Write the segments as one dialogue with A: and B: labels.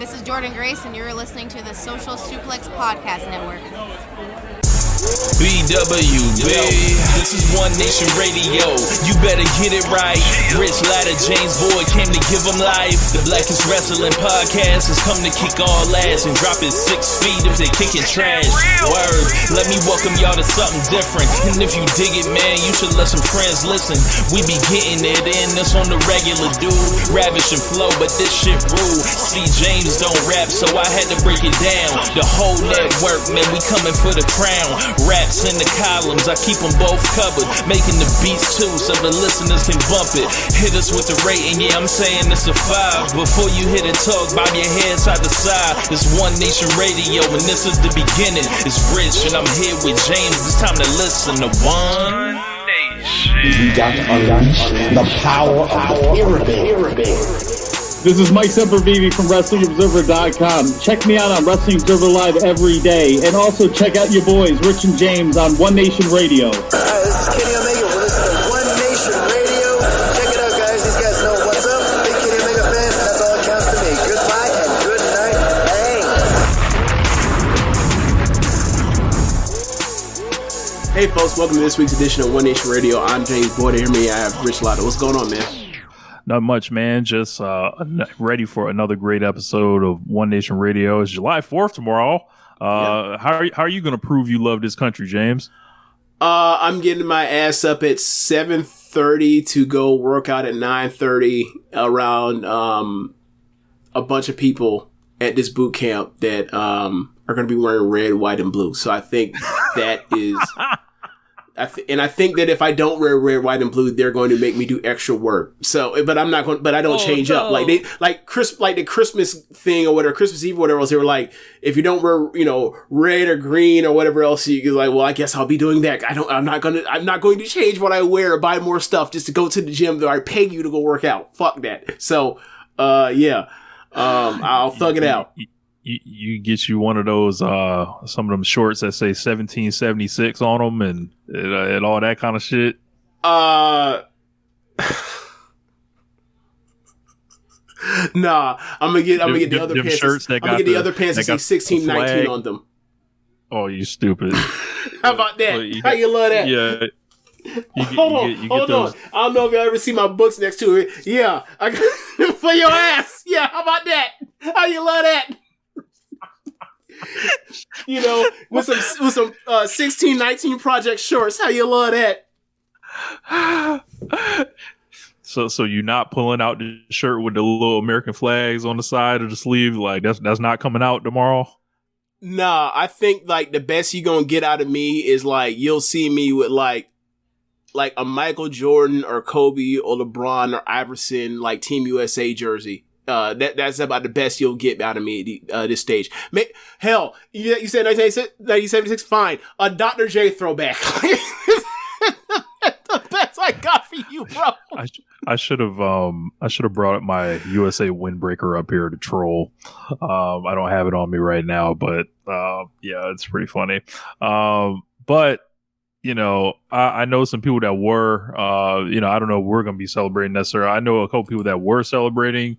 A: This is Jordan Grace, and you're listening to the Social Suplex Podcast Network.
B: BWB, this is One Nation Radio. You better get it right. Rich Latta, James Boyd came to give them life. The Blackest Wrestling Podcast has come to kick all ass and drop it 6 feet if they kicking trash. Word, let me welcome y'all to something different. And if you dig it, man, you should let some friends listen. We be getting it in, this on the regular dude. Ravish and flow, but this shit rude. See, James don't rap, so I had to break it down. The whole network, man, we coming for the crown. Raps in the columns, I keep them both covered. Making the beats too, so the listeners can bump it. Hit us with the rating, yeah, I'm saying it's a 5. Before you hit it, talk, bob your head side to side. It's One Nation Radio, and this is the beginning. It's Rich, and I'm here with James. It's time to listen to One Nation.
C: We got to unleash the power of the pyramid.
D: This is Mike Sempervive from WrestlingObserver.com. Check me out on Wrestling Observer Live every day. And also check out your boys, Rich and James, on One Nation Radio.
E: This is Kenny Omega. We're listening to One Nation Radio. Check it out, guys. These guys know what's up. Big Kenny Omega fans. That's all it counts to me. Goodbye and good night. Hey, folks. Welcome to this week's edition of One Nation Radio. I'm James Boyd. Here me, I have Rich Latta. What's going on, man?
F: Not much, man. Just ready for another great episode of One Nation Radio. It's July 4th tomorrow. How are you going to prove you love this country, James?
E: I'm getting my ass up at 7:30 to go work out at 9:30 around a bunch of people at this boot camp that are going to be wearing red, white, and blue. So I think that is... I think that if I don't wear red, white, and blue, they're going to make me do extra work. So, but I'm not going. But I don't change up like the Christmas thing or whatever, Christmas Eve or whatever else. They were like, if you don't wear, red or green or whatever else, you're like, well, I guess I'll be doing that. I'm not going to change what I wear or buy more stuff just to go to the gym that I pay you to go work out. Fuck that. So, I'll thug it out.
F: You get you one of those some of them shorts that say 1776 on them and all that kind of shit.
E: Nah, I'm gonna get the other pants. Shirts that I'm gonna get the other pants that say 1619 on them.
F: Oh, you stupid!
E: How about that? How you love that?
F: Yeah.
E: Hold on. I don't know if y'all ever see my books next to it. Yeah, I got for your ass. Yeah, how about that? How you love that? With some 1619 Project shorts. How you love that?
F: So you're not pulling out the shirt with the little American flags on the side of the sleeve? Like that's not coming out tomorrow?
E: Nah, I think like the best you gonna get out of me is like you'll see me with like a Michael Jordan or Kobe or LeBron or Iverson like Team USA jersey. That's about the best you'll get out of me at this stage. Hell, you said 1976? Fine. A Dr. J throwback. That's the best I got for you, bro.
F: I should have brought up my USA windbreaker up here to troll. I don't have it on me right now, but yeah, it's pretty funny. But I know some people that were, I don't know if we're going to be celebrating necessarily. I know a couple people that were celebrating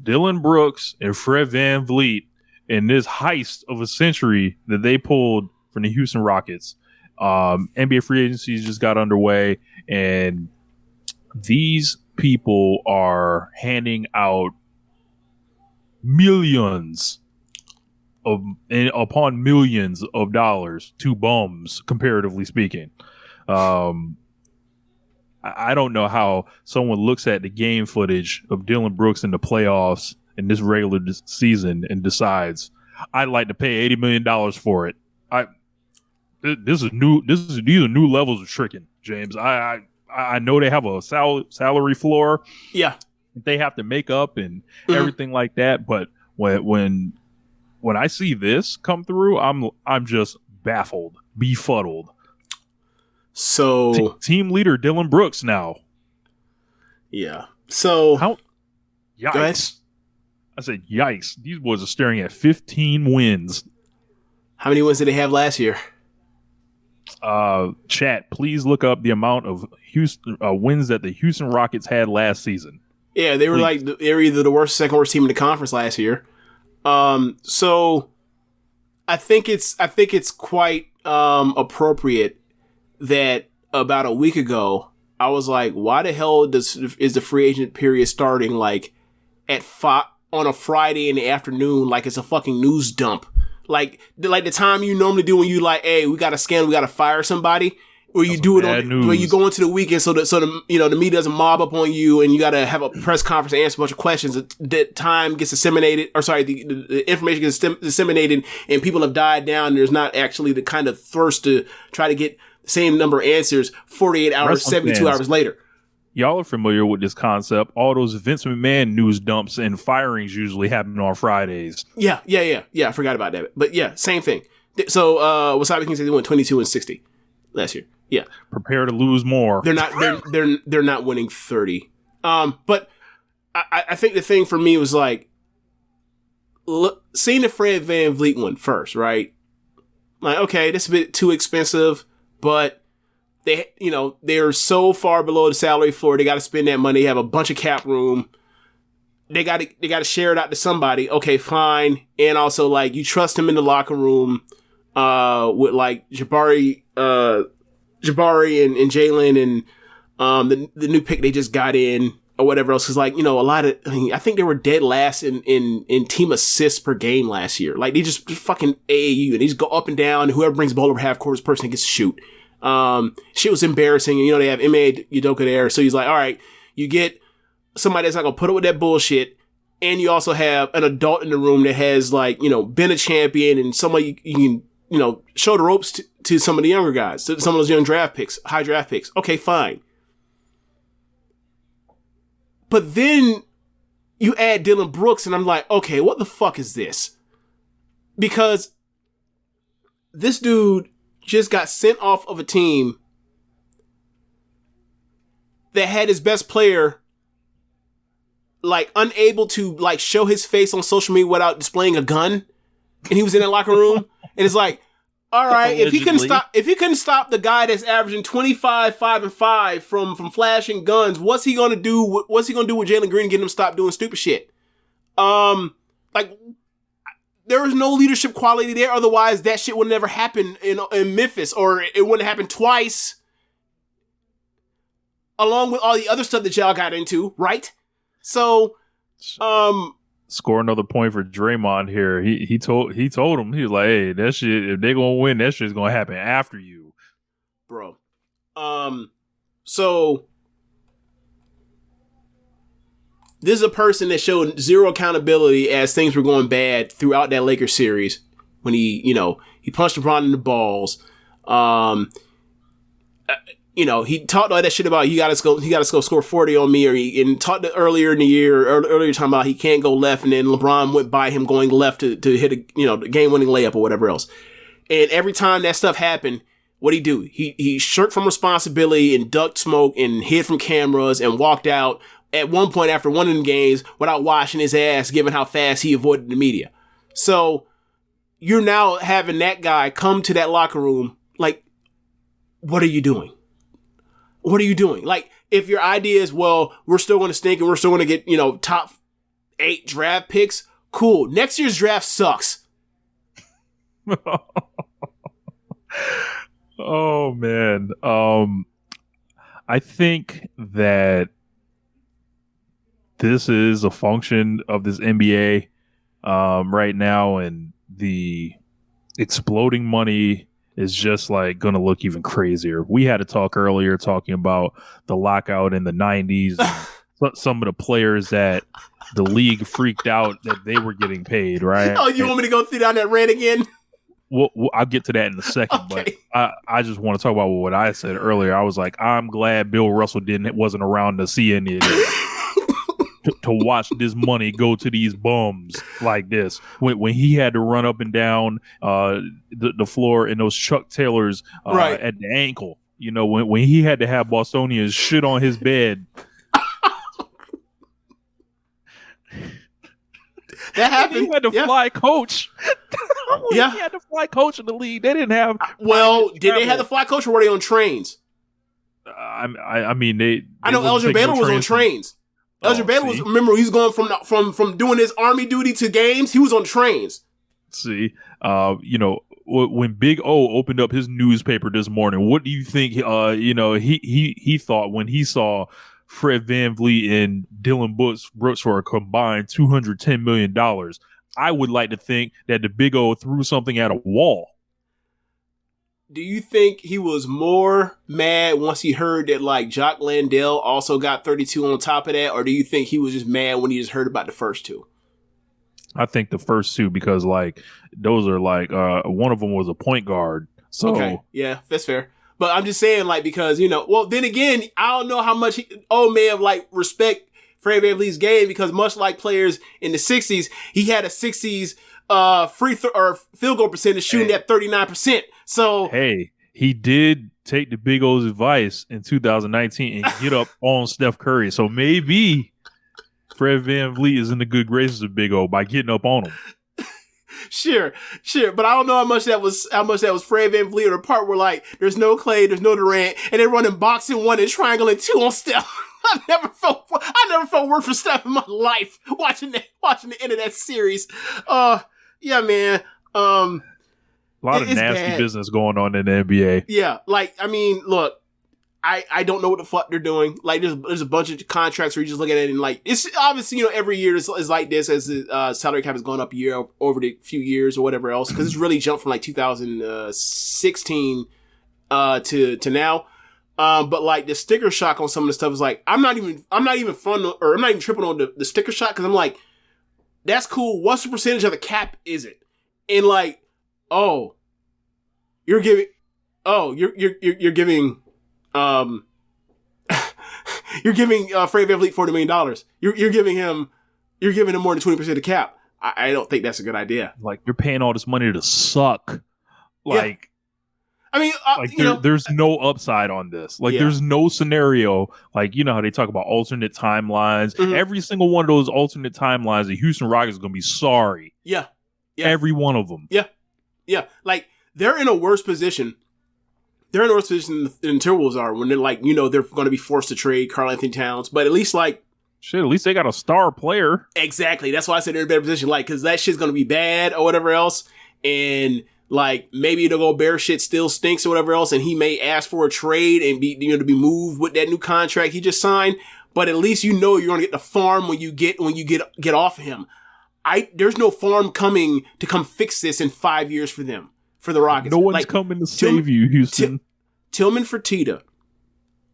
F: Dylan Brooks and Fred Van Vliet in this heist of a century that they pulled from the Houston Rockets. NBA free agency just got underway, and these people are handing out millions upon millions of dollars to bums, comparatively speaking. I don't know how someone looks at the game footage of Dylan Brooks in the playoffs in this regular season and decides I'd like to pay $80 million for it. These are new levels of tricking, James. I know they have a salary floor.
E: Yeah,
F: they have to make up and everything like that. But when I see this come through, I'm just baffled, befuddled.
E: So
F: team leader Dylan Brooks now.
E: Yeah. So
F: yikes. I said yikes. These boys are staring at 15 wins.
E: How many wins did they have last year?
F: Chat, please look up the amount of Houston wins that the Houston Rockets had last season.
E: Yeah, they were they were either the worst or second worst team in the conference last year. So I think it's quite appropriate that about a week ago I was like, why the hell is the free agent period starting like at 5 on a Friday in the afternoon, like it's a fucking news dump, like the time you normally do when you like, hey, we got a scandal, we got to fire somebody. Or you do it on where you go into the weekend so the media doesn't mob up on you and you got to have a press conference and answer a bunch of questions. That time gets disseminated, or sorry, the information gets disseminated and people have died down. And there's not actually the kind of thirst to try to get the same number of answers 48 hours, 72 hours later.
F: Y'all are familiar with this concept. All those Vince McMahon news dumps and firings usually happen on Fridays.
E: Yeah. I forgot about that. But yeah, same thing. So, Wasabi King said they went 22-60 last year. Yeah.
F: Prepare to lose more.
E: They're not winning 30. But I think the thing for me was like, seeing the Fred Van Vliet one first, right? Like, okay, this is a bit too expensive, but they're so far below the salary floor. They got to spend that money. They have a bunch of cap room. They got to share it out to somebody. Okay, fine. And also like, you trust him in the locker room, with like Jabari and Jalen and the new pick they just got in or whatever else. Cause like, I think they were dead last in team assists per game last year. Like they just fucking AAU and they just go up and down. Whoever brings the ball over half court is the person that gets to shoot. Shit was embarrassing. And they have Ime Udoka there. So he's like, all right, you get somebody that's not gonna put up with that bullshit. And you also have an adult in the room that has like, been a champion and somebody you can, show the ropes to some of the younger guys, to some of those young high draft picks. Okay, fine. But then you add Dylan Brooks and I'm like, okay, what the fuck is this? Because this dude just got sent off of a team that had his best player like unable to like show his face on social media without displaying a gun. And he was in that locker room and it's like, all right, if he couldn't stop the guy that's averaging 25, 5 and 5 from flashing guns, what's he gonna do? What's he gonna do with Jalen Green, getting him to stop doing stupid shit? Like there is no leadership quality there. Otherwise, that shit would never happen in Memphis, or it wouldn't happen twice. Along with all the other stuff that y'all got into, right? So,
F: score another point for Draymond here. He told him, he was like, hey, that shit, if they're gonna win, that shit's gonna happen after you,
E: bro. So this is a person that showed zero accountability as things were going bad throughout that Lakers series when he punched LeBron in the balls. He talked all that shit about he got to go score 40 on me, and talked earlier in the year, earlier time about he can't go left, and then LeBron went by him going left to hit a the game winning layup or whatever else. And every time that stuff happened, what'd he do? He shirked from responsibility and ducked smoke and hid from cameras and walked out at one point after one of the games without washing his ass, given how fast he avoided the media. So you're now having that guy come to that locker room like, what are you doing? What are you doing? Like, if your idea is, well, we're still going to stink and we're still going to get, top 8 draft picks, cool. Next year's draft sucks.
F: Oh, man. I think that this is a function of this NBA right now, and the exploding money is just like going to look even crazier. We had a talk earlier talking about the lockout in the 90s. Some of the players that the league freaked out that they were getting paid, right?
E: Oh, you want me to go through down that rant again?
F: Well, I'll get to that in a second,
E: okay.
F: But I just want to talk about what I said earlier. I was like, I'm glad Bill Russell wasn't around to see any of this. To watch this money go to these bums like this, when he had to run up and down the floor in those Chuck Taylors
E: right
F: at the ankle, when he had to have Bostonians shit on his bed.
E: That happened.
F: He had to fly coach.
E: Yeah,
F: he had to fly coach in the league. They didn't have.
E: Well, did they have the fly coach, or were they on trains?
F: I mean, they.
E: I know Elgin Baylor was on trains. Elgin Baylor was, remember, he was going from doing his army duty to games. He was on trains.
F: See, when Big O opened up his newspaper this morning, what do you think? He thought when he saw Fred VanVleet and Dylan Brooks for a combined $210 million. I would like to think that the Big O threw something at a wall.
E: Do you think he was more mad once he heard that like Jock Landale also got 32 on top of that, or do you think he was just mad when he just heard about the first two?
F: I think the first two, because like those are like one of them was a point guard. So
E: okay, yeah, that's fair. But I'm just saying, like, because well, then again, I don't know how much old man like respect Fred VanVleet's game, because much like players in the 60s, he had a 60s free throw or field goal percentage shooting at 39%. So
F: hey, he did take the Big O's advice in 2019 and get up on Steph Curry. So maybe Fred VanVleet is in the good graces of Big O by getting up on him.
E: Sure. But I don't know how much that was Fred VanVleet, or the part where like there's no Clay, there's no Durant, and they're running boxing 1 and triangle and 2 on Steph. I never felt worse for Steph in my life watching the end of that series. Yeah, man.
F: A lot of nasty business going on in the NBA.
E: Yeah, like, I mean, look, I don't know what the fuck they're doing. Like, there's a bunch of contracts where you just look at it and like, it's obviously, every year is like this as the salary cap has gone up a year over the few years or whatever else, because it's really jumped from like 2016 to now. But like the sticker shock on some of the stuff is like, I'm not even tripping on the sticker shock, because I'm like, that's cool. What's the percentage of the cap is it? And like, you're giving Fred VanVleet $40 million. You're giving him more than 20% of the cap. I don't think that's a good idea.
F: Like, you're paying all this money to suck. Like,
E: yeah. I mean,
F: there's no upside on this. Like, there's no scenario. Like, you know how they talk about alternate timelines. Mm-hmm. Every single one of those alternate timelines, the Houston Rockets is going to be sorry.
E: Yeah.
F: Every one of them.
E: Yeah. Like, they're in a worse position. They're in a worse position than the Timberwolves are, when they're like, they're going to be forced to trade Karl-Anthony Towns. But at least like,
F: shit, at least they got a star player.
E: Exactly. That's why I said they're in a better position. Like, because that shit's going to be bad or whatever else. And like, maybe the Gobert shit still stinks or whatever else. And he may ask for a trade and be, to be moved with that new contract he just signed. But at least you're going to get the farm when you get off of him. There's no farm coming to come fix this in 5 years for them, for the Rockets.
F: No one's coming to save you, Houston.
E: Tillman Fertitta,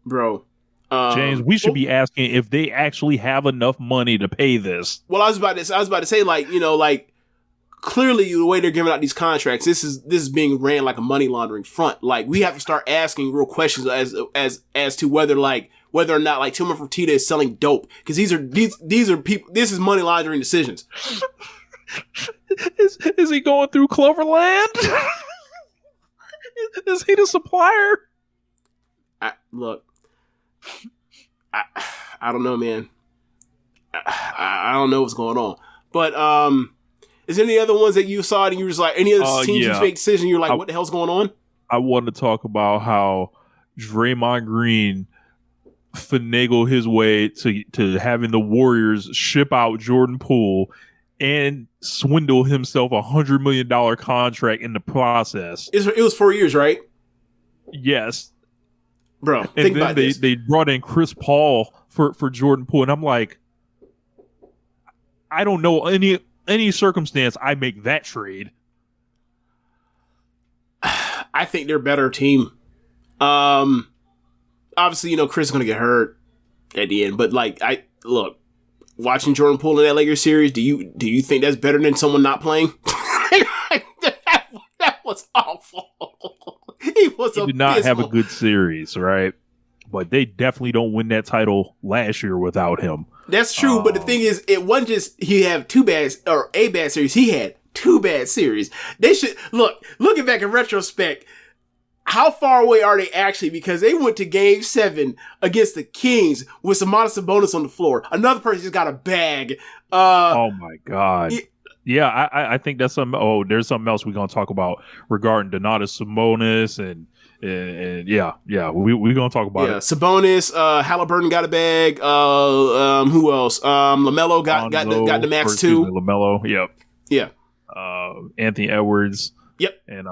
E: bro.
F: James, we should be asking if they actually have enough money to pay this.
E: Well, I was about to say, like, like, clearly the way they're giving out these contracts, this is being ran like a money laundering front. Like, we have to start asking real questions as to whether or not like Tillman Fertitta is selling dope, because these are people. This is money laundering decisions.
F: Is he going through Cloverland? Is he the supplier?
E: Look, I don't know, man. I don't know what's going on. But is there any other ones that you saw and you were just like, any other teams you make decisions, you're like, what the hell's going on?
F: I want to talk about how Draymond Green finagled his way to having the Warriors ship out Jordan Poole and swindle himself $100 million contract in the process.
E: It was 4 years, right?
F: Yes.
E: Bro,
F: and
E: think
F: then
E: about this.
F: They brought in Chris Paul for Jordan Poole, and I'm like, I don't know any circumstance I make that trade.
E: I think they're a better team. Obviously, Chris is going to get hurt at the end, but like, watching Jordan Poole in that Lakers series, do you think that's better than someone not playing? that was awful. He did
F: not have a good series, right? But they definitely don't win that title last year without him.
E: That's true, but the thing is, it wasn't just he had a bad series. He had 2 bad series. They should looking back in retrospect, how far away are they actually? Because they went to Game 7 against the Kings with Sabonis on the floor. Another person just got a bag.
F: Oh my God. yeah, I think that's something. Oh, there's something else we're gonna talk about regarding Donatas Sabonis and yeah, we're gonna talk about it.
E: Sabonis, Halliburton got a bag. Who else? LaMelo got the max too.
F: LaMelo, yep.
E: Yeah.
F: Anthony Edwards.
E: Yep.
F: And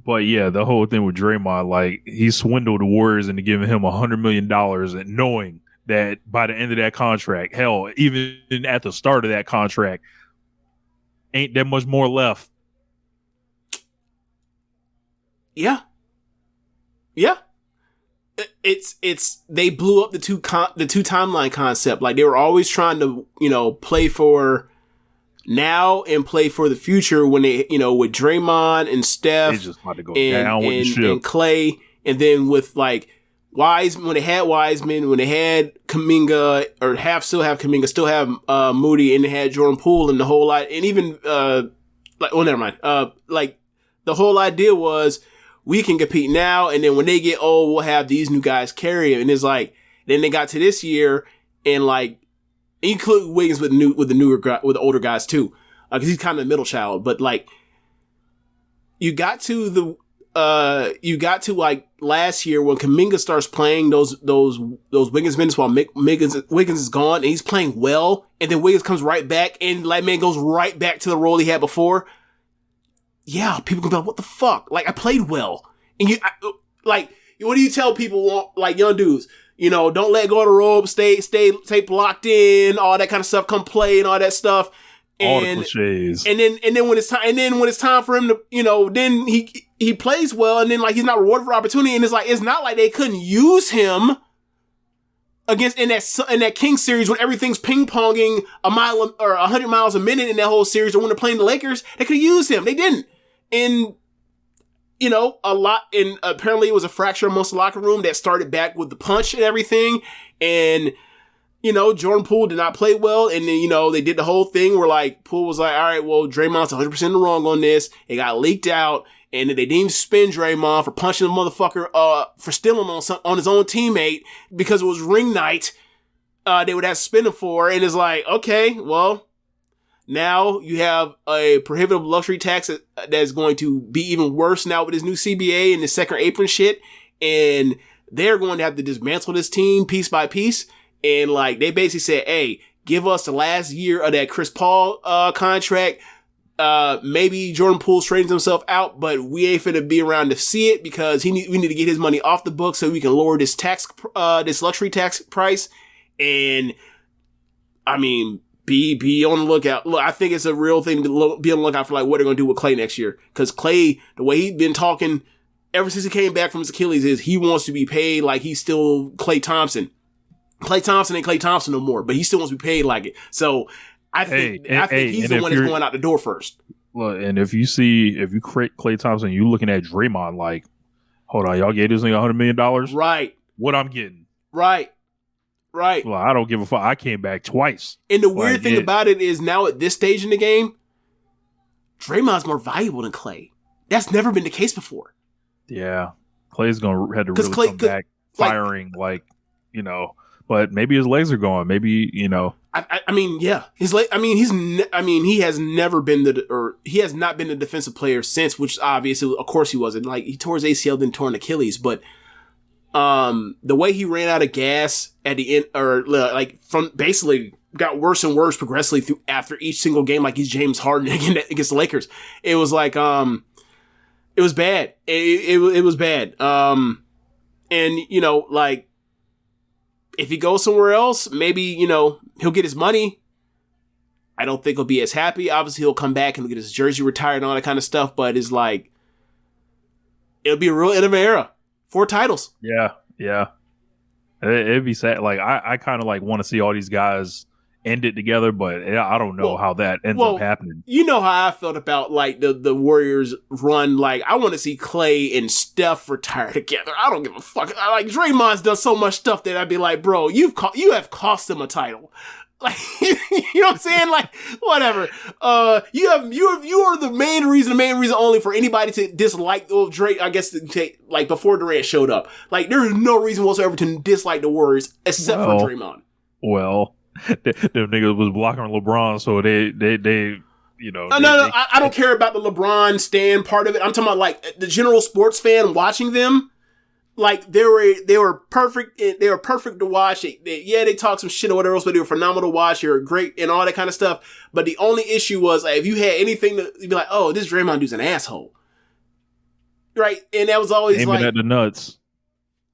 F: but yeah, the whole thing with Draymond, like he swindled the Warriors into giving him $100 million and knowing that by the end of that contract, hell, even at the start of that contract, ain't that much more left.
E: Yeah. It's they blew up the two timeline concept. Like they were always trying to, play for now and play for the future when they, with Draymond and Steph
F: they just about to go down with the ship.
E: And Clay, and then with like Wiseman, when they had Wiseman, when they had Kuminga, or still have Kuminga, still have Moody, and they had Jordan Poole and the whole lot, and even never mind. Like the whole idea was we can compete now, and then when they get old, we'll have these new guys carry it. And it's like then they got to this year, and like include Wiggins with the older guys too, because he's kind of the middle child. But like you got to like last year when Kuminga starts playing those Wiggins minutes while Wiggins is gone, and he's playing well, and then Wiggins comes right back and like man goes right back to the role he had before. Yeah, people can be like, "What the fuck?" Like I played well, and what do you tell people like young dudes? Don't let go of the rope, stay locked in, all that kind of stuff, come play and all that stuff. And,
F: all the cliches. And
E: then when it's time for him to, then he plays well, and then like he's not rewarded for opportunity, and it's not like they couldn't use him against in that Kings series when everything's ping ponging a mile or 100 miles a minute in that whole series, or when they're playing the Lakers, they could have used him. They didn't. And a lot, and apparently it was a fracture amongst the locker room that started back with the punch and everything. And, Jordan Poole did not play well. And then, they did the whole thing where like Poole was like, all right, well, Draymond's 100% in the wrong on this. It got leaked out. And they didn't even spin Draymond for punching the motherfucker, for stealing on his own teammate because it was ring night. They would have to spin him for. And it's like, okay, well, now you have a prohibitive luxury tax that's going to be even worse now with this new CBA and the second apron shit. And they're going to have to dismantle this team piece by piece. And like, they basically said, hey, give us the last year of that Chris Paul, contract. Maybe Jordan Poole straightens himself out, but we ain't finna be around to see it because we need to get his money off the books so we can lower this this luxury tax price. And I mean, be on the lookout. Look, I think it's a real thing to be on the lookout for like what they're going to do with Clay next year. Cause Clay, the way he's been talking ever since he came back from his Achilles is he wants to be paid like he's still Klay Thompson. Klay Thompson ain't Klay Thompson no more, but he still wants to be paid like it. So I think he's the one that's going out the door first.
F: Look, and if you create Klay Thompson, you looking at Draymond like, hold on, y'all gave this nigga $100 million?
E: Right.
F: What I'm getting.
E: Right.
F: Well, I don't give a fuck. I came back twice.
E: And the weird thing about it is now at this stage in the game, Draymond's more valuable than Klay. That's never been the case before.
F: Yeah. Klay's going to have to really come back firing but maybe his legs are going. Maybe,
E: I mean, yeah. His leg, he has never been he has not been a defensive player since, which obviously, of course he wasn't. Like, he tore his ACL, then tore an Achilles, but the way he ran out of gas at the end, or like from basically got worse and worse progressively through after each single game, like he's James Harden against the Lakers. It was like, it was bad. It was bad. And like if he goes somewhere else, maybe he'll get his money. I don't think he'll be as happy. Obviously, he'll come back and he'll get his jersey retired and all that kind of stuff. But it's like it'll be a real end of an era. 4 titles.
F: Yeah. It'd be sad. Like I kind of like want to see all these guys end it together, but I don't know how that ends up happening. You
E: know how I felt about like the Warriors run. Like I want to see Clay and Steph retire together. I don't give a fuck. Like Draymond's done so much stuff that I'd be like, bro, you have cost them a title. Like, you know what I'm saying? Like, whatever. You are the main reason only for anybody to dislike Drake, I guess, like before Durant showed up. Like, there is no reason whatsoever to dislike the Warriors except for Draymond.
F: Well, them niggas was blocking LeBron, so they No,
E: I don't care about the LeBron stand part of it. I'm talking about like the general sports fan watching them. Like they were perfect. They were perfect to watch. They talk some shit or whatever else, but they were phenomenal to watch. They were great and all that kind of stuff. But the only issue was like, if you had anything to be like, oh, this Draymond dude's an asshole, right? And that was always
F: aiming at the nuts.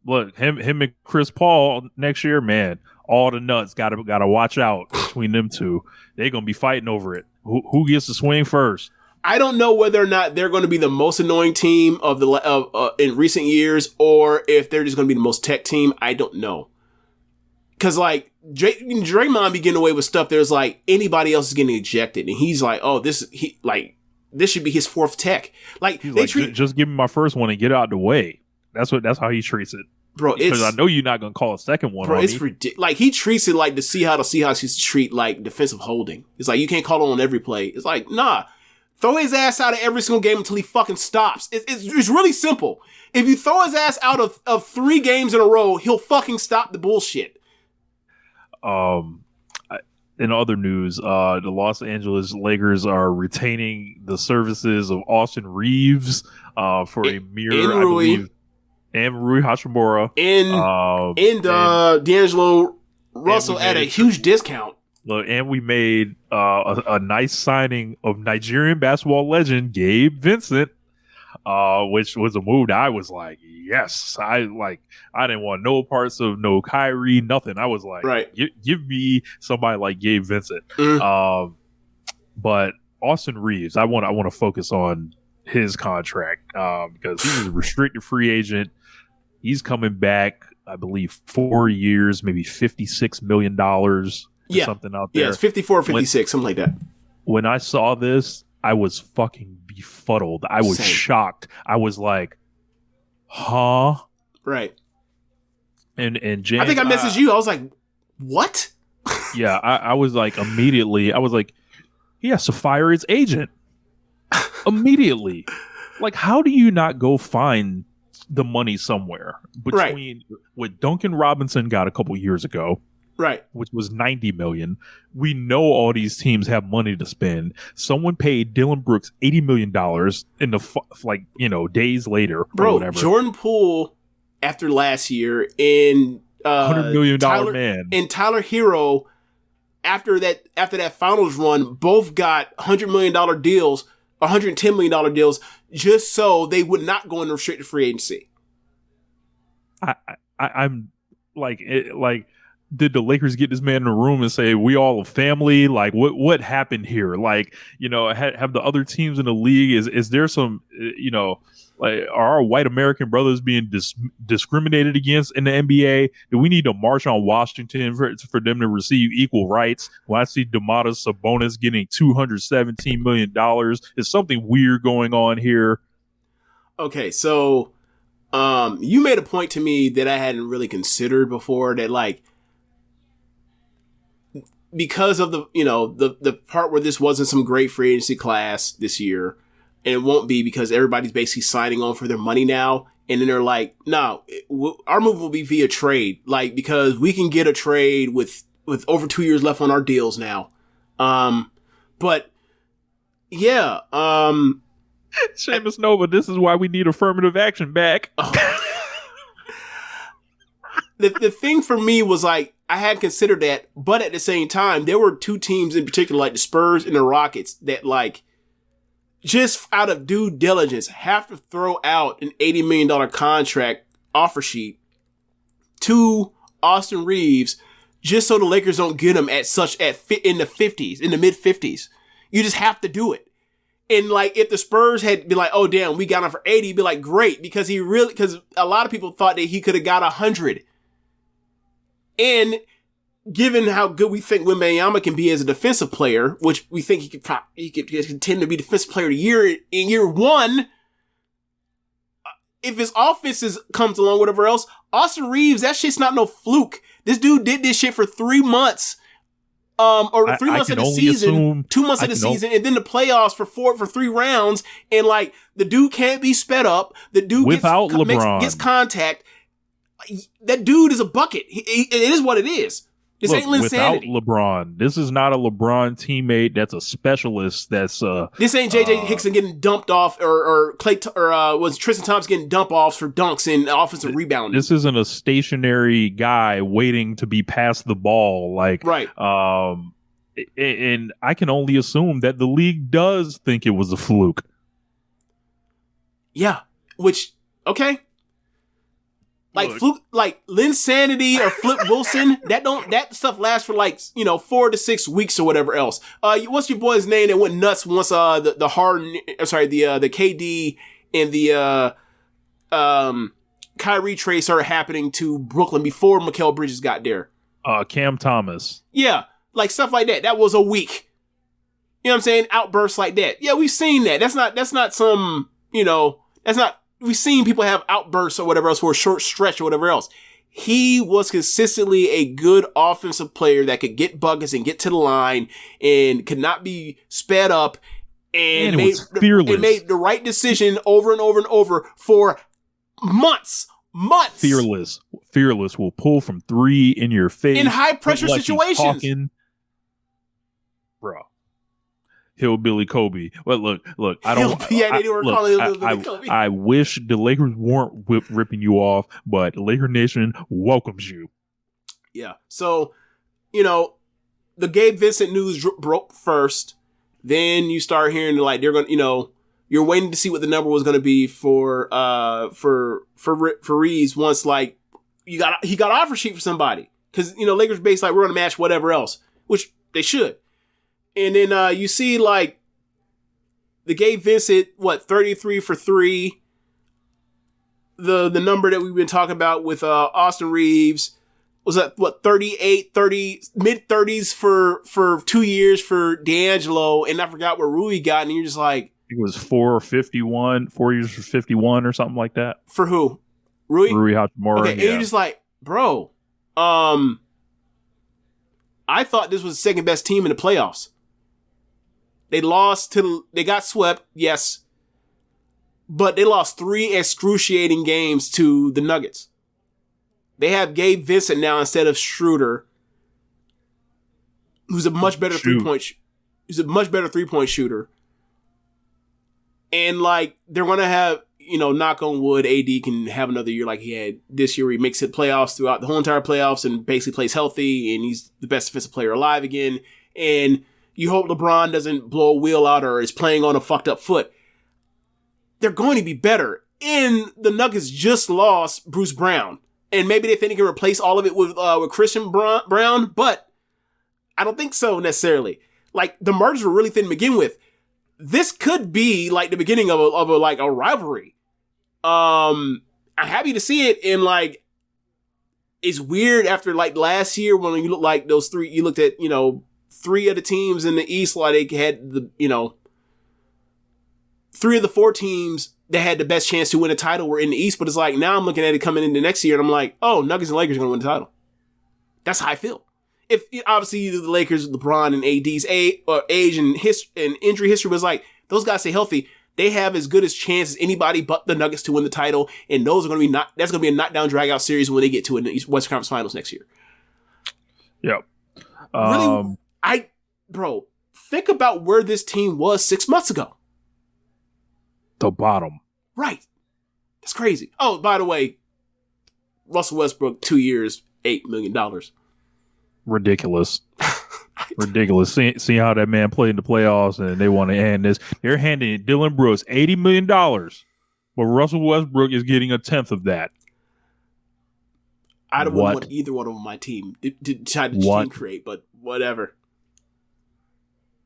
F: Look, him and Chris Paul next year, man. All the nuts gotta watch out between them two. They're gonna be fighting over it. Who gets to swing first?
E: I don't know whether or not they're going to be the most annoying team in recent years, or if they're just going to be the most tech team. I don't know. Because like Draymond be getting away with stuff. There's like anybody else is getting ejected, and he's like, "Oh, this should be his fourth tech." Like
F: he's like, just give me my first one and get out of the way. That's how he treats it,
E: bro.
F: Because I know you're not going to call a second one.
E: Bro,
F: on
E: it's
F: me.
E: ridiculous. Like he treats it like the Seahawks used to treat like defensive holding. It's like you can't call it on every play. It's like nah. Throw his ass out of every single game until he fucking stops. It's really simple. If you throw his ass out of 3 games in a row, he'll fucking stop the bullshit.
F: In other news, the Los Angeles Lakers are retaining the services of Austin Reeves for a mere, I believe, and Rui Hachimura.
E: And D'Angelo Russell at a huge discount.
F: Look, and we made a nice signing of Nigerian basketball legend Gabe Vincent, which was a move that I was like, yes. I didn't want no parts of no Kyrie, nothing. I was like,
E: right.
F: Give me somebody like Gabe Vincent. But Austin Reeves, I want to focus on his contract because he's a restricted free agent. He's coming back, I believe, 4 years, maybe $56 million. Something out there.
E: Yeah, it's 54 or 56, something like that.
F: When I saw this, I was fucking befuddled. I was shocked. I was like, huh?
E: Right.
F: And James,
E: I think I messaged you. I was like, what?
F: Yeah, I was like, immediately, I was like, he has to fire his agent. Immediately. Like, how do you not go find the money somewhere? Between what Duncan Robinson got a couple years ago,
E: right,
F: which was $90 million. We know all these teams have money to spend. Someone paid Dylan Brooks $80 million in the days later,
E: bro.
F: Or whatever.
E: Jordan Poole after last year and
F: $100 million man
E: and Tyler Hero after that finals run both got $100 million deals, $110 million deals, just so they would not go into restricted free agency.
F: I'm like did the Lakers get this man in a room and say, we all a family? Like, what happened here? Like, have the other teams in the league, is there some, like, are our white American brothers being discriminated against in the NBA? Do we need to march on Washington for them to receive equal rights? When I see Domantas Sabonis getting $217 million, is something weird going on here? Okay,
E: so you made a point to me that I hadn't really considered before, that like, because of the part where this wasn't some great free agency class this year, and it won't be because everybody's basically signing on for their money now, and then they're like, no, our move will be via trade, like, because we can get a trade with over 2 years left on our deals now. But yeah,
F: Seamus Nova, this is why we need affirmative action back.
E: The thing for me was like, I had considered that, but at the same time, there were 2 teams in particular, like the Spurs and the Rockets, that like, just out of due diligence, have to throw out an $80 million contract offer sheet to Austin Reeves, just so the Lakers don't get him in the 50s, in the mid 50s. You just have to do it. And like, if the Spurs had been like, oh damn, we got him for 80, be like, great, because a lot of people thought that he could have got 100. And given how good we think Wembanyama can be as a defensive player, which we think he could contend to be defensive player of the year in year 1, if his offense comes along, whatever else, Austin Reeves, that shit's not no fluke. This dude did this shit for 3 months, or 3 months of the season, 2 months of the season, and then the playoffs for 3 rounds. And like, the dude can't be sped up. The dude gets contact. That dude is a bucket. It is what it is. This ain't Linsanity.
F: Without LeBron, this is not a LeBron teammate. That's a specialist. This ain't JJ
E: Hickson getting dumped off, or was Tristan Thompson getting dump offs for dunks and offensive rebounding.
F: This isn't a stationary guy waiting to be passed the ball.
E: Right.
F: And I can only assume that the league does think it was a fluke.
E: Yeah. Which, okay. Fluke, Linsanity or Flip Wilson, that stuff lasts for 4 to 6 weeks or whatever else. What's your boy's name that went nuts once the KD and the Kyrie trade started happening to Brooklyn before Mikal Bridges got there?
F: Cam Thomas.
E: Yeah, stuff like that. That was a week. You know what I'm saying? Outbursts like that. Yeah, we've seen that. That's not some, that's not. We've seen people have outbursts or whatever else for a short stretch or whatever else. He was consistently a good offensive player that could get buckets and get to the line and could not be sped up and made the right decision over and over and over for months.
F: Fearless will pull from 3 in your face
E: in high pressure situations.
F: Bro. Hillbilly Kobe. Well, look. I don't. I wish the Lakers weren't ripping you off, but Laker Nation welcomes you.
E: Yeah. So, the Gabe Vincent news broke first. Then you start hearing they're going. You're waiting to see what the number was going to be for Reeves once he got offer sheet for somebody, because Lakers base we're going to match whatever else, which they should. And then you see the Gabe Vincent, 33 for 3. The number that we've been talking about with Austin Reeves was at 38, 30, mid 30s for 2 years for D'Angelo, and I forgot what Rui got, and you're just like,
F: it was 4 years for 51 or something like that.
E: For who? Rui
F: Hachimura.
E: Okay, and you're just like, bro, I thought this was the second best team in the playoffs. They got swept, yes, but they lost 3 excruciating games to the Nuggets. They have Gabe Vincent now instead of Schroeder, who's a much better three-point shooter. And they're going to have, knock on wood, AD can have another year like he had this year where he makes it playoffs throughout the whole entire playoffs and basically plays healthy, and he's the best defensive player alive again. And you hope LeBron doesn't blow a wheel out or is playing on a fucked up foot. They're going to be better. And the Nuggets just lost Bruce Brown. And maybe they think they can replace all of it with Christian Brown, but I don't think so necessarily. The margins were really thin to begin with. This could be the beginning of a rivalry. I'm happy to see it, and it's weird after last year when you look those 3, you looked at 3 of the teams in the East, they had 3 of the 4 teams that had the best chance to win a title were in the East, but it's now I'm looking at it coming into next year and I'm like, oh, Nuggets and Lakers are going to win the title. That's how I feel. If obviously the Lakers, LeBron and AD's age and injury history was those guys stay healthy, they have as good a chance as anybody but the Nuggets to win the title, and those are going to be that's going to be a knockdown drag out series when they get to the Western Conference Finals next year.
F: Yep.
E: Really, think about where this team was 6 months ago.
F: The bottom.
E: Right. That's crazy. Oh, by the way, Russell Westbrook, 2 years, $8 million.
F: Ridiculous. Ridiculous. See how that man played in the playoffs, and they want to hand this. They're handing Dylan Brooks $80 million, but Russell Westbrook is getting 1/10 of that.
E: I don't want either one of them on my team to try to team create, but whatever.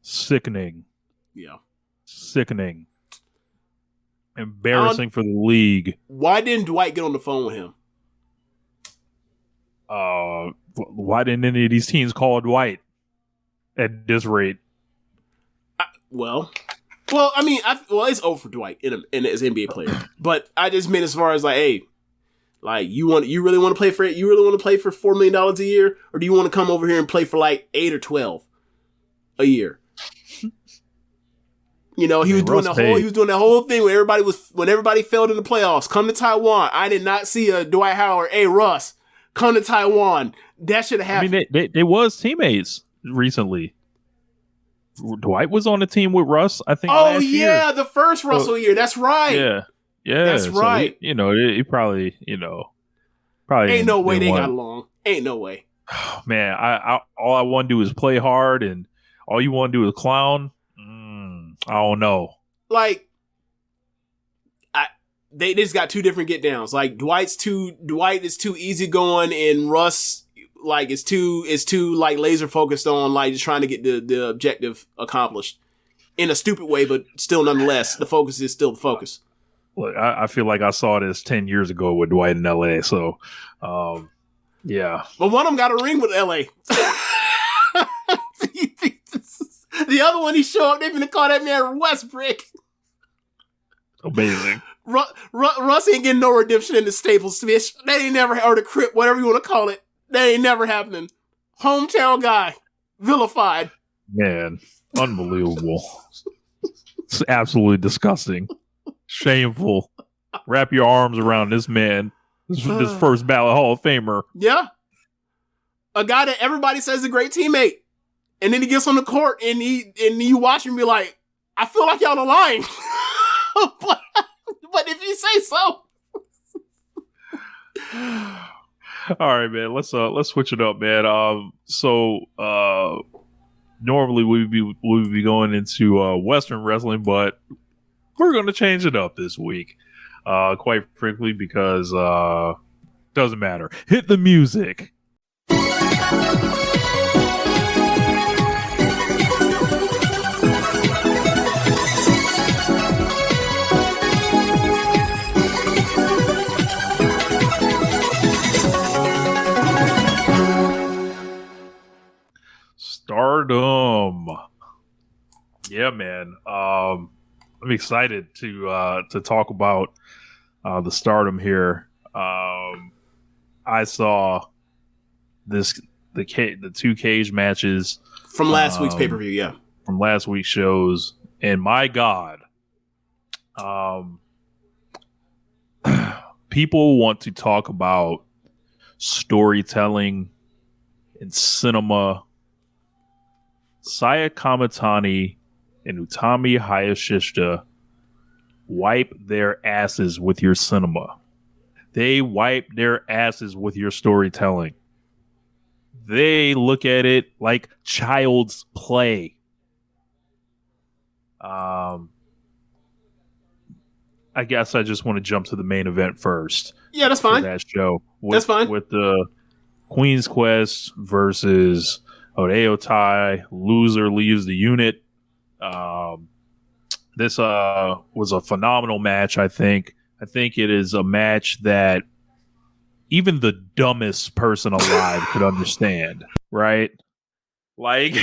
F: Sickening.
E: Yeah.
F: Sickening. Embarrassing for the league.
E: Why didn't Dwight get on the phone with him?
F: Why didn't any of these teams call Dwight at this rate?
E: It's over for Dwight as an NBA player. But I just meant as far as hey, you really want to play for it? You really want to play for $4 million a year, or do you want to come over here and play for 8 or 12 a year? He was doing that whole thing when everybody failed in the playoffs. Come to Taiwan. I did not see a Dwight Howard. Hey, Russ, come to Taiwan. That should have happened.
F: I mean, they was teammates recently. Dwight was on the team with Russ, I think.
E: Oh,
F: last year.
E: the first Russell year. That's right.
F: Yeah.
E: That's
F: so
E: right.
F: He probably, probably
E: ain't no way they
F: want...
E: got along. Ain't no way.
F: Man, I all I want to do is play hard, and all you want to do is clown. I don't know.
E: Like, they just got two different get downs. Like Dwight is too easygoing, and Russ is too like laser focused on like just trying to get the objective accomplished in a stupid way, but still nonetheless the focus is still the focus.
F: Look, I feel like I saw this 10 years ago with Dwight in LA. So, yeah.
E: But one of them got a ring with LA. The other one, he showed up, they're going to call that man Westbrook.
F: Amazing.
E: Russ ain't getting no redemption in the Staples, bitch. That ain't never, or the Crip, whatever you want to call it. That ain't never happening. Hometown guy. Vilified.
F: Man, unbelievable. It's absolutely disgusting. Shameful. Wrap your arms around this man. This first ballot Hall of Famer.
E: Yeah. A guy that everybody says is a great teammate. And then he gets on the court and you watch him be like, I feel like y'all are lying. but if you say so.
F: All right, man. Let's switch it up, man. Normally we'd be going into Western wrestling, but we're going to change it up this week. Quite frankly, because doesn't matter. Hit the music. Stardom. Yeah, man. I'm excited to talk about the Stardom here. I saw the two cage matches
E: from last week's pay-per-view, yeah.
F: From last week's shows, and my God, people want to talk about storytelling in cinema. Saya Kamatani and Utami Hayashishita wipe their asses with your cinema. They wipe their asses with your storytelling. They look at it like child's play. I guess I just want to jump to the main event first.
E: Yeah, that's fine.
F: That show.
E: That's fine.
F: With the Queen's Quest versus Hideo Tai. Loser leaves the unit. This was a phenomenal match, I think. I think it is a match that even the dumbest person alive could understand, right? Like,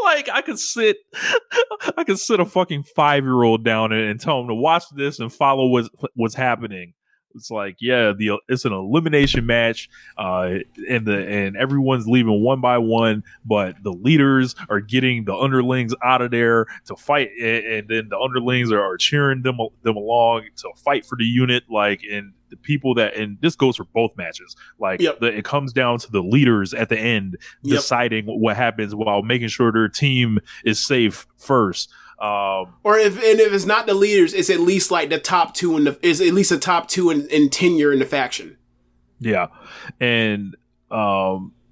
F: like I could sit a fucking 5-year-old down and tell him to watch this and follow what's happening. It's like, yeah, it's an elimination match, and everyone's leaving one by one, but the leaders are getting the underlings out of there to fight, and then the underlings are cheering them along to fight for the unit. Like, and the people and this goes for both matches. Like, it comes down to the leaders at the end deciding what happens while making sure their team is safe first.
E: Or if it's not the leaders, it's at least like the top two in tenure in the faction.
F: Yeah, and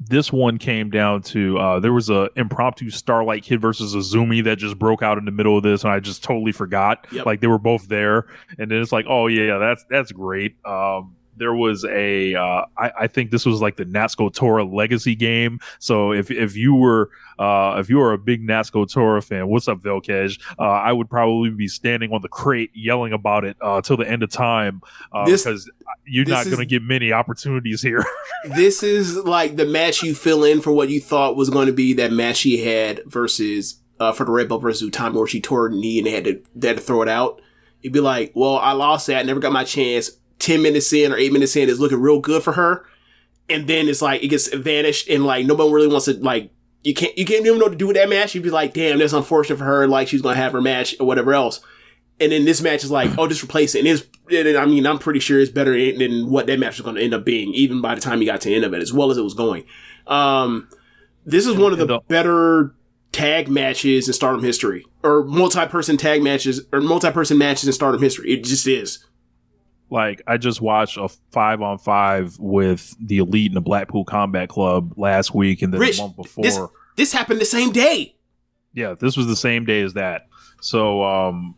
F: this one came down to there was a impromptu Starlight Kid versus Azumi that just broke out in the middle of this, and I just totally forgot. Like, they were both there, and then it's like, oh yeah, that's great. There was I think this was like the Natsuko Tora legacy game. So if you were a big Natsuko Tora fan, what's up, Velkej? I would probably be standing on the crate yelling about it till the end of time, because you're not going to get many opportunities here.
E: This is like the match you fill in for what you thought was going to be that match she had versus for the Red Belt versus Utami, where she tore her knee and they had to throw it out. You'd be like, well, I lost that, never got my chance. 10 minutes in or 8 minutes in is looking real good for her, and then it's like it gets vanished, and like nobody really wants to, like, you can't even know what to do with that match. You'd be like, damn, that's unfortunate for her, like she's gonna have her match or whatever else. And then this match is like, oh, just replace it. And I mean, I'm pretty sure it's better than what that match was going to end up being, even by the time he got to the end of it, as well as it was going. This is one of the better tag matches in Stardom history, or multi-person tag matches, or multi-person matches in Stardom history. It just is.
F: Like, I just watched a 5-on-5 with the Elite and the Blackpool Combat Club last week, and then
E: Rich,
F: the month before.
E: This happened the same day.
F: Yeah, this was the same day as that. So,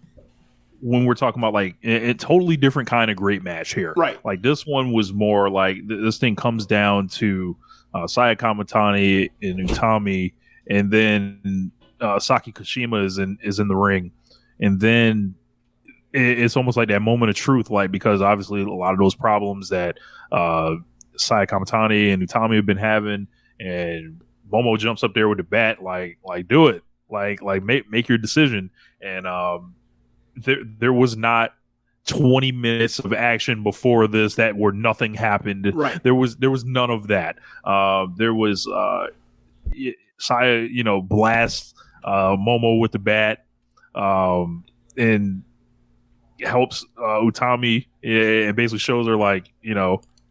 F: when we're talking about like a totally different kind of great match here,
E: right? Like
F: this one was more like this thing comes down to Saya Kamatani and Utami, and then Saki Kashima is in the ring, and then it's almost like that moment of truth, like, because obviously a lot of those problems that Saya Kamatani and Utami have been having, and Momo jumps up there with the bat, like do it, like make your decision, and there was not 20 minutes of action before this where nothing happened.
E: Right.
F: There was none of that. There was Saya, blasts Momo with the bat, and helps Utami, and basically shows her like,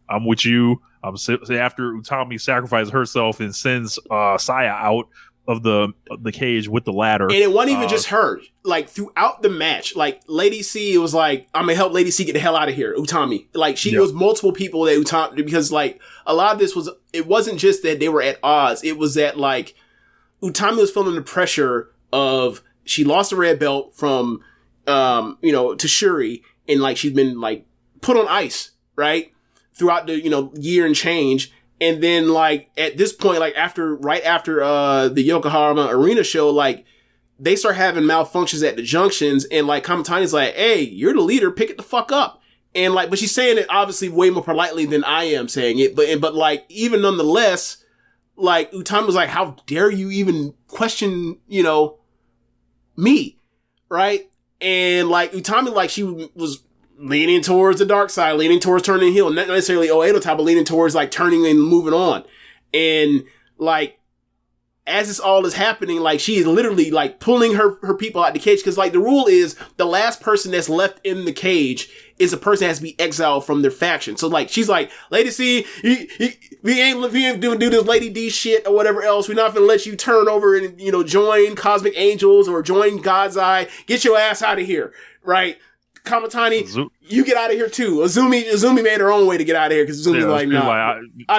F: I'm with you. After Utami sacrifices herself and sends Saya out of the cage with the ladder.
E: And it wasn't even just her. Like, throughout the match, like, Lady C was like, I'm gonna help Lady C get the hell out of here, Utami. Like, it was multiple people that Utami, because, like, a lot of this it wasn't just that they were at odds. It was that, like, Utami was feeling the pressure of, she lost the red belt from, to Shuri, and, like, she's been, like, put on ice, right? Throughout the, year and change. And then, like, at this point, like, right after the Yokohama Arena show, like, they start having malfunctions at the junctions, and, like, Kamatani's like, hey, you're the leader, pick it the fuck up. And, like, but she's saying it obviously way more politely than I am saying it, but like, even nonetheless, like, Utami was like, how dare you even question, me, right? And, like, Utami, like, she was leaning towards the dark side, leaning towards turning heel, not necessarily Oedo type, but leaning towards, like, turning and moving on. And, like, as this all is happening, like, she is literally, like, pulling her people out the cage, because, like, the rule is the last person that's left in the cage is a person that has to be exiled from their faction. So, like, she's like, Lady C, we ain't do this Lady D shit or whatever else. We're not gonna let you turn over and, join Cosmic Angels or join God's Eye. Get your ass out of here, right? Kamatani, you get out of here too. Azumi made her own way to get out of here, because Azumi's like, nah.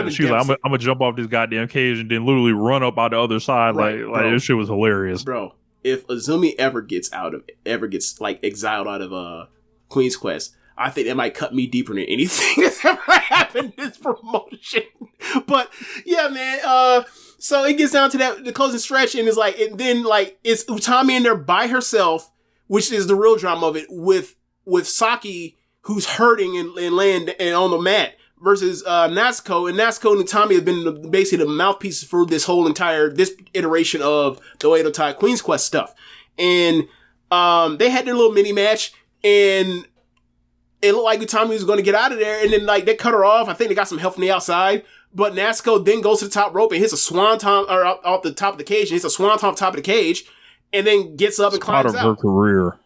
F: She's like, I'm gonna jump off this goddamn cage and then literally run up out the other side. Right, like this shit was hilarious,
E: bro. If Azumi ever gets like exiled out of Queen's Quest, I think that might cut me deeper than anything that's ever happened in this promotion. But yeah, man. So it gets down to the closing stretch, and it's like, and then like it's Utami in there by herself, which is the real drama of it, with Saki, who's hurting and laying and on the mat, versus Natsuko. And Natsuko and Utami have been basically the mouthpieces for this iteration of the Oedo Tai Queen's Quest stuff. And they had their little mini match, and it looked like Utami was going to get out of there, and then like they cut her off. I think they got some help from the outside, but Natsuko then goes to the top rope and hits a swanton, or off the top of the cage, and hits a swanton off the top of the cage, and then gets up and climbs out.
F: Part of her career.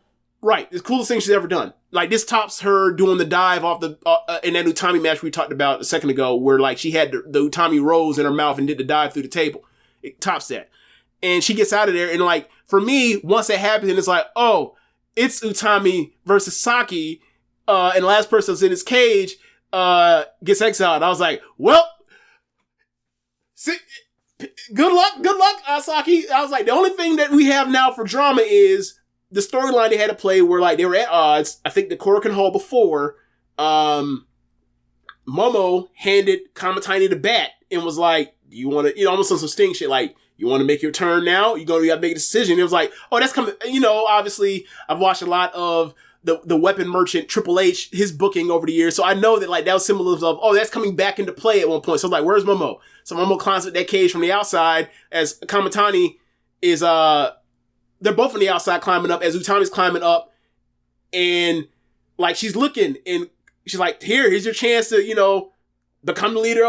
E: Right. It's the coolest thing she's ever done. Like, this tops her doing the dive off the, in that Utami match we talked about a second ago, where, like, she had the Utami rose in her mouth and did the dive through the table. It tops that. And she gets out of there, and, like, for me, once that happens, and it's like, oh, it's Utami versus Saki, and the last person that's in his cage, gets exiled. I was like, well, good luck, Saki. I was like, the only thing that we have now for drama is the storyline they had to play where, like, they were at odds. I think the Korakuen Hall before, Momo handed Kamatani the bat and was like, do you want to, almost on some Sting shit, like, you want to make your turn now? You got to make a decision. It was like, oh, that's coming, obviously I've watched a lot of the weapon merchant Triple H, his booking over the years. So I know that, like, that was symbolism of, oh, that's coming back into play at one point. So I'm like, where's Momo? So Momo climbs with that cage from the outside as Kamatani is, they're both on the outside climbing up as Utami's climbing up, and like she's looking and she's like, here's your chance to, become the leader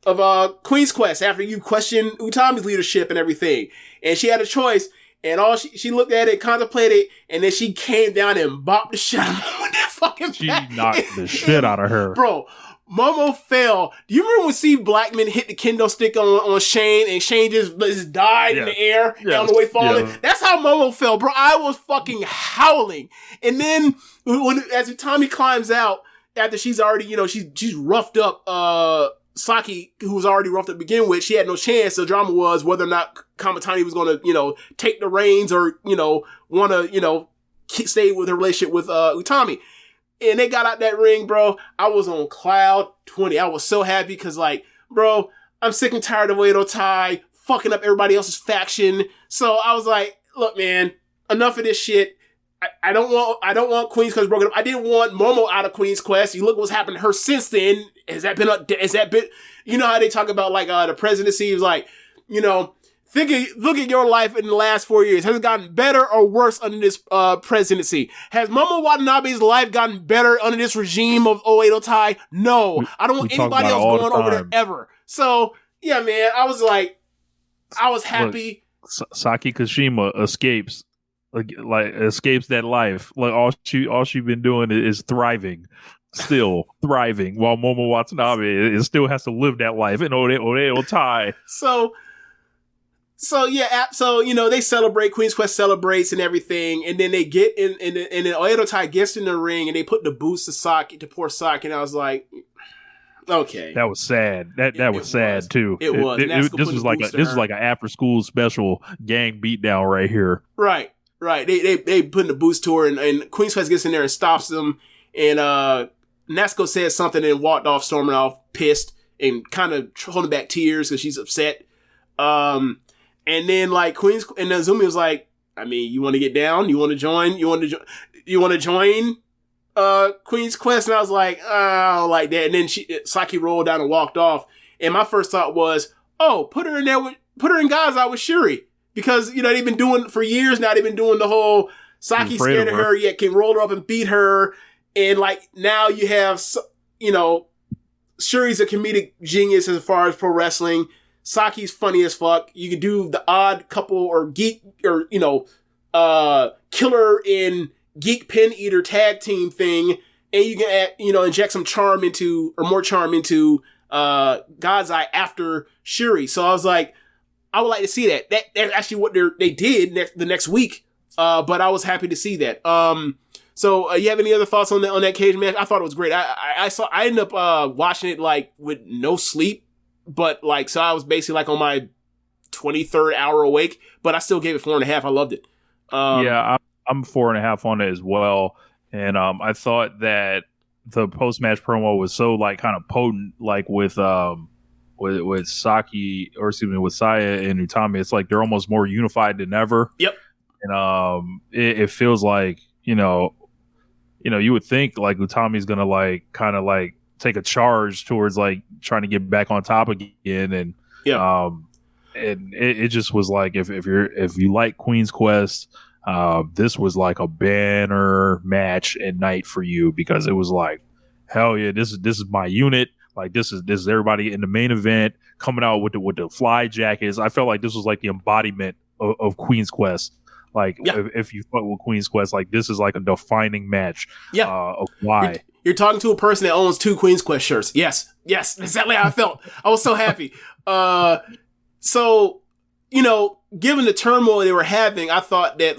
E: of Queen's Quest after you question Utami's leadership and everything. And she had a choice, And all she looked at it, contemplated, and then she came down and bopped the shit out of him with that fucking
F: She
E: bat.
F: knocked the shit out of her.
E: Bro, Momo fell. Do you remember when Steve Blackman hit the kendo stick on Shane, and Shane just died in the air on the way falling? Yeah. That's how Momo fell, bro. I was fucking howling. And then as Tommy climbs out, after she's already, she's roughed up Saki, who was already roughed up to begin with, she had no chance. The drama was whether or not Kamitani was going to, take the reins or, want to, stay with her relationship with Utami. And they got out that ring, bro. I was on cloud 20. I was so happy because, bro, I'm sick and tired of Oedo Tai fucking up everybody else's faction. So I was like, look, man, enough of this shit. I don't want Queen's Quest broken up. I didn't want Momo out of Queen's Quest. You look what's happened to her since then. Has that been, you know how they talk about the presidency is look at your life in the last 4 years. Has it gotten better or worse under this presidency? Has Momo Watanabe's life gotten better under this regime of Oedo Tai? No. I don't want anybody else going over there ever. So, yeah, man, I was happy.
F: Look, Saki Kashima escapes that life. All she been doing is thriving. Still thriving, while Momo Watanabe still has to live that life in Oedo Tai.
E: So they celebrate. Queen's Quest celebrates and everything, and then they get in, and then Oedo Tai gets in the ring, and they put the boost to poor Saki, and I was like, okay,
F: that was sad. That was sad too.
E: It was.
F: This was like an after school special gang beatdown right here.
E: Right. They put in the boost to her, and Queen's Quest gets in there and stops them, and Natsuko said something and walked off, storming off, pissed, and kind of holding back tears because she's upset. And then and then Zumi was like, I mean, you want to get down? You want to join? You want to join Queen's Quest? And I was like, I don't like that. And then Saki rolled down and walked off. And my first thought was, put her in Gaza with Shuri. Because, they've been doing for years now, they've been doing the whole Saki's scared of her, yet can roll her up and beat her. And now you have, Shuri's a comedic genius as far as pro wrestling. Saki's funny as fuck. You could do the odd couple or geek or, killer in geek pin eater tag team thing. And you can add, inject some charm into God's Eye after Shuri. So I was like, I would like to see that. That's actually what they did the next week. But I was happy to see that. So you have any other thoughts on that cage match? I thought it was great. I ended up watching it with no sleep, but so I was basically on my 23rd hour awake, but I still gave it 4.5. I loved it.
F: Yeah, I'm 4.5 on it as well, and I thought that the post match promo was so kind of potent, with Saki, or excuse me, with Saya and Utami. It's they're almost more unified than ever.
E: Yep.
F: And it feels like you would think Utami's gonna kind of take a charge towards trying to get back on top again, and and it just was if you like Queen's Quest, this was a banner match and night for you, because it was hell yeah, this is my unit. This is everybody in the main event coming out with the fly jackets. I felt like this was the embodiment of Queen's Quest. If you fuck with Queen's Quest, this is a defining match.
E: Yeah.
F: Of why
E: you're talking to a person that owns 2 Queen's Quest shirts. Yes, exactly how I felt. I was so happy. So given the turmoil they were having, I thought that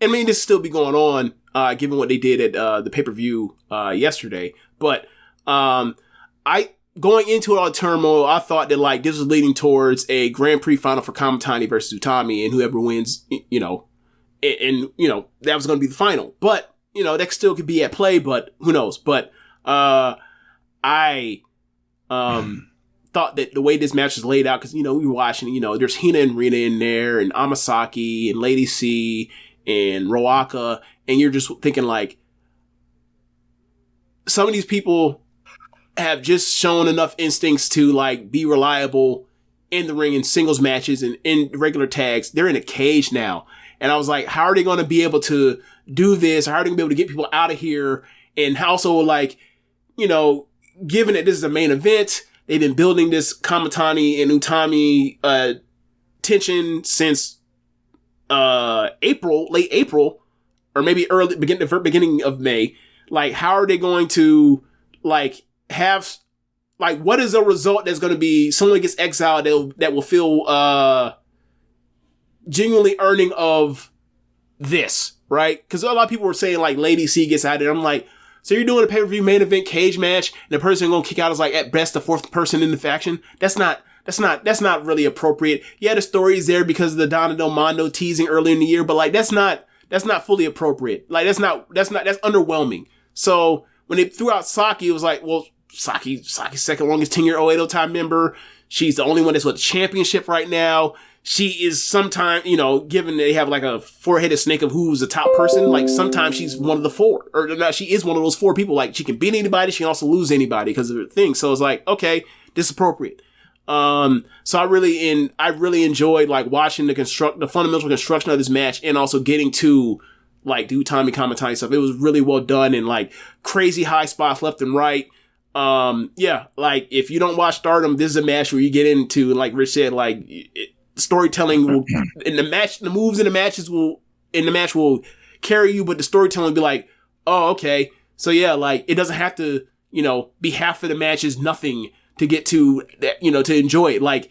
E: this still be going on, given what they did at the pay-per-view yesterday. But going into all the turmoil, I thought that this was leading towards a Grand Prix final for Kamitani versus Utami, and whoever wins, that was going to be the final. But that still could be at play, but who knows? But I thought that the way this match is laid out, because we were watching, there's Hina and Rina in there, and Amasaki and Lady C and Roaka, and you're just thinking some of these people have just shown enough instincts to be reliable in the ring in singles matches and in regular tags. They're in a cage now. And I was like, how are they going to be able to do this? How are they going to be able to get people out of here? And also given that this is a main event, they've been building this Kamitani and Utami, tension since, late April, or maybe beginning of May. Like, how are they going to like have like what is a result that's going to be someone gets exiled that will feel genuinely earning of this, right? Because a lot of people were saying like Lady C gets out, and I'm like, so you're doing a pay-per-view main event cage match, and the person gonna kick out is like at best the fourth person in the faction. That's not really appropriate. Yeah, the story is there because of the Donna Del Mondo teasing early in the year, but like that's not fully appropriate. Like that's underwhelming. So when they threw out Saki, it was like, well, Saki's second longest tenure 080 time member. She's the only one that's with the championship right now. She is sometimes, given they have like a four-headed snake of who's the top person, like sometimes she's one of the four, or not, she is one of those four people. Like she can beat anybody, she can also lose anybody because of her thing. So it's like, okay, this is appropriate. So I really enjoyed like watching the fundamental construction of this match, and also getting to like do Tommy Kamitani stuff. It was really well done, and like crazy high spots left and right. Yeah, like if you don't watch Stardom, this is a match where you get into, and like Rich said, like storytelling will in the match, the moves in the match will carry you, but the storytelling will be like, oh, okay. So yeah, like it doesn't have to, be half of the match is nothing to get to that, to enjoy it. Like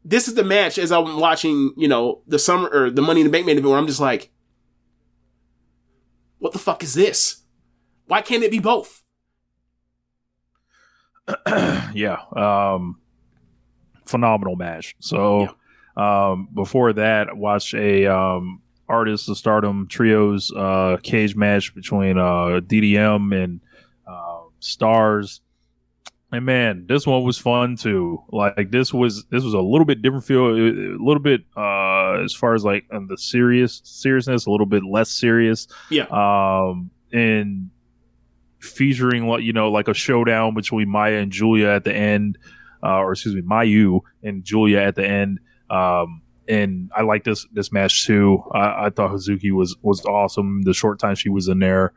E: this is the match as I'm watching, the summer or the Money in the Bank main event, where I'm just like, what the fuck is this? Why can't it be both?
F: Yeah. Phenomenal match. So, before that, I watched a, Artists of Stardom Trios, cage match between, DDM and, Stars. And man, this one was fun too. Like this was a little bit different feel, a little bit, as far as like on the seriousness, a little bit less serious.
E: Yeah.
F: And featuring like a showdown between Maya and Julia at the end, Mayu and Julia at the end. And I like this match too. I thought Hazuki was awesome the short time she was in there.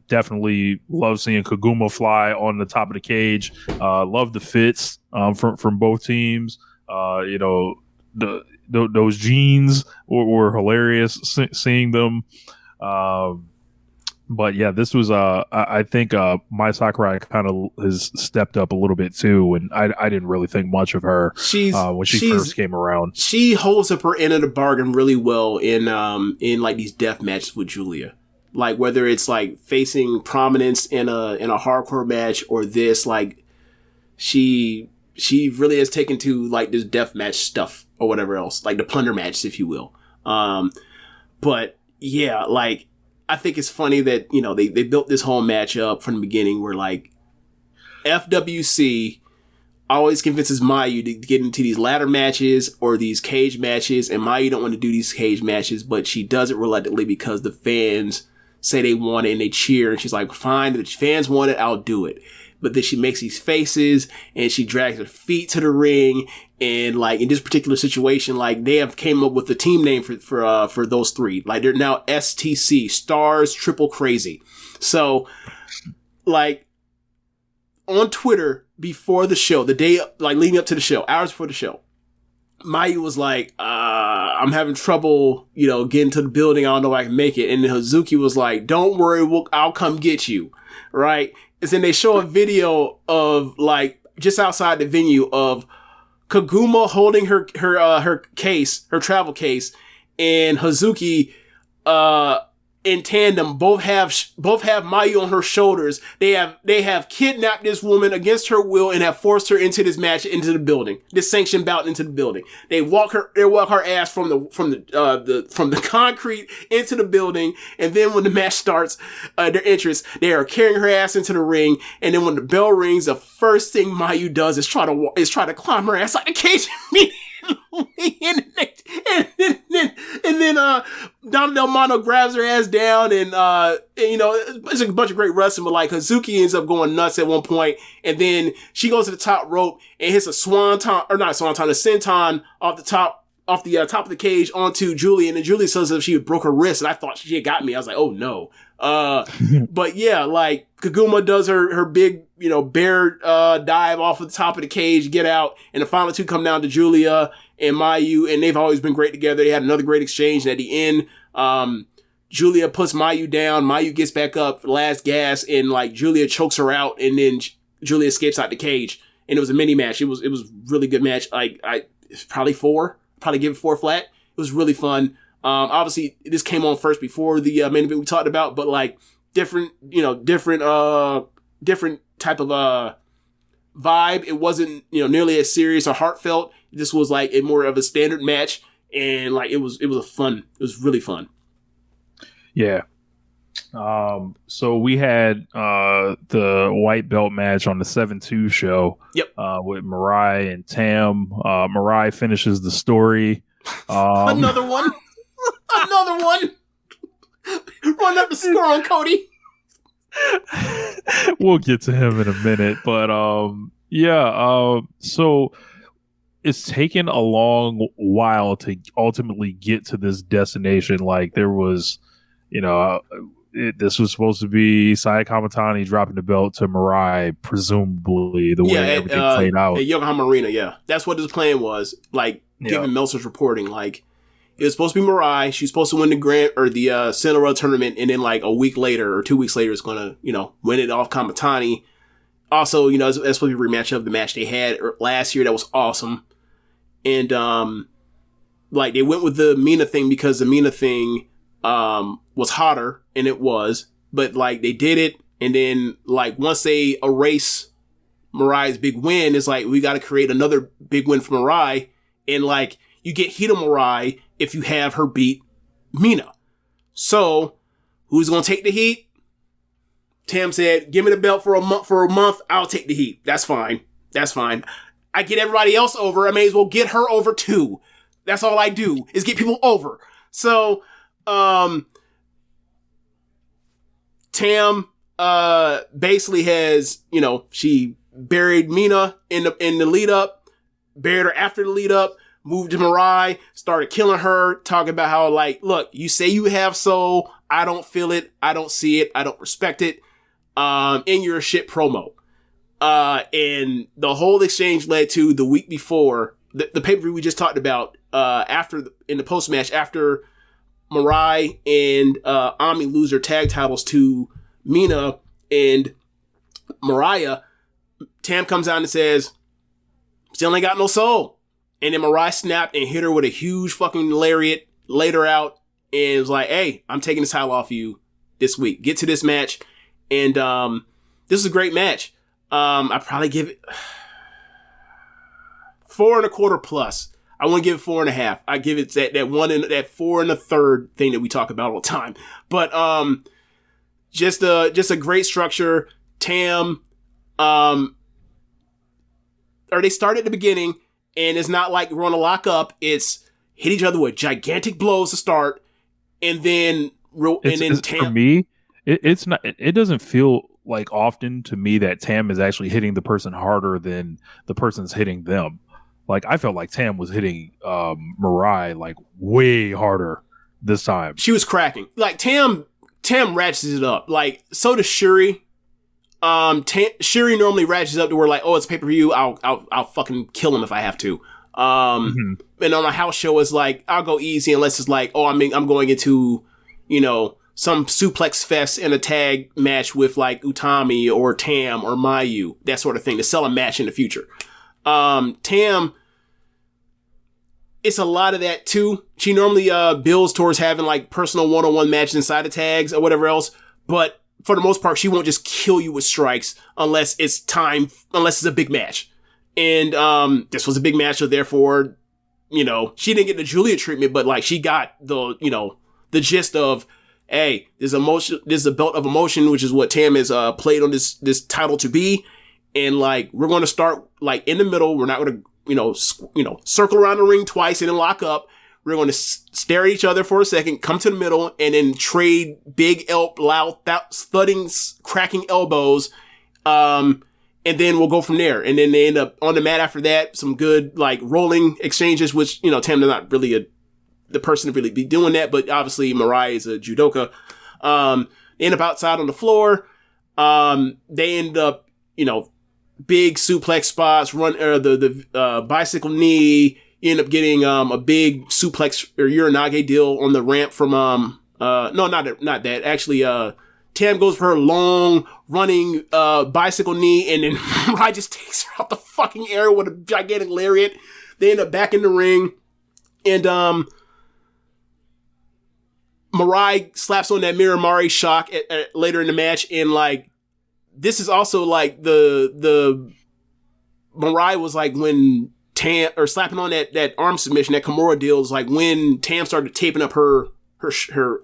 F: Definitely love seeing Kaguma fly on the top of the cage. Love the fits from both teams. Those jeans were hilarious seeing them. But yeah, this was I think Mai Sakurai kind of has stepped up a little bit too, and I didn't really think much of her when she first came around.
E: She holds up her end of the bargain really well in like these death matches with Julia. Like whether it's like facing prominence in a hardcore match or this, like she really has taken to like this death match stuff or whatever else, like the plunder matches, if you will. But yeah, like I think it's funny that, they built this whole match up from the beginning where like FWC always convinces Mayu to get into these ladder matches or these cage matches, and Mayu don't want to do these cage matches, but she does it reluctantly because the fans say they want it and they cheer, and she's like, fine, if the fans want it, I'll do it. But then she makes these faces and she drags her feet to the ring, and like in this particular situation, like they have came up with the team name for those three. Like they're now STC, Stars Triple Crazy. So like on Twitter before the show, the day like leading up to the show, hours before the show, Mayu was like, I'm having trouble, getting to the building. I don't know if I can make it. And then Hazuki was like, don't worry, I'll come get you. Right. And then they show a video of like just outside the venue of Kaguma holding her case, her travel case, and Hazuki, in tandem, both have Mayu on her shoulders. They have kidnapped this woman against her will and have forced her into this match, into the building, this sanctioned bout into the building. They walk her ass from the concrete into the building, and then when the match starts, their entrance, they are carrying her ass into the ring, and then when the bell rings, the first thing Mayu does is try to climb her ass out the cage and then Donna Del Mondo grabs her ass down, and it's a bunch of great wrestling, but like Hazuki ends up going nuts at one point, and then she goes to the top rope and hits a senton off the top top of the cage onto Julia, and then Julia says that she broke her wrist, and I thought she had got me. I was like, oh no. But yeah, like Kaguma does her big, bear dive off of the top of the cage, get out, and the final two come down to Julia and Mayu, and they've always been great together. They had another great exchange, and at the end, Julia puts Mayu down, Mayu gets back up, last gas, and like Julia chokes her out, and then Julia escapes out the cage, and it was a mini match. It was really good match. Like probably give it 4 flat. It was really fun. Obviously this came on first before the main event we talked about, but like different type of vibe. It wasn't, nearly as serious or heartfelt. This was like a more of a standard match, and like it was really fun.
F: Yeah. So we had the white belt match on the 7-2 show.
E: Yep.
F: With Mirai and Tam. Mirai finishes the story.
E: Another one. Run up the score on Cody.
F: We'll get to him in a minute, but so it's taken a long while to ultimately get to this destination. Like there was, this was supposed to be Saya Kamatani dropping the belt to Mirai, presumably the way everything played out.
E: At Yokohama Arena, yeah. That's what his plan was. Like, given Meltzer's reporting, like, it was supposed to be Mirai. She was supposed to win the Cinderella tournament, and then like a week later or 2 weeks later, it's gonna, win it off Kamatani. Also, that's supposed to be a rematch of the match they had last year. That was awesome. And, like, they went with the Mina thing because the Mina thing, was hotter, and it was, but like they did it, and then like once they erase Mirai's big win, it's like we got to create another big win for Mirai, and like you get Hito Mirai if you have her beat Mina. So who's gonna take the heat? Tam said, "Give me the belt for a month. I'll take the heat. That's fine. I get everybody else over. I may as well get her over too. That's all I do is get people over." So Tam basically has, she buried Mina in the lead up, buried her after the lead up, moved to Mirai, started killing her, talking about how like, look, you say you have soul, I don't feel it, I don't see it, I don't respect it, and you're a shit promo. And the whole exchange led to the week before the pay-per-view we just talked about, in the post-match, after Mirai and Ami lose their tag titles to Mina and Mariah, Tam comes out and says, "Still ain't got no soul." And then Mirai snapped and hit her with a huge fucking lariat, laid her out, and was like, "Hey, I'm taking the title off of you this week. Get to this match." And this is a great match. I probably give it 4.25 plus. I want to give it 4.5. I give it that 4 1/3 thing that we talk about all the time. But just a great structure. Tam, or they start at the beginning, and it's not like we're on a lock up. It's hit each other with gigantic blows to start, and then Tam.
F: For me, it's not. It doesn't feel like often to me that Tam is actually hitting the person harder than the person's hitting them. Like, I felt like Tam was hitting Mirai like way harder this time.
E: She was cracking. Like Tam ratchets it up. Like, so does Shuri. Shuri normally ratchets up to where like, oh, it's pay-per-view. I'll fucking kill him if I have to. And on a house show, it's like, I'll go easy unless it's like, oh, I'm going into, some suplex fest in a tag match with like Utami or Tam or Mayu, that sort of thing, to sell a match in the future. Tam, it's a lot of that too. She normally builds towards having like personal one-on-one matches inside the tags or whatever else, but for the most part, she won't just kill you with strikes unless it's a big match. And this was a big match, so therefore, she didn't get the Julia treatment, but like she got the gist of, hey, there's a belt of emotion, which is what Tam has played on this title to be. And like, we're going to start like in the middle. We're not going to, circle around the ring twice and then lock up. We're going to stare at each other for a second, come to the middle, and then trade big, loud, thudding, cracking elbows. And and then we'll go from there. And then they end up on the mat after that, some good like rolling exchanges, which, you know, Tam is not really the person to really be doing that, but obviously Mariah is a judoka. They end up outside on the floor. They end up, you know, big suplex spots, the bicycle knee. You end up getting a big suplex or uranage deal on the ramp from no, not that. Actually, Tam goes for her long running bicycle knee, and then Mariah just takes her out the fucking air with a gigantic lariat. They end up back in the ring, and Mariah slaps on that Miramari shock at later in the match, and like this is also like the Mariah was like when Tam, or slapping on that arm submission, that Kimura deal, is like when Tam started taping up her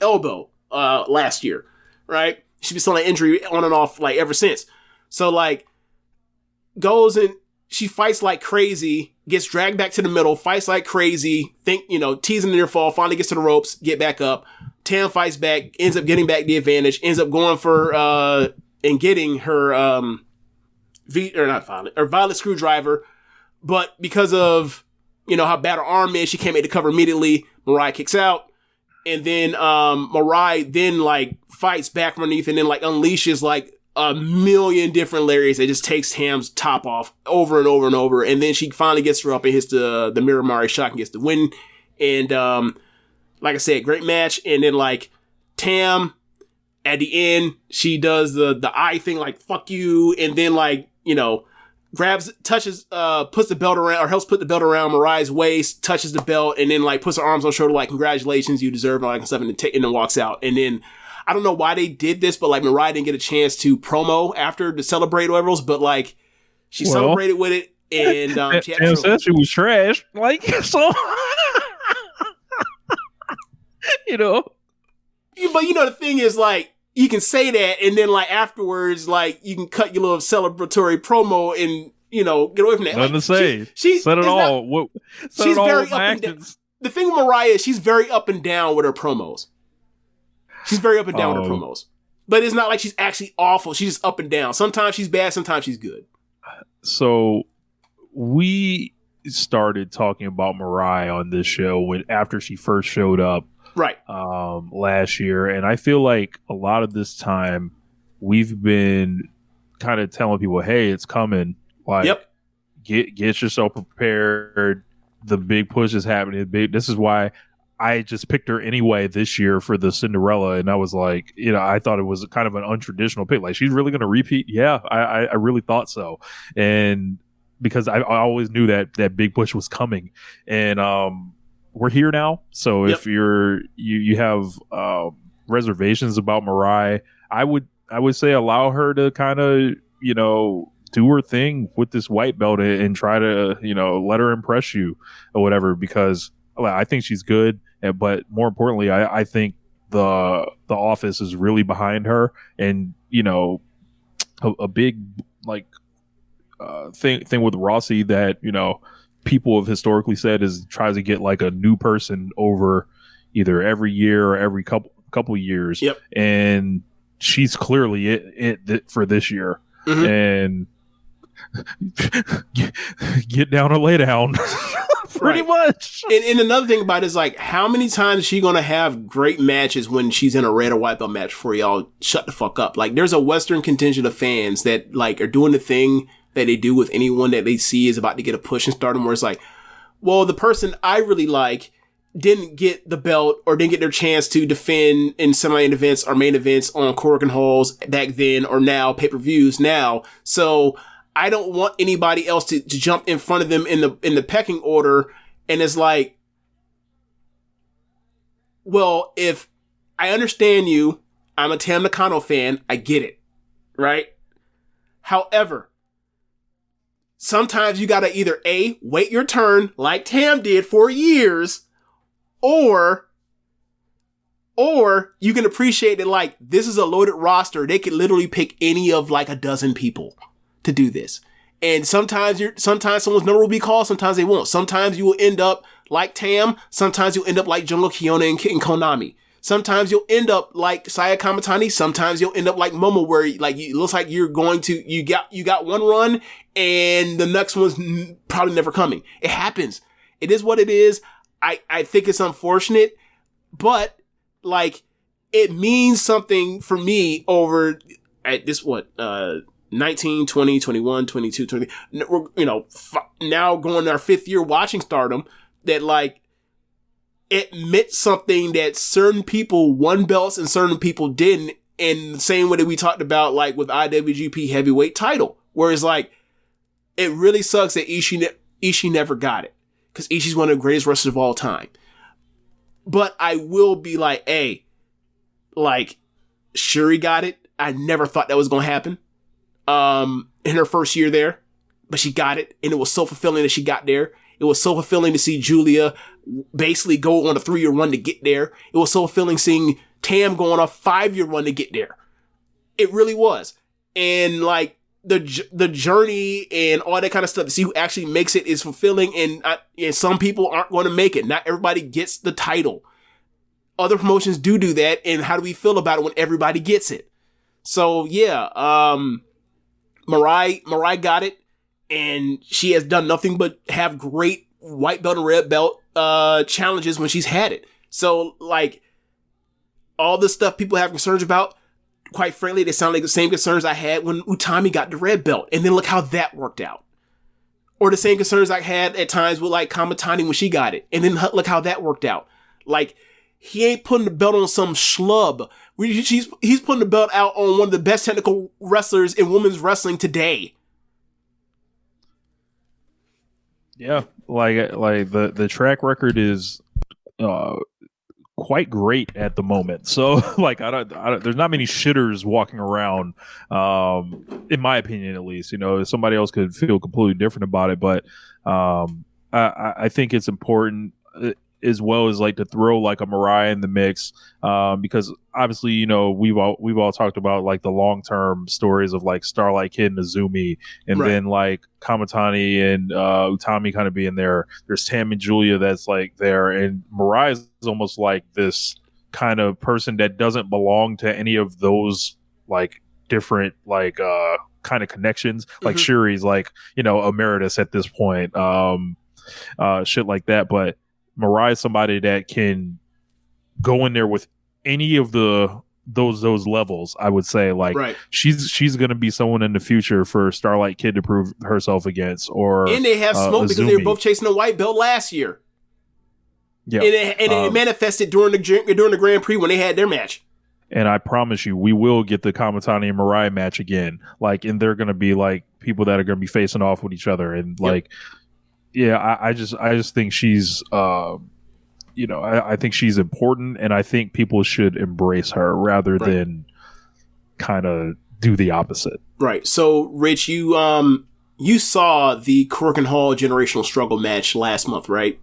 E: elbow last year, right? She's been selling injury on and off like ever since. So like goes and she fights like crazy, gets dragged back to the middle, fights like crazy, teasing the near fall, finally gets to the ropes, get back up. Tam fights back, ends up getting back the advantage, ends up going for and getting her Violet Screwdriver. But because of, how bad her arm is, she can't make the cover immediately. Mariah kicks out. And then Mariah then like fights back from underneath and then like unleashes like a million different lariats that just takes Tam's top off over and over and over. And then she finally gets her up and hits the Miramari shot and gets the win. And like I said, great match. And then like Tam at the end, she does the eye thing like fuck you. And then like, touches, puts the belt around, or helps put the belt around Mariah's waist, touches the belt, and then like puts her arms on her shoulder like, congratulations, you deserve it, all that stuff, and then walks out. And then, I don't know why they did this, but like Mariah didn't get a chance to promo after to celebrate whatever else, but like, she celebrated with it, and she had
F: said she was trash. Like, so,
E: But the thing is, like, you can say that, and then like afterwards, like you can cut your little celebratory promo and get away from that.
F: Nothing to say.
E: She
F: said it all.
E: She's very up and down. The thing with Mariah is she's very up and down with her promos. She's very up and down with her promos, but it's not like she's actually awful. She's just up and down. Sometimes she's bad. Sometimes she's good.
F: So we started talking about Mariah on this show after she first showed up.
E: Right.
F: Last year. And I feel like a lot of this time we've been kind of telling people, hey, it's coming. Like,
E: yep.
F: Get yourself prepared. The big push is happening. This is why I just picked her anyway this year for the Cinderella. And I was like, I thought it was kind of an untraditional pick. Like, she's really going to repeat? Yeah, I really thought so. And because I always knew that big push was coming. And, we're here now, so if you have reservations about Mariah, I would say allow her to kind of do her thing with this white belt and try to let her impress you or whatever, because I think she's good, but more importantly, I think the office is really behind her, and a big like thing with Rossi that people have historically said is tries to get like a new person over either every year or every couple years.
E: Yep.
F: And she's clearly it for this year. Mm-hmm. And get down or lay down. Pretty much.
E: And another thing about it is like, how many times is she going to have great matches when she's in a red or white belt match before y'all shut the fuck up? Like, there's a Western contingent of fans that like are doing the thing that they do with anyone that they see is about to get a push in Stardom, where it's like, well, the person I really like didn't get the belt or didn't get their chance to defend in semi-main events or main events on Korakuen Halls back then or now, pay-per-views now. So I don't want anybody else to jump in front of them in the pecking order. And it's like, well, if I understand you, I'm a Tam Nakano fan, I get it, right? However, sometimes you gotta either A, wait your turn like Tam did for years, or you can appreciate it like this is a loaded roster. They could literally pick any of like a dozen people to do this. And sometimes someone's number will be called, sometimes they won't. Sometimes you will end up like Tam, sometimes you'll end up like Jungle Kiona and Konami. Sometimes you'll end up like Saya Kamatani. Sometimes you'll end up like Momo, where like it looks like you're going to you got one run and the next one's probably never coming. It happens. It is what it is. I think it's unfortunate, but like it means something for me over at this 19, 20, 21, 22, 20, now going our 5th year watching Stardom, that like it meant something that certain people won belts and certain people didn't, in the same way that we talked about like with IWGP heavyweight title, where it's like it really sucks that Ishii never got it, because Ishii's one of the greatest wrestlers of all time. But I will be like, hey, like Shuri got it. I never thought that was going to happen in her first year there, but she got it, and it was so fulfilling that she got there. It was so fulfilling to see Julia basically go on a 3-year run to get there. It was so fulfilling seeing Tam go on a 5-year run to get there. It really was. And like the journey and all that kind of stuff, to see who actually makes it is fulfilling. And some people aren't going to make it. Not everybody gets the title. Other promotions do that. And how do we feel about it when everybody gets it? So yeah, Mirai got it, and she has done nothing but have great white belt and red belt challenges when she's had it. So like all the stuff people have concerns about, quite frankly, they sound like the same concerns I had when Utami got the red belt, and then look how that worked out. Or the same concerns I had at times with like Kamatani when she got it, and then look how that worked out. Like, he ain't putting the belt on some schlub. He's putting the belt out on one of the best technical wrestlers in women's wrestling today.
F: Yeah, like the track record is quite great at the moment. So like I don't there's not many shitters walking around, in my opinion at least. Somebody else could feel completely different about it, but I think it's important as well as like to throw like a Mariah in the mix, because obviously we've all talked about like the long-term stories of like Starlight Kid and Azumi, and right. Then like Kamatani and Utami kind of being there. There's Tam and Julia that's like there, and Mariah is almost like this kind of person that doesn't belong to any of those like different like kind of connections. Mm-hmm. Like Shuri's like emeritus at this point, shit like that, but Mariah is somebody that can go in there with any of those levels. I would say like right. She's going to be someone in the future for Starlight Kid to prove herself against. And they have smoke because
E: they were both chasing a white belt last year.
F: Yeah,
E: and it manifested during the Grand Prix when they had their match.
F: And I promise you, we will get the Kamatani and Mariah match again. Like, and they're going to be like people that are going to be facing off with each other, and like. Yep. Yeah, I just think she's, I think she's important, and I think people should embrace her rather right. than kind of do the opposite.
E: Right. So, Rich, you saw the Corkin Hall Generational Struggle match last month, right?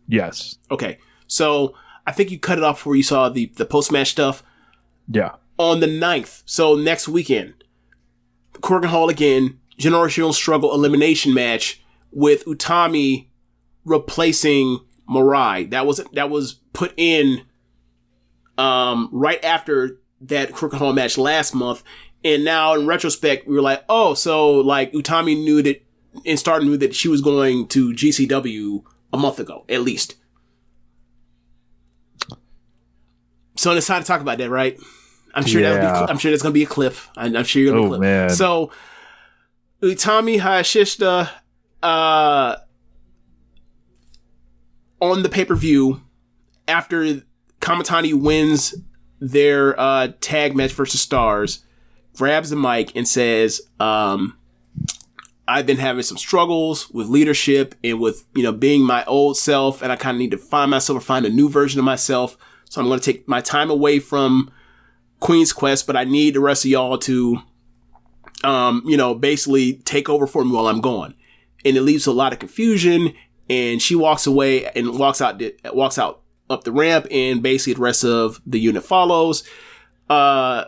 F: Yes.
E: Okay. So, I think you cut it off before you saw the post-match stuff.
F: Yeah.
E: On the 9th, so next weekend, Corkin Hall again, Generational Struggle elimination match, with Utami replacing Mirai. That was put in right after that Crooked Hall match last month. And now in retrospect, we were like, oh, so like Utami knew that, and Stardom knew that she was going to GCW a month ago, at least. So it's time to talk about that, right? I'm sure I'm sure there's gonna be a clip. I'm sure you're gonna clip. Man. So Utami Hayashishita on the pay-per-view, after Kamatani wins their tag match versus Stars, grabs the mic and says, I've been having some struggles with leadership and with, being my old self, and I kind of need to find myself or find a new version of myself. So I'm going to take my time away from Queen's Quest, but I need the rest of y'all to, basically take over for me while I'm gone. And it leaves a lot of confusion, and she walks away and walks out up the ramp, and basically the rest of the unit follows. And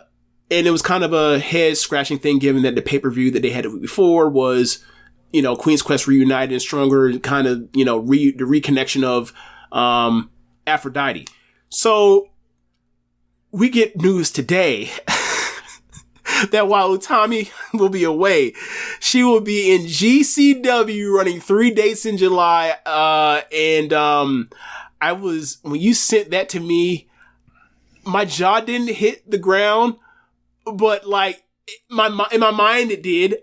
E: it was kind of a head scratching thing, given that the pay-per-view that they had the week before was, Queen's Quest reunited and stronger, and kind of, the reconnection of Aphrodite. So we get news today that while Utami will be away, she will be in GCW running 3 dates in July. When you sent that to me, my jaw didn't hit the ground, but like in my mind it did.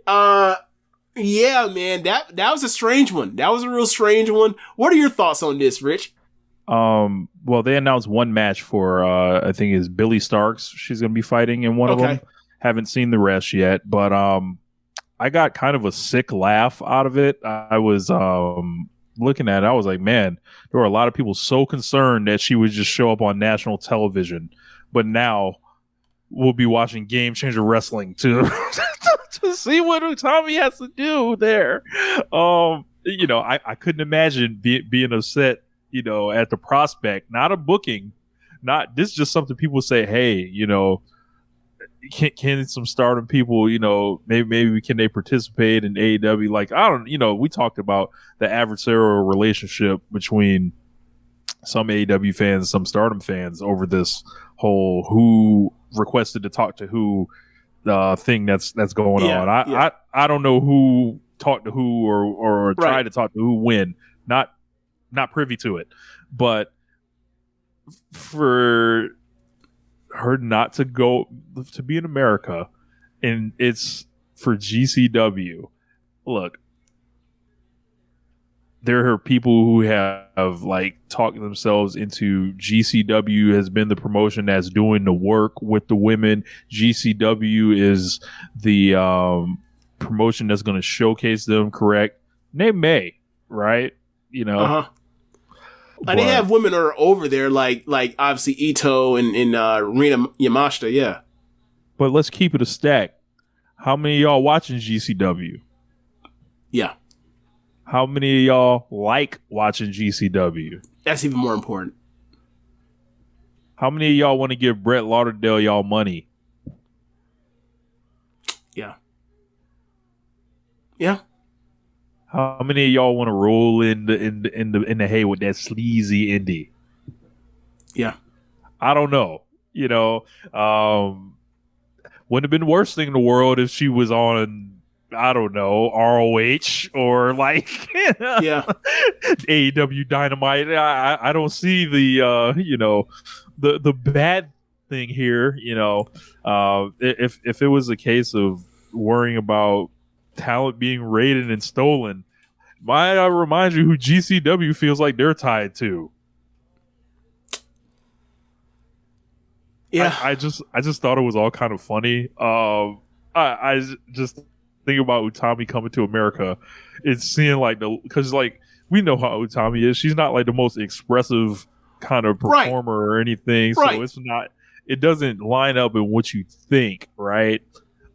E: Yeah, man, that was a strange one. That was a real strange one. What are your thoughts on this, Rich?
F: Well, they announced one match for I think it's Billy Starks. She's going to be fighting in one of them. Haven't seen the rest yet, but I got kind of a sick laugh out of it. I was looking at it, I was like, man, there were a lot of people so concerned that she would just show up on national television, but now we'll be watching Game Changer Wrestling to to see what Utami has to do there. I couldn't imagine being upset, at the prospect, not a booking, this is just something people say, hey, can some Stardom people, maybe can they participate in AEW? Like, I don't, we talked about the adversarial relationship between some AEW fans, some Stardom fans over this whole who requested to talk to who thing that's going on. I don't know who talked to who or tried to talk to who when. Not privy to it, but for her not to go to be in America, and it's for GCW. Look, there are people who have like talked themselves into GCW has been the promotion that's doing the work with the women. GCW is the promotion that's going to showcase them. Correct? They may, right?
E: Like they have women that are over there, like obviously Ito and Rina Yamashita, yeah.
F: But let's keep it a stack. How many of y'all watching GCW?
E: Yeah.
F: How many of y'all like watching GCW?
E: That's even more important.
F: How many of y'all want to give Brett Lauderdale y'all money?
E: Yeah. Yeah.
F: How many of y'all want to roll in the hay with that sleazy indie?
E: Yeah.
F: I don't know. Wouldn't have been the worst thing in the world if she was on, I don't know, ROH or like AEW Dynamite. I don't see the bad thing here. If it was a case of worrying about talent being raided and stolen, might I remind you who GCW feels like they're tied to?
E: Yeah,
F: I just thought it was all kind of funny. I just think about Utami coming to America and seeing because we know how Utami is. She's not like the most expressive kind of performer or anything, so it doesn't line up in what you think, right?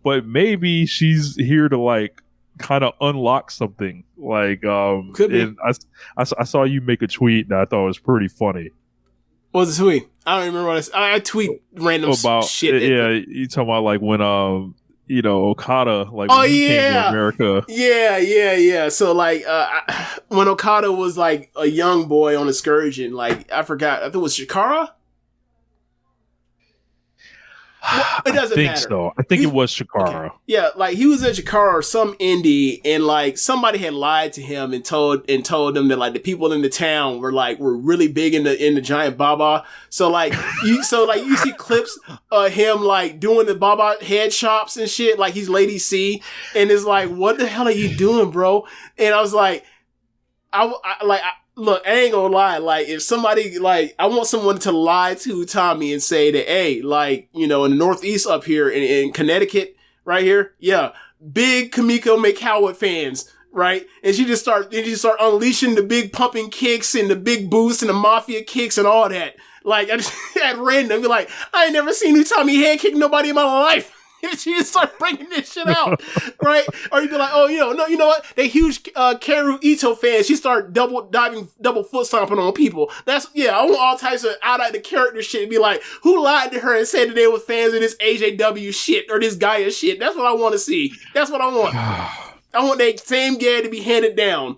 F: But maybe she's here to kind of unlock something.
E: Could be.
F: And I saw you make a tweet that I thought was pretty funny.
E: What was the tweet? I don't even remember what I tweet random shit.
F: Yeah, you talking about when Okada when he came to America.
E: Yeah. So when Okada was a young boy on Excursion, I forgot. I think it was Shikara. Well, it doesn't matter.
F: So. I think it was Shikara. Okay.
E: Yeah, he was at Shikara or some indie, and somebody had lied to him and told them that the people in the town were really big in the giant Baba. So you see clips of him doing the Baba head chops and shit, he's Lady C, and it's what the hell are you doing, bro? And I was look, I ain't gonna lie. If somebody, I want someone to lie to Tommy and say that, hey, in the Northeast up here in Connecticut, right here, yeah, big Kamiko McHoward fans, right? And she just start unleashing the big pumping kicks and the big boosts and the mafia kicks and all that. I just at random, be I ain't never seen Tommy head kick nobody in my life. She just start bringing this shit out, right? Or you'd be no, you know what? They huge Karu Ito fans. She start double foot stomping on people. I want all types of out the character shit and be who lied to her and said that they were fans of this AJW shit or this Gaia shit? That's what I want to see. That's what I want. I want that same gag to be handed down.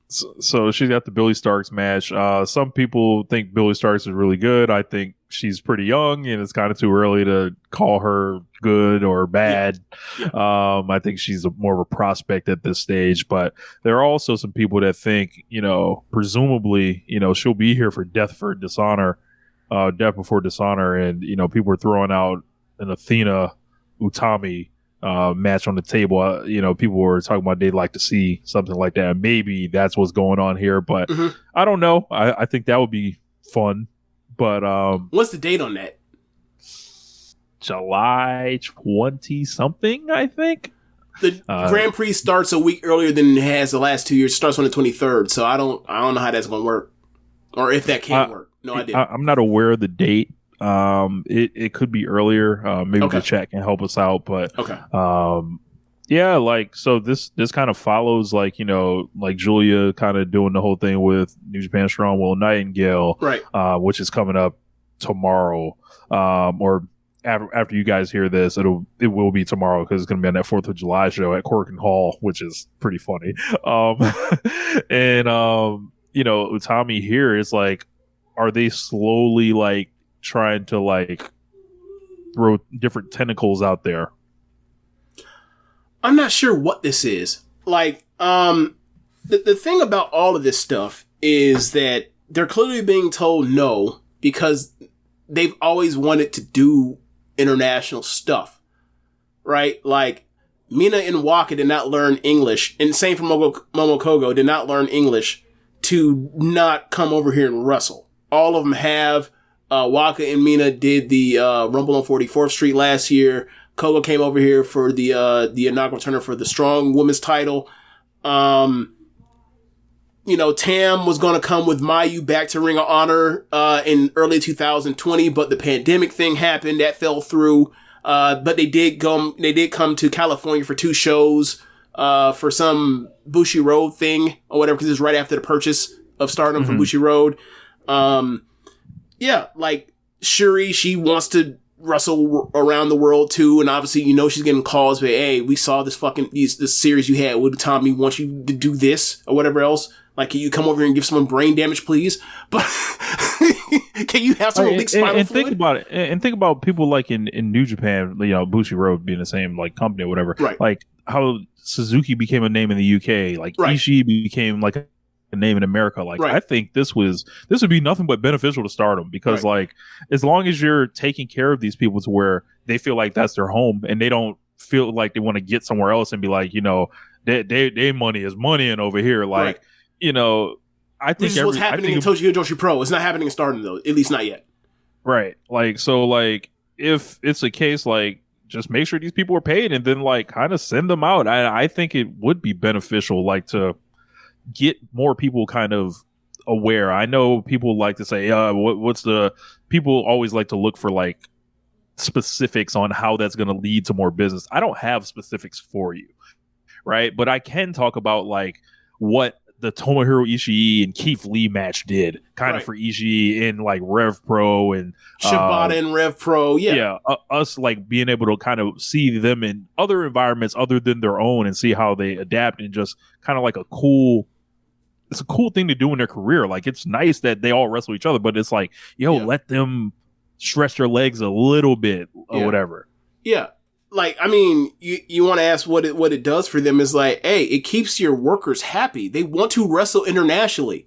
F: So she's got the Billy Starks match. Some people think Billy Starks is really good. I think she's pretty young, and it's kind of too early to call her good or bad.
E: Yeah.
F: I think she's more of a prospect at this stage. But there are also some people that think, presumably, she'll be here for Death Before Dishonor, and people are throwing out an Athena Utami match on the table. People were talking about they'd like to see something like that. Maybe that's what's going on here, but I don't know. I think that would be fun. But
E: what's the date on that?
F: July 20 something, I think.
E: The Grand Prix starts a week earlier than it has the last 2 years. It starts on the 23rd, so I don't know how that's going to work, or if that can work. No idea.
F: I'm not aware of the date. It could be earlier. Maybe the chat can help us out, but so this kind of follows like Julia kind of doing the whole thing with New Japan Strong, Will Nightingale,
E: right?
F: Which is coming up tomorrow, or after you guys hear this, it will be tomorrow because it's going to be on that 4th of July show at Corkin Hall, which is pretty funny. Utami here is like, are they slowly like trying to like throw different tentacles out there?
E: I'm not sure what this is. Like, the thing about all of this stuff is that they're clearly being told no because they've always wanted to do international stuff, right? Like, Mina and Waka did not learn English, and same for Momo Kogo did not learn English to not come over here and wrestle. All of them have. Waka and Mina did the Rumble on 44th Street last year. Kogo came over here for the inaugural tournament for the Strong Women's title. Tam was going to come with Mayu back to Ring of Honor in early 2020, but the pandemic thing happened. That fell through. But they did come to California for 2 shows for some Bushi Road thing or whatever, because it was right after the purchase of Stardom from Bushi Road. Like Shuri, she wants to wrestle around the world too, and obviously she's getting calls, but hey, we saw this series you had with Tommy, want you to do this or whatever else. Like, can you come over here and give someone brain damage, please? But can you have someone leak spinal fluid?
F: Think about it, and think about people like in New Japan, Bushi Road being the same like company or whatever,
E: right? Like
F: how Suzuki became a name in the UK, like Ishii became like a name in America. Like, I think this would be nothing but beneficial to Stardom, because like, as long as you're taking care of these people to where they feel like that's their home and they don't feel like they want to get somewhere else and be like, their money is moneying over here. Like, I think
E: this is what's happening in Toshio Joshi Pro. It's not happening in Stardom though, at least not yet.
F: Right. Like, so like, if it's a case, like, just make sure these people are paid and then like kind of send them out. I think it would be beneficial, like, to get more people kind of aware. I know people like to say, people always like to look for like specifics on how that's going to lead to more business. I don't have specifics for you, right? But I can talk about like what the Tomohiro Ishii and Keith Lee match did kind of for Ishii in like Rev Pro and
E: Shibata and Rev Pro.
F: Us like being able to kind of see them in other environments other than their own and see how they adapt, and just kind of like it's a cool thing to do in their career. Like, it's nice that they all wrestle each other, but it's like, let them stretch their legs a little bit or whatever.
E: Yeah. Like, I mean, you want to ask what it does for them is like, hey, it keeps your workers happy. They want to wrestle internationally.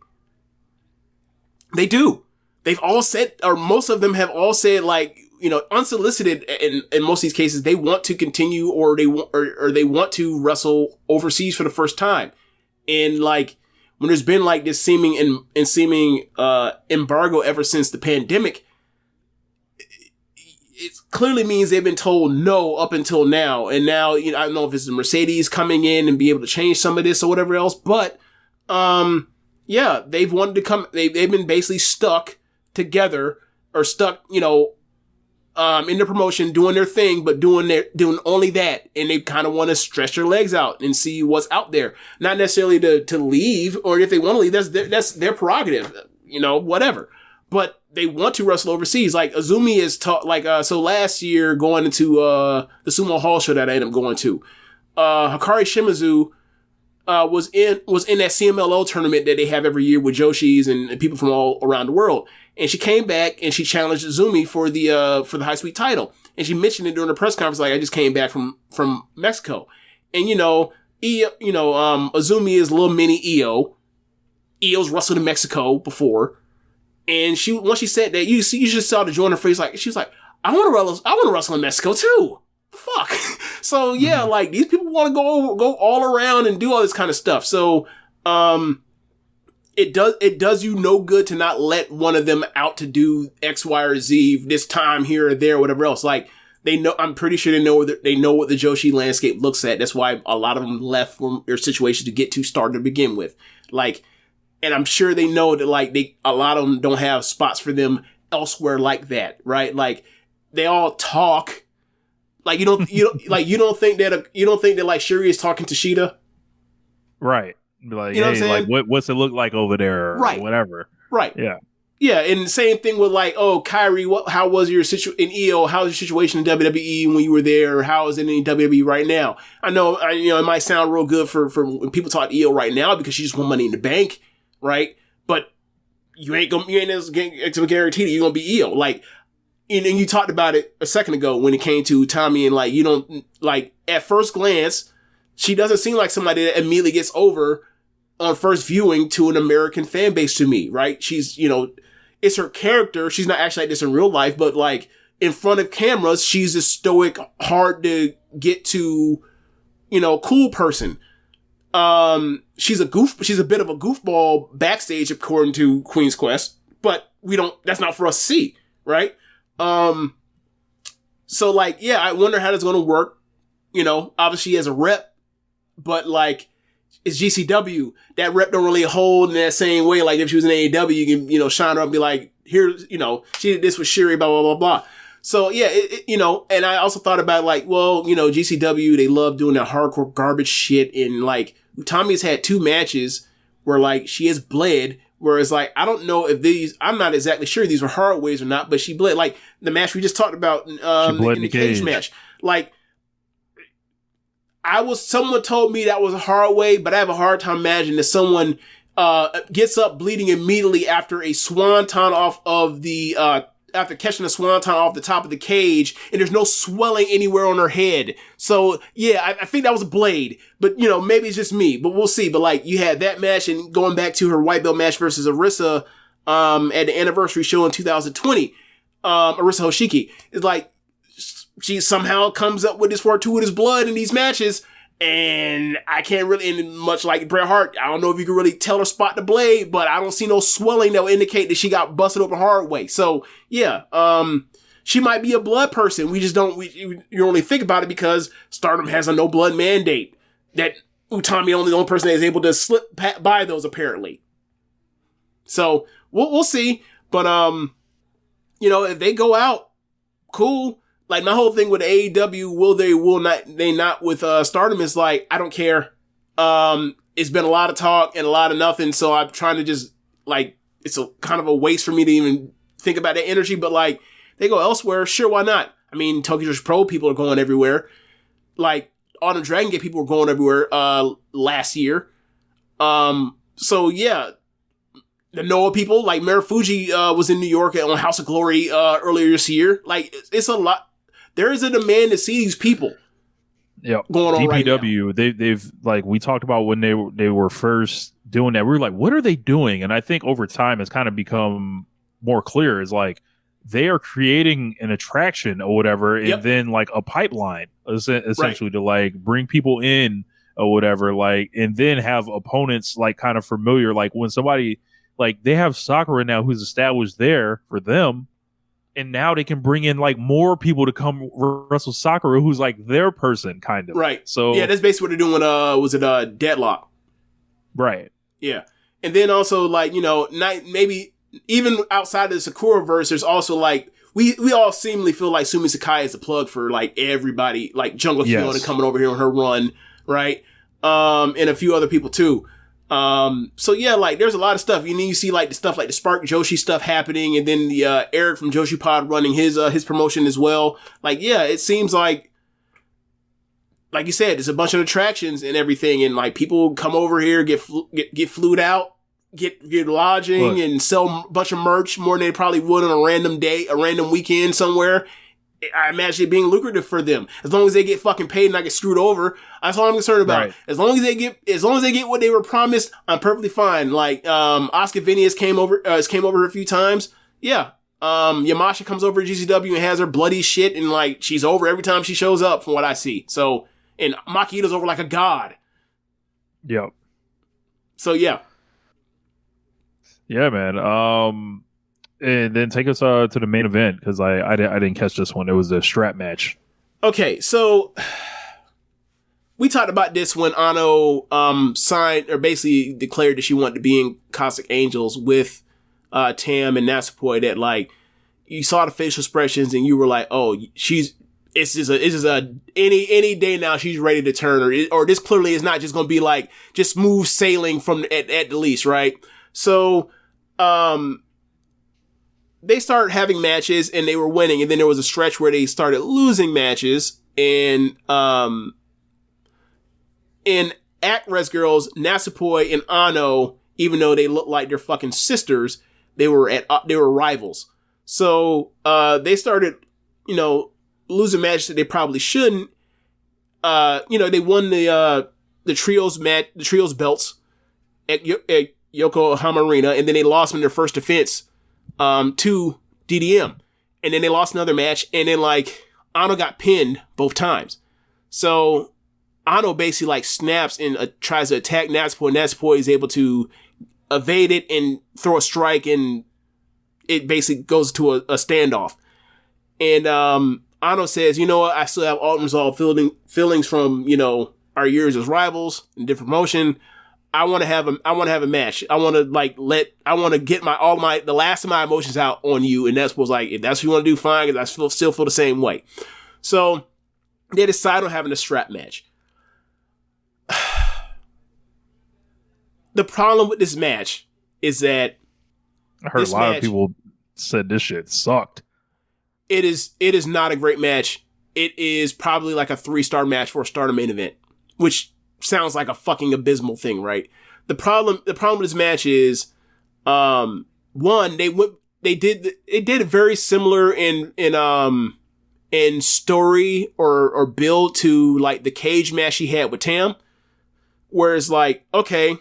E: They do. They've all said, or most of them have all said, like, unsolicited in most of these cases, they want to continue or they want to wrestle overseas for the first time. And like, when there's been like this seeming embargo ever since the pandemic, it clearly means they've been told no up until now. And now, I don't know if it's the Mercedes coming in and be able to change some of this or whatever else, but, they've wanted to come, they've been basically stuck together or stuck, in the promotion doing their thing, but doing only that. And they kind of want to stretch their legs out and see what's out there. Not necessarily to leave, or if they want to leave, that's their prerogative, whatever. But they want to wrestle overseas. Like, Azumi is so last year going into, the Sumo Hall show that I ended up going to, Hikari Shimizu, was in that CMLL tournament that they have every year with Joshis and people from all around the world. And she came back and she challenged Azumi for the high sweet title. And she mentioned it during the press conference, like, I just came back from Mexico. And, Azumi is little mini Io. Io's wrestled in Mexico before. And once she said that, you just saw the joy in her face. Like, she was like, I want to wrestle in Mexico too. Fuck. So yeah, like, these people want to go all around and do all this kind of stuff. So, it does you no good to not let one of them out to do X, Y, or Z this time here or there, or whatever else. Like, they know, I'm pretty sure they know what the Joshi landscape looks at. That's why a lot of them left from their situation to get to Stardom to begin with. Like, and I'm sure they know that, like, a lot of them don't have spots for them elsewhere like that, right? Like, they all talk. Like, you don't think that like Shuri is talking to Shida,
F: right? Like,
E: you know
F: hey, like, what's it look like over there, or
E: right?
F: Whatever,
E: right?
F: Yeah.
E: Yeah, and same thing with, like, oh, Kyrie, how was your situation in EO? How's your situation in WWE when you were there? Or how is it in WWE right now? I know, it might sound real good for when people talk EO right now because she just won Money in the Bank, right? But you ain't guaranteed that you're gonna be EO. Like, and you talked about it a second ago when it came to Tommy, and, like, you don't, like, at first glance, she doesn't seem like somebody that immediately gets over on first viewing to an American fan base to me, right? She's, it's her character. She's not actually like this in real life, but, like, in front of cameras, she's a stoic, hard to get to, cool person. She's a bit of a goofball backstage, according to Queen's Quest, but that's not for us to see, right? So, like, yeah, I wonder how that's going to work. Obviously as a rep, but, like, it's GCW. That rep don't really hold in that same way. Like, if she was in AEW, you can, shine her up and be like, here's, she did this with Shuri, blah, blah, blah, blah. So, yeah, and I also thought about, like, well, GCW, they love doing that hardcore garbage shit. And, like, Tommy's had 2 matches where, like, she has bled, whereas, like, I don't know if I'm not exactly sure these were hard ways or not, but she bled. Like, the match we just talked about in the cage match. Like, someone told me that was a hard way, but I have a hard time imagining that someone gets up bleeding immediately after a swanton off of the after catching a swanton off the top of the cage, and there's no swelling anywhere on her head. So yeah, I think that was a blade, but maybe it's just me, but we'll see. But, like, you had that match, and going back to her white belt match versus Arisa at the anniversary show in 2020, Arisa Hoshiki is like, she somehow comes up with this fortuitous blood in these matches, and I can't really, and much like Bret Hart, I don't know if you can really tell her spot the blade, but I don't see no swelling that will indicate that she got busted open hard way. So yeah, she might be a blood person. We just you only think about it because Stardom has a no blood mandate. That Utami only the only person that is able to slip by those, apparently. So we'll see, but if they go out, cool. Like, my whole thing with AEW, will not with Stardom is, like, I don't care. It's been a lot of talk and a lot of nothing, so I'm trying to just, like, it's a kind of a waste for me to even think about that energy, but, like, they go elsewhere, sure, why not? I mean, Tokyo Joshi Pro people are going everywhere. Like, Autumn Dragon Gate people were going everywhere last year. So, yeah. The Noah people, like Marufuji was in New York on House of Glory earlier this year. Like, it's a lot. There is a demand to see these people.
F: Yeah,
E: going on
F: DPW,
E: right now.
F: They've like, we talked about when they were first doing that. We were like, what are they doing? And I think over time it's kind of become more clear. Is like, they are creating an attraction or whatever, and then, like, a pipeline essentially to, like, bring people in or whatever, like, and then have opponents, like, kind of familiar. Like, when somebody, like, they have Sakura now who's established there for them, and now they can bring in, like, more people to come wrestle Sakura, who's, like, their person, kind of.
E: Right.
F: So
E: yeah, that's basically what they're doing. Was it Deadlock?
F: Right.
E: Yeah. And then also, like, maybe even outside of the Sakura verse, there's also, like, we all seemingly feel like Sumi Sakai is the plug for, like, everybody, like Jungle Fiona coming over here on her run, right? And a few other people too. So yeah, like, there's a lot of stuff. You see, like, the stuff like the Spark Joshi stuff happening, and then the Eric from Joshi Pod running his promotion as well. Like, yeah, it seems like like you said, there's a bunch of attractions and everything, and like people come over here, get flued out, get lodging, and sell a bunch of merch more than they probably would on a random day, a random weekend somewhere. I imagine it being lucrative for them. As long as they get fucking paid and not get screwed over, that's all I'm concerned about.
F: Right.
E: As long as they get what they were promised, I'm perfectly fine. Like, Oscar Vinius came over a few times. Yeah. Yamashita comes over to GCW and has her bloody shit, and like, she's over every time she shows up from what I see. So, and Maki Ito's over like a god.
F: Yep.
E: So yeah.
F: Yeah, man. And then take us to the main event, because I didn't catch this one. It was a strap match.
E: Okay, so we talked about this when Ano signed, or basically declared that she wanted to be in Cosmic Angels with Tam and Natsupoi, that like, you saw the facial expressions and you were like, oh, any day now she's ready to turn, or this clearly is not just going to be like just smooth sailing from at the least, right? So they started having matches and they were winning, and then there was a stretch where they started losing matches, and in Act-Res Girls, Natsupoi and Ano, even though they look like they're fucking sisters, they were rivals. So they started, losing matches that they probably shouldn't. They won the trios match, the trios belts at Yokohama Arena, and then they lost in their first defense to DDM, and then they lost another match, and then like Ano got pinned both times. So Ano basically like snaps and tries to attack Natsupoi. Natsupoi is able to evade it and throw a strike, and it basically goes to a standoff. And Ano says, you know what, I still have unresolved feelings from, our years as rivals in different promotion. I want to have a match. I want to get the last of my emotions out on you. And that's was like, if that's what you want to do, fine, because I still feel the same way. So they decide on having a strap match. The problem with this match is that
F: I heard a lot of people said this shit sucked.
E: It is not a great match. It is probably like a 3-star match for a Stardom main event, which sounds like a fucking abysmal thing, right? The problem with this match is, one, they did it very similar in story or build to like the cage match she had with Tam, whereas like, okay,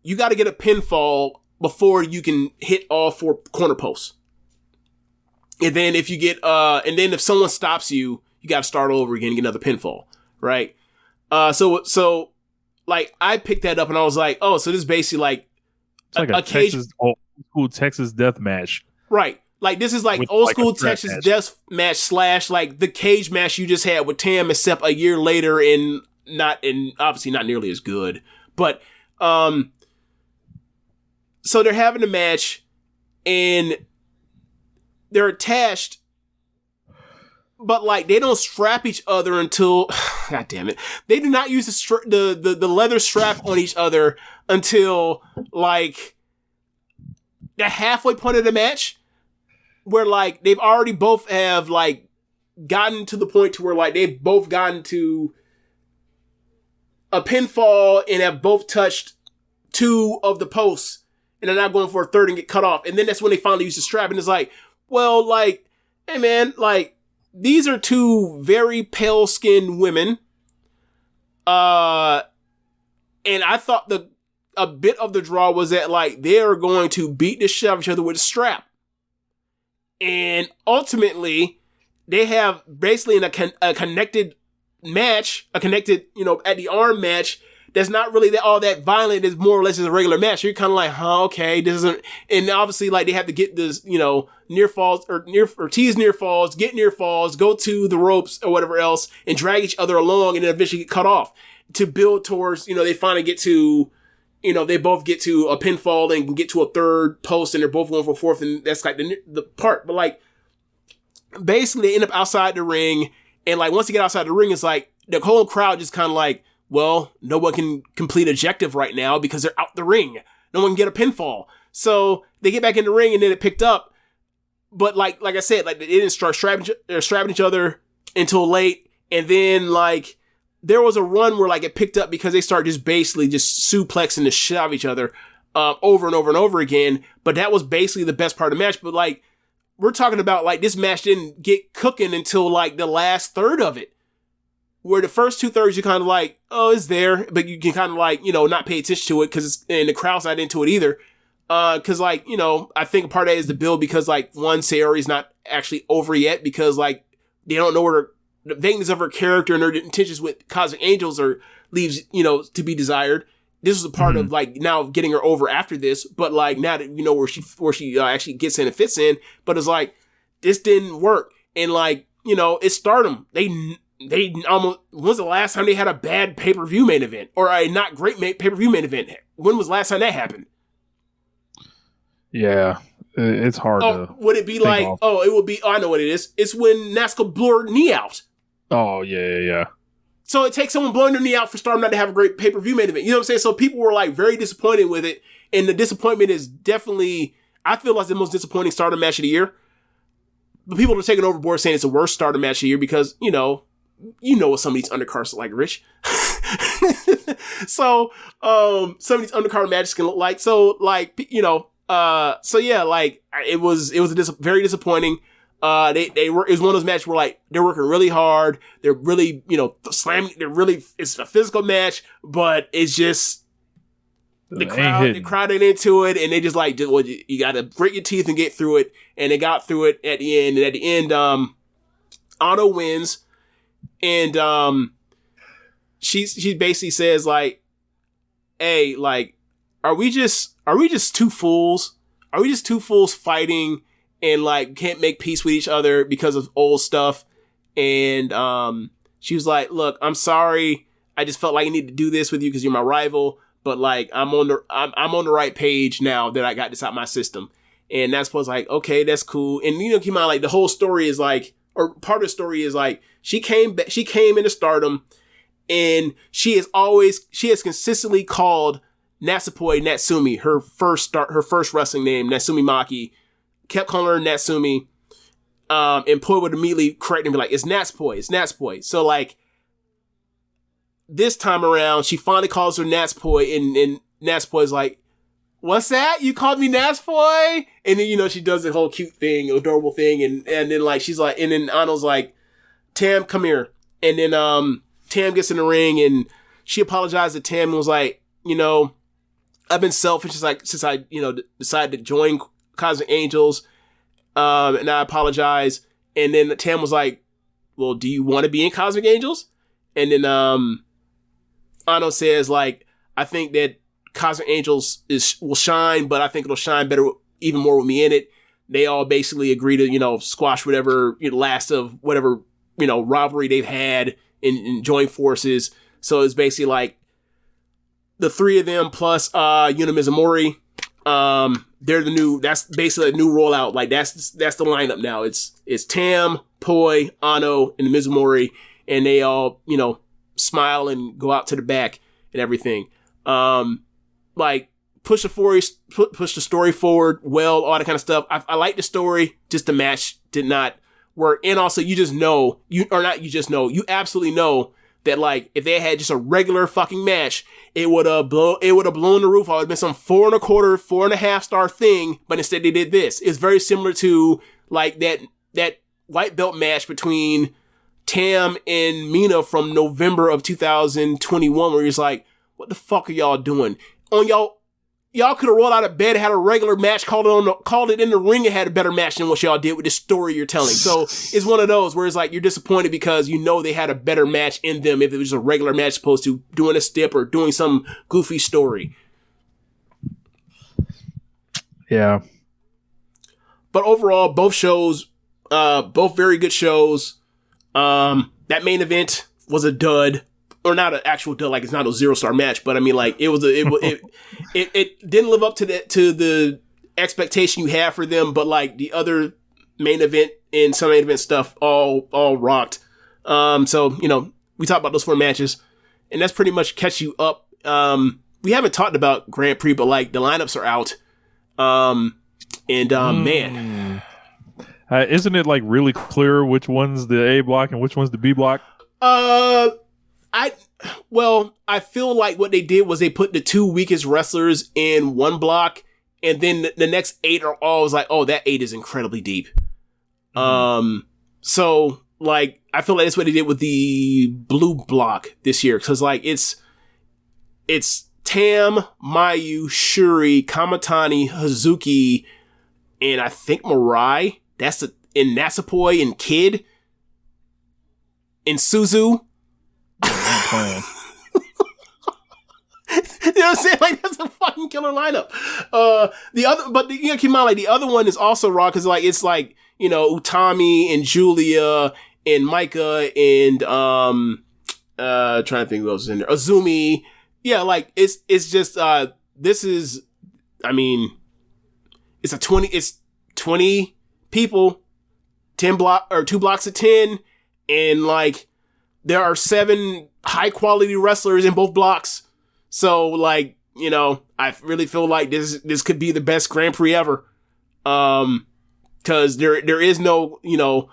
E: you got to get a pinfall before you can hit all 4 corner posts. And then if someone stops you, you got to start over again and get another pinfall, right? So like I picked that up and I was like, oh, so this is basically like
F: a cage, old school Texas death match,
E: right? Like this is like
F: with
E: old
F: like
E: school Texas death match / like the cage match you just had with Tam, except a year later and obviously not nearly as good, but so they're having a match and they're attached, but like they don't strap each other until, god damn it, they do not use the leather strap on each other until like the halfway point of the match, where like they've already both have like gotten to the point to where like they've both gotten to a pinfall and have both touched 2 of the posts, and they're not going for a third and get cut off. And then that's when they finally use the strap, and it's like, well, like, hey man, like, these are 2 very pale-skinned women. And I thought a bit of the draw was that, like, they are going to beat the shit out of each other with a strap. And ultimately, they have basically a connected match, at the arm match, that's not really all that violent. It's more or less just a regular match. You're kind of like, huh, okay, this isn't, and obviously like they have to get this, near falls or tease near falls, get near falls, go to the ropes or whatever else, and drag each other along, and then eventually get cut off to build towards, they finally get to, they both get to a pinfall and can get to a third post, and they're both going for a fourth, and that's like the part. But like, basically they end up outside the ring, and like once they get outside the ring, it's like the whole crowd just kind of like, well, no one can complete objective right now because they're out the ring. No one can get a pinfall. So they get back in the ring and then it picked up. But like I said, like they didn't start strapping each other until late. And then like there was a run where like it picked up because they started just basically just suplexing the shit out of each other over and over and over again. But that was basically the best part of the match. But like we're talking about like this match didn't get cooking until like the last third of it. Where the first 2/3 you're kind of like, oh, it's there, but you can kind of like, you know, not pay attention to it because and the crowd's not into it either. Cause like, you know, I think part of that is the build because like one, Sayori's not actually over yet because like they don't know where the vagueness of her character and her intentions with Cosmic Angels or leaves, you know, to be desired. This was a part of like now getting her over after this, but like now that you know where she actually gets in and fits in, but it's like this didn't work. And like, you know, it's Stardom. They almost, when's the last time they had a bad pay-per-view main event or a not great pay-per-view main event? When was the last time that happened?
F: Yeah, it's hard to.
E: Would it be like, it would be, I know what it is. It's when Natsuko blew her knee out.
F: Oh, yeah.
E: So it takes someone blowing their knee out for Stardom not to have a great pay-per-view main event. You know what I'm saying? So people were like very disappointed with it. And the disappointment is definitely, I feel like the most disappointing Stardom match of the year. But people are taking overboard saying it's the worst Stardom match of the year because, you know what some of these undercards are like, Rich. So, some of these undercard matches can look like, so like, you know, so yeah, like it was very disappointing. It was one of those matches where like they're working really hard. They're really, you know, slamming. It's a physical match, but it's just the crowd ain't into it, and they just like, well, you got to grit your teeth and get through it. And they got through it at the end. And at the end, Otto wins, and she basically says like, "Hey, like, are we just two fools? Are we just two fools fighting and like can't make peace with each other because of old stuff?" And she was like, "Look, I'm sorry. I just felt like I needed to do this with you because you're my rival. But like I'm on the right page now that I got this out of my system." And that's was like, okay, that's cool. And you know, keep in mind, like the whole story is like, or part of the story is like she came into Stardom, and she has consistently called Natsupoi Natsumi, her first wrestling name, Natsumi Maki, kept calling her Natsumi, and Poi would immediately correct and be like, it's Natsupoi. So like, this time around, she finally calls her Natsupoi, and Natsupoi's like, what's that? You called me Natsupoi? And then, you know, she does the whole cute thing, adorable thing, and then like, she's like, and then Ano's like, Tam, come here. And then, Tam gets in the ring, and she apologized to Tam and was like, you know, I've been selfish since I, you know, decided to join Cosmic Angels, and I apologize. And then Tam was like, well, do you want to be in Cosmic Angels? And then, Ano says like, I think that Cosmic Angels will shine, but I think it'll shine better, even more with me in it. They all basically agree to, you know, squash whatever, you know, last of whatever, you know, rivalry they've had and join forces. So it's basically like the three of them plus Yuna Mizumori. That's basically a new rollout. Like that's the lineup now. It's Tam, Poi, Ano, and Mizumori, and they all, you know, smile and go out to the back and everything. Like push the story forward well, all that kind of stuff. I like the story, just the match did not work. And also you absolutely know that like if they had just a regular fucking match, it would have blown the roof off. It would have been some 4.25, 4.5 star thing, but instead they did this. It's very similar to like that white belt match between Tam and Mina from November of 2021, where he's like, what the fuck are y'all doing? Y'all could have rolled out of bed, had a regular match, called it in the ring, and had a better match than what y'all did with the story you're telling. So it's one of those where it's like you're disappointed because you know they had a better match in them if it was a regular match opposed to doing a stip or doing some goofy story.
F: Yeah.
E: But overall, both shows, both very good shows. That main event was a dud. Or not an actual dud, like it's not a 0-star match, but I mean, like it didn't live up to the expectation you have for them. But like the other main event and some main event stuff, all rocked. So you know, we talked about those 4 matches, and that's pretty much catch you up. We haven't talked about Grand Prix, but like the lineups are out. Man,
F: Isn't it like really clear which one's the A block and which one's the B block?
E: I feel like what they did was they put the 2 weakest wrestlers in one block, and then the next 8 are all was like, oh, that 8 is incredibly deep. So like I feel like that's what they did with the blue block this year, because like it's Tam, Mayu, Shuri, Kamatani, Hazuki, and I think Mirai. That's and Natsupoi and Kid and Suzu.
F: You know
E: what I'm saying? Like, that's a fucking killer lineup. You gotta keep in mind, like, the other one is also raw, because like it's like, you know, Utami and Julia and Micah and trying to think who else is in there. Azumi. Yeah, like it's just this is, I mean, it's 20 people, 2 blocks of 10, and like there are 7 high quality wrestlers in both blocks. So like, you know, I really feel like this could be the best Grand Prix ever. Cause there is no, you know,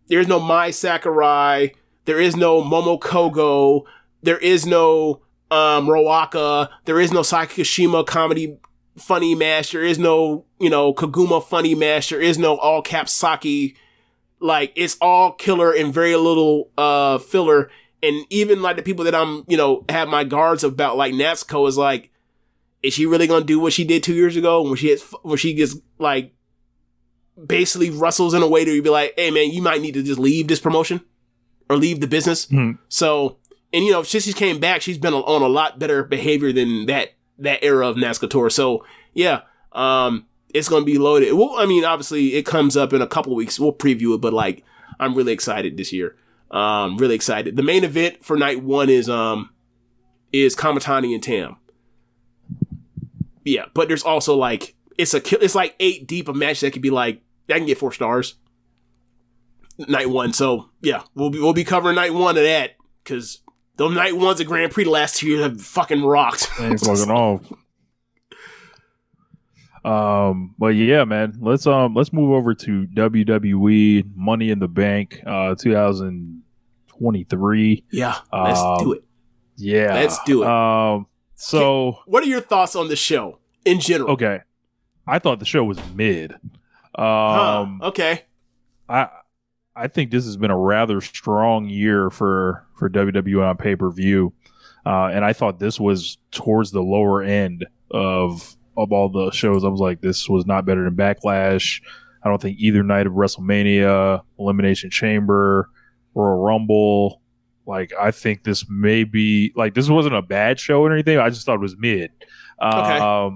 E: there's no Mai Sakurai, there is no Momo Kogo, there is no Roaka, there is no Sakashima comedy funny match, there is no, you know, Kaguma funny match, there is no all cap Saki. Like, it's all killer and very little filler. And even like the people that I'm, you know, have my guards about, like Natsuko, is like, is she really gonna do what she did 2 years ago when she gets like basically wrestles in a way to be like, hey man, you might need to just leave this promotion or leave the business. So, and you know, since she came back, she's been on a lot better behavior than that era of Natsuko Tora. So yeah, it's going to be loaded. Well, I mean, obviously it comes up in a couple of weeks. We'll preview it, but like, I'm really excited this year. Really excited. The main event for night 1 is Kamatani and Tam. Yeah, but there's also like, it's like 8 deep, a match that could be like, that can get 4 stars. Night 1. So yeah, we'll be covering night 1 of that, because those night 1s at Grand Prix the last 2 years have fucking rocked.
F: Ain't fucking off. But yeah, man, let's move over to WWE Money in the Bank, 2023.
E: Yeah, let's do it.
F: Yeah,
E: let's do it.
F: So
E: what are your thoughts on the show in general?
F: Okay, I thought the show was mid.
E: Okay.
F: I think this has been a rather strong year for WWE on pay-per-view. And I thought this was towards the lower end of all the shows. I was like, this was not better than Backlash. I don't think either night of WrestleMania, Elimination Chamber, Royal Rumble. Like, I think this may be, like, this wasn't a bad show or anything. I just thought it was mid.
E: Okay.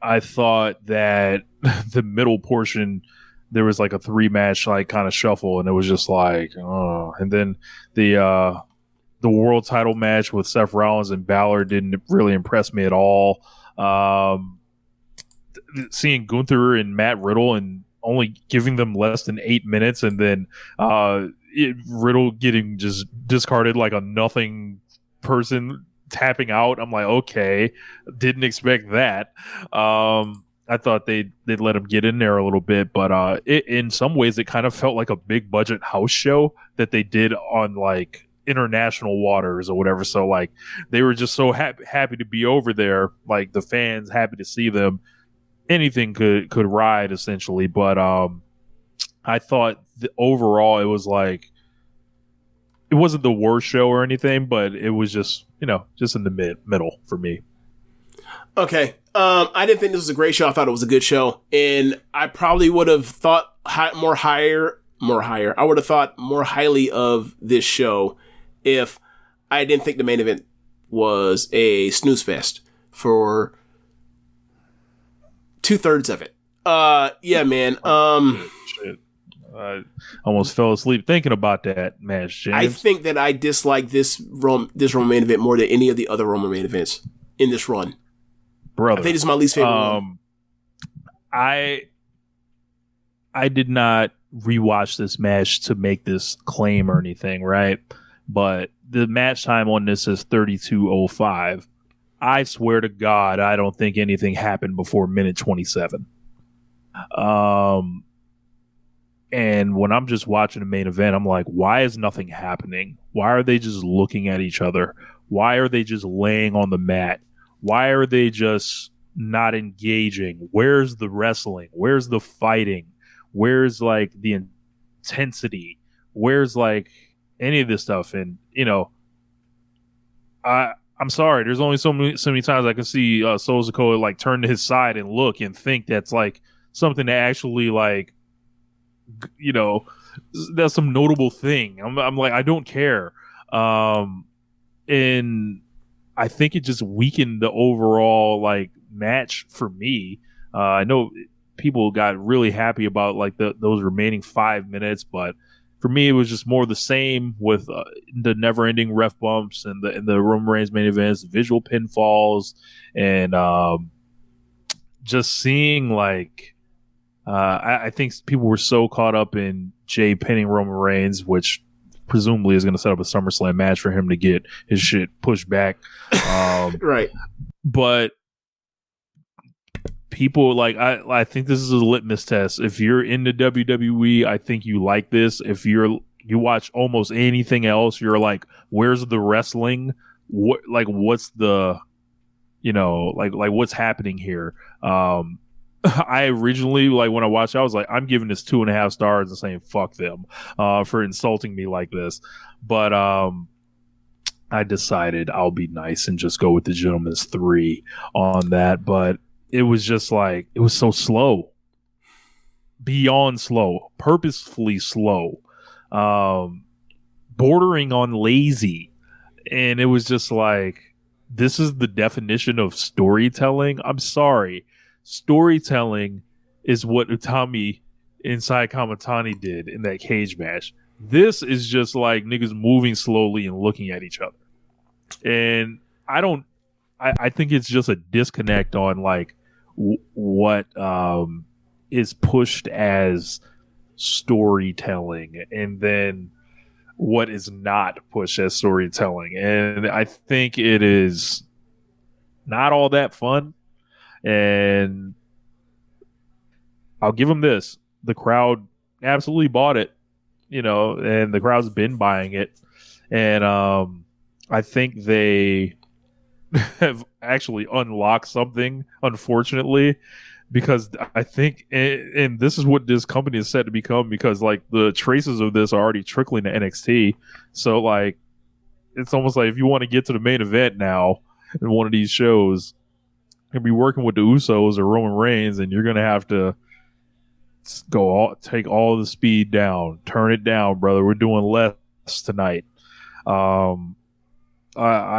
F: I thought that the middle portion, there was like a 3-match like kind of shuffle, and it was just like, oh. And then the world title match with Seth Rollins and Balor didn't really impress me at all. Seeing Gunther and Matt Riddle and only giving them less than 8 minutes, and then Riddle getting just discarded like a nothing person, tapping out. I'm like, okay, didn't expect that. I thought they'd let him get in there a little bit, but in some ways it kind of felt like a big budget house show that they did on like international waters or whatever. So like they were just so happy to be over there, like the fans happy to see them. Anything could ride essentially, but I thought overall it was like, it wasn't the worst show or anything, but it was just, you know, just in the middle for me.
E: Okay. I didn't think this was a great show. I thought it was a good show, and I probably would have thought more higher. I would have thought more highly of this show if I didn't think the main event was a snooze fest for 2/3 of it. Yeah, man.
F: Shit. I almost fell asleep thinking about that match, James. I
E: think that I dislike this Roman main event more than any of the other Roman main events in this run.
F: Brother,
E: I think this is my least favorite one.
F: I did not rewatch this match to make this claim or anything, right? But the match time on this is 32:05. I swear to God, I don't think anything happened before minute 27. And when I'm just watching the main event, I'm like, why is nothing happening? Why are they just looking at each other? Why are they just laying on the mat? Why are they just not engaging? Where's the wrestling? Where's the fighting? Where's like the intensity? Where's like any of this stuff? And, you know, I'm sorry. There's only so many times I can see Solo Sikoa like turn to his side and look and think that's like something to actually like, you know, that's some notable thing. I'm like, I don't care. And I think it just weakened the overall like match for me. I know people got really happy about like those remaining 5 minutes, but for me, it was just more the same with the never-ending ref bumps and the Roman Reigns main events, visual pinfalls, and just seeing like I think people were so caught up in Jay pinning Roman Reigns, which presumably is going to set up a SummerSlam match for him to get his shit pushed back.
E: Right.
F: But people like I think this is a litmus test. If you're into WWE, I think you like this. If you watch almost anything else, you're like, where's the wrestling? What's the, you know, like what's happening here? I originally, like, when I watched it, I was like, I'm giving this 2.5 stars and saying fuck them for insulting me like this. But I decided I'll be nice and just go with the gentleman's 3 on that. But it was just like, it was so slow. Beyond slow. Purposefully slow. Bordering on lazy. And it was just like, this is the definition of storytelling. I'm sorry. Storytelling is what Utami inside Kamatani did in that cage match. This is just like niggas moving slowly and looking at each other. And I think it's just a disconnect on like what is pushed as storytelling and then what is not pushed as storytelling. And I think it is not all that fun. And I'll give them this. The crowd absolutely bought it, you know, and the crowd's been buying it. And I think they have actually unlocked something, unfortunately, because I think, and this is what this company is set to become, because like the traces of this are already trickling to NXT. So like, it's almost like if you want to get to the main event now in one of these shows, you'll be working with the Usos or Roman Reigns, and you're going to have to take all the speed down, turn it down, brother. We're doing less tonight. I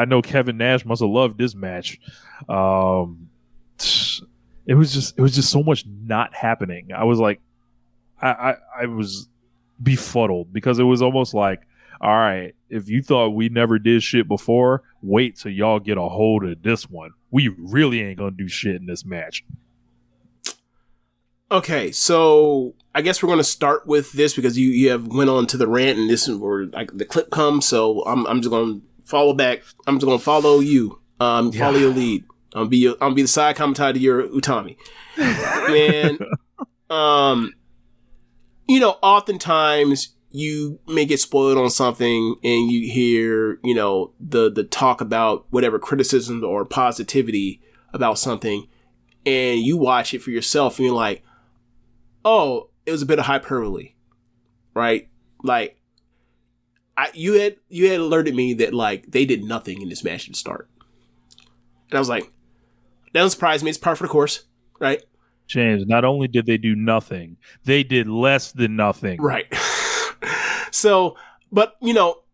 F: know Kevin Nash must have loved this match. It was just so much not happening. I was like, I was befuddled because it was almost like, all right, if you thought we never did shit before, wait till y'all get a hold of this one. We really ain't gonna do shit in this match.
E: Okay, so I guess we're gonna start with this because you have went on to the rant, and this is where like the clip comes. So I'm just gonna follow back. I'm just gonna follow you. Follow your lead. I'll be the side commentator to your Utami. Man, you know, oftentimes you may get spoiled on something and you hear, you know, the talk about whatever criticism or positivity about something, and you watch it for yourself and you're like, oh, it was a bit of hyperbole, right? Like, you had alerted me that like they did nothing in this match to start. And I was like, that doesn't surprise me. It's par for the course, right?
F: James, not only did they do nothing, they did less than nothing.
E: Right. So, but, you know,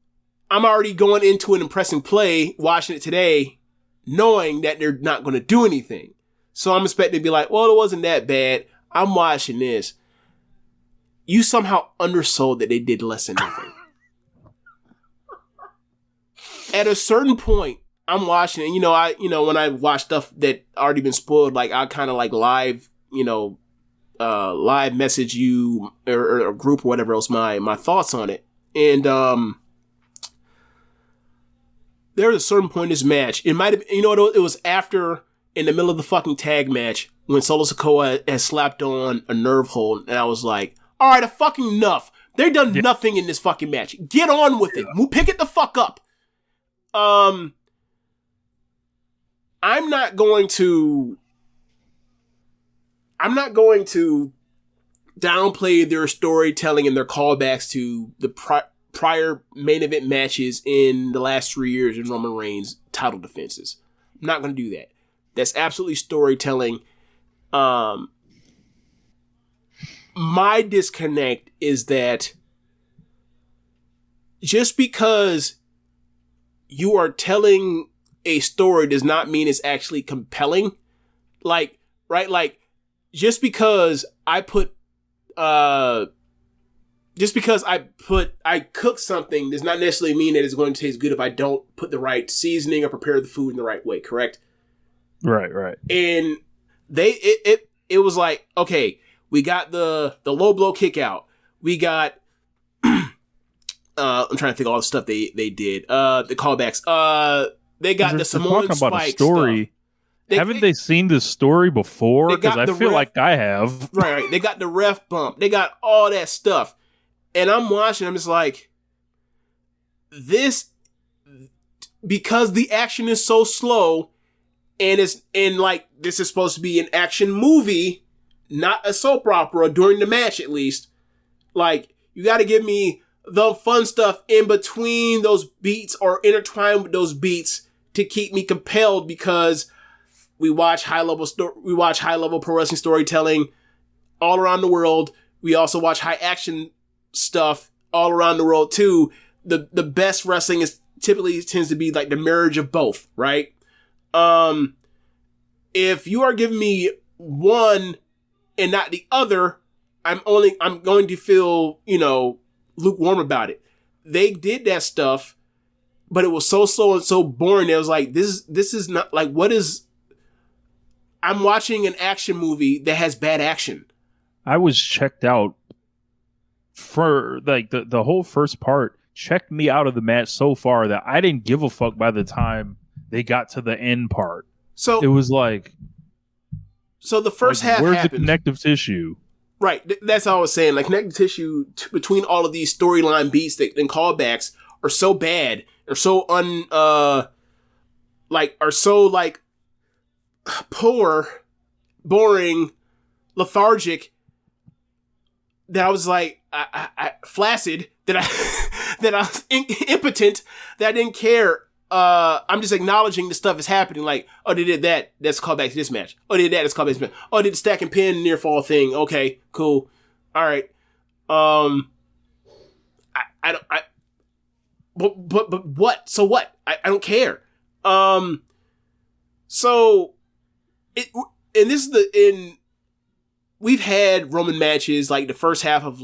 E: I'm already going into an impressing play, watching it today, knowing that they're not going to do anything. So I'm expecting to be like, well, it wasn't that bad. I'm watching this. You somehow undersold that they did less than nothing. At a certain point, I'm watching, and when I watch stuff that already been spoiled, like I kind of like live, live message you or a group or whatever else my thoughts on it. And there was a certain point in this match. It might have, it was after, in the middle of the fucking tag match, when Solo Sikoa had slapped on a nerve hold, and I was like, All right, fucking enough. They've done nothing in this fucking match. Get on with it. Pick it the fuck up. I'm not going to downplay their storytelling and their callbacks to the prior main event matches in the last 3 years in Roman Reigns' title defenses. I'm not going to do that. That's absolutely storytelling. My disconnect is that just because you are telling a story does not mean it's actually compelling. Like, right? Like, just because I cook something does not necessarily mean that it's going to taste good if I don't put the right seasoning or prepare the food in the right way, correct?
F: Right.
E: And it was like, okay, we got the low blow kick out. We got I'm trying to think of all the stuff they did. The callbacks. They got the Samoan
F: talking about
E: Spike
F: a story.
E: Stuff.
F: Haven't they seen this story before? Because I feel like I have.
E: Right. They got the ref bump. They got all that stuff. And I'm watching, I'm just like, this, because the action is so slow, and this is supposed to be an action movie, not a soap opera during the match at least. Like, you got to give me the fun stuff in between those beats or intertwined with those beats to keep me compelled, because we watch high level pro wrestling storytelling all around the world. We also watch high action stuff all around the world too. The best wrestling tends to be like the marriage of both, right? If you are giving me one and not the other, I'm going to feel, lukewarm about it. They did that stuff, but it was so slow and so boring. It was like, this is not like, I'm watching an action movie that has bad action.
F: I was checked out for like the whole first part checked me out of the match so far that I didn't give a fuck by the time they got to the end part. So it was like,
E: so the first half
F: where's
E: happened.
F: The connective tissue?
E: Right. That's all I was saying. Like, connective tissue between all of these storyline beats and callbacks are so bad, or so poor, boring, lethargic, that I was like, I flaccid, that I was impotent, that I didn't care. I'm just acknowledging the stuff is happening. Like, oh, they did that. That's a callback to this match. Oh, they did that. That's a callback to this match. Oh, they did the stack and pin near fall thing. Okay, cool. All right. But what? So what? I don't care. We've had Roman matches like the first half of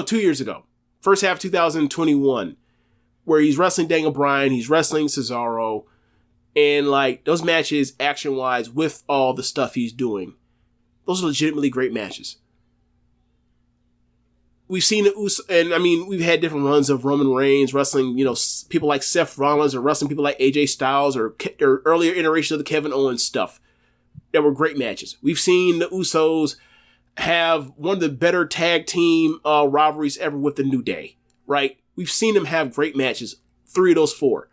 E: 2 years ago. First half of 2021, where he's wrestling Daniel Bryan, he's wrestling Cesaro, and like those matches, action-wise, with all the stuff he's doing, those are legitimately great matches. We've seen we've had different runs of Roman Reigns wrestling, people like Seth Rollins, or wrestling people like AJ Styles, or earlier iterations of the Kevin Owens stuff that were great matches. We've seen the Usos have one of the better tag team rivalries ever with the New Day, right? We've seen them have great matches, 3 of those 4.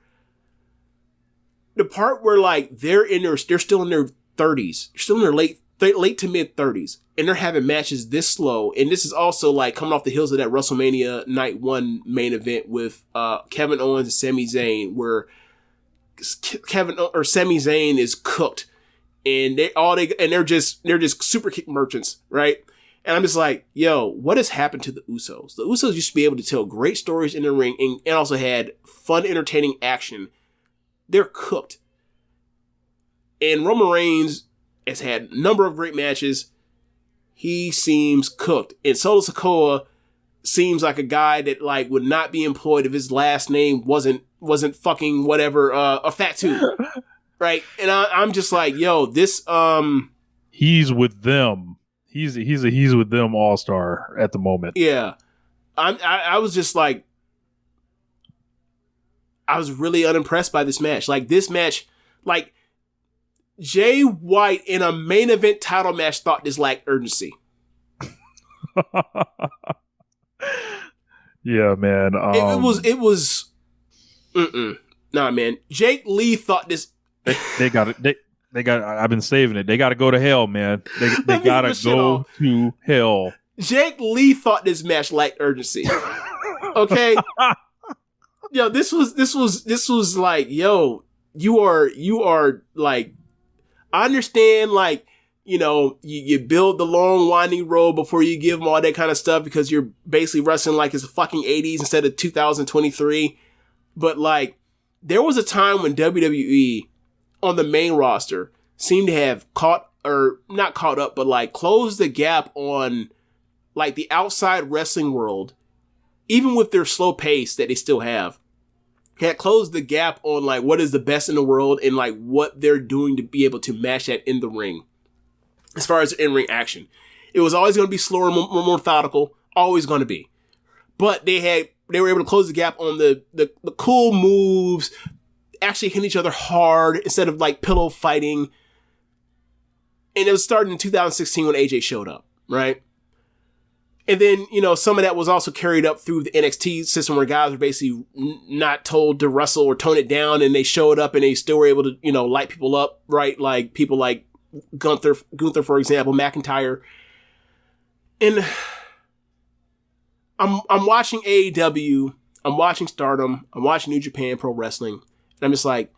E: The part where like they're still in their 30s, they're still in their late to mid 30s, and they're having matches this slow. And this is also like coming off the heels of that WrestleMania Night 1 main event with Kevin Owens and Sami Zayn, where Sami Zayn is cooked. And they're just super kick merchants, right? And I'm just like, yo, what has happened to the Usos? The Usos used to be able to tell great stories in the ring and also had fun, entertaining action. They're cooked. And Roman Reigns has had a number of great matches. He seems cooked. And Solo Sikoa seems like a guy that like would not be employed if his last name wasn't fucking whatever, a Fatu. Right, and I'm just like, yo, this
F: he's with them. He's with them all-star at the moment.
E: Yeah, I was just like, I was really unimpressed by this match. Like this match, like Jay White in a main event title match thought this lacked urgency.
F: Yeah, man.
E: It was. Nah, man. Jake Lee thought this.
F: They got it. They got. I've been saving it. They got to go to hell, man. They gotta go to hell.
E: Jake Lee thought this match lacked urgency. Okay. Yo, this was like, yo, you are like, I understand, like, you know, you build the long winding road before you give them all that kind of stuff because you're basically wrestling like it's the fucking 80s instead of 2023. But like, there was a time when WWE on the main roster seemed to have not caught up, but like closed the gap on like the outside wrestling world, even with their slow pace that they still have, had closed the gap on like what is the best in the world and like what they're doing to be able to match that in the ring. As far as in-ring action, it was always going to be slower, more methodical, always going to be. But they were able to close the gap on the cool moves, actually hitting each other hard instead of like pillow fighting. And it was starting in 2016 when AJ showed up, right? And then, you know, some of that was also carried up through the NXT system where guys were basically not told to wrestle or tone it down, and they showed up and they still were able to, you know, light people up, right? Like people like Gunther, for example, McIntyre. And I'm watching AEW, I'm watching Stardom, I'm watching New Japan Pro Wrestling, and I'm just like,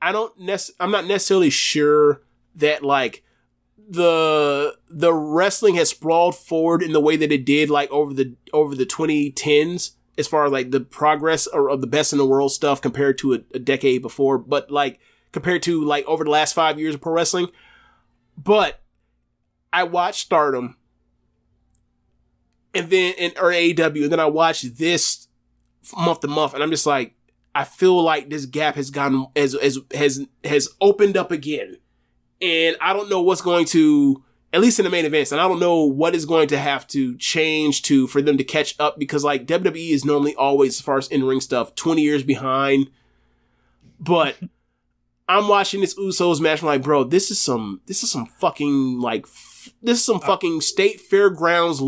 E: I'm not necessarily sure that like the wrestling has sprawled forward in the way that it did like over the 2010s as far as like the progress of the best in the world stuff compared to a decade before, but like compared to like over the last 5 years of pro wrestling. But I watched Stardom or AEW, and then I watched this month to month, and I'm just like, I feel like this gap has gone has opened up again. And I don't know what's going to, at least in the main events, and I don't know what is going to have to change for them to catch up, because like WWE is normally always, as far as in-ring stuff, 20 years behind. But I'm watching this Usos match, I'm like, bro, this is some fucking like, this is some fucking state fairgrounds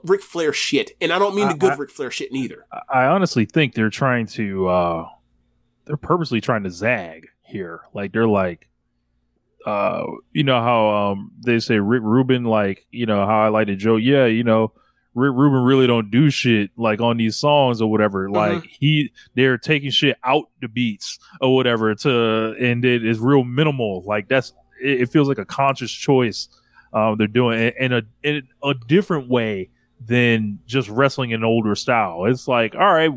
E: Ric Flair shit. And I don't mean the good Ric Flair shit neither.
F: I honestly think they're trying to, they're purposely trying to zag here. Like, they're like, you know how they say Rick Rubin, like, you know how I like to joke, yeah, you know, Rick Rubin really don't do shit like on these songs or whatever. Mm-hmm. Like they're taking shit out the beats or whatever and it is real minimal. Like it feels like a conscious choice they're doing in a different way than just wrestling in an older style. It's like, all right,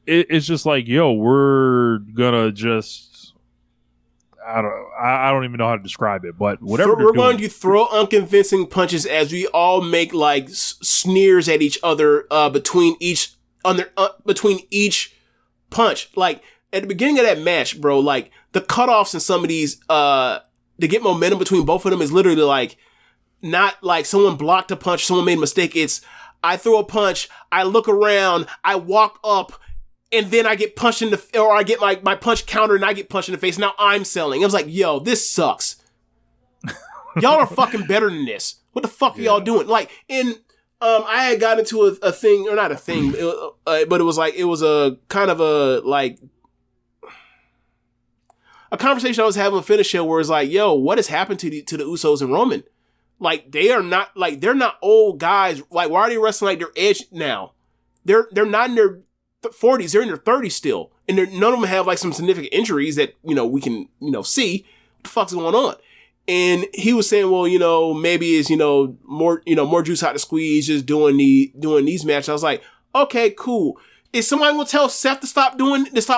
F: it's just like, yo, we're gonna just, I don't even know how to describe it, but whatever
E: we're going to throw unconvincing punches as we all make like sneers at each other between each punch. Like at the beginning of that match, bro, like the cutoffs in some of these to get momentum between both of them is literally like not like someone blocked a punch, someone made a mistake. It's I throw a punch, I look around, I walk up, and then I get punched or I get my punch counter and I get punched in the face. Now I'm selling. I was like, yo, this sucks. Y'all are fucking better than this. What the fuck are y'all doing? Like, I had got into a thing, or not a thing, but it was like, it was a kind of a conversation I was having with Finish Show where it's like, yo, what has happened to the Usos and Roman? Like, they're not old guys. Like, why are they wrestling like they're edge now? They're not in their 40s, they're in their 30s still, and none of them have like some significant injuries that, you know, we can, you know, see what the fuck's going on. And he was saying, well, you know, maybe it's, you know, more juice out to squeeze just doing these matches. I was like, okay, cool. Is somebody gonna tell Seth to stop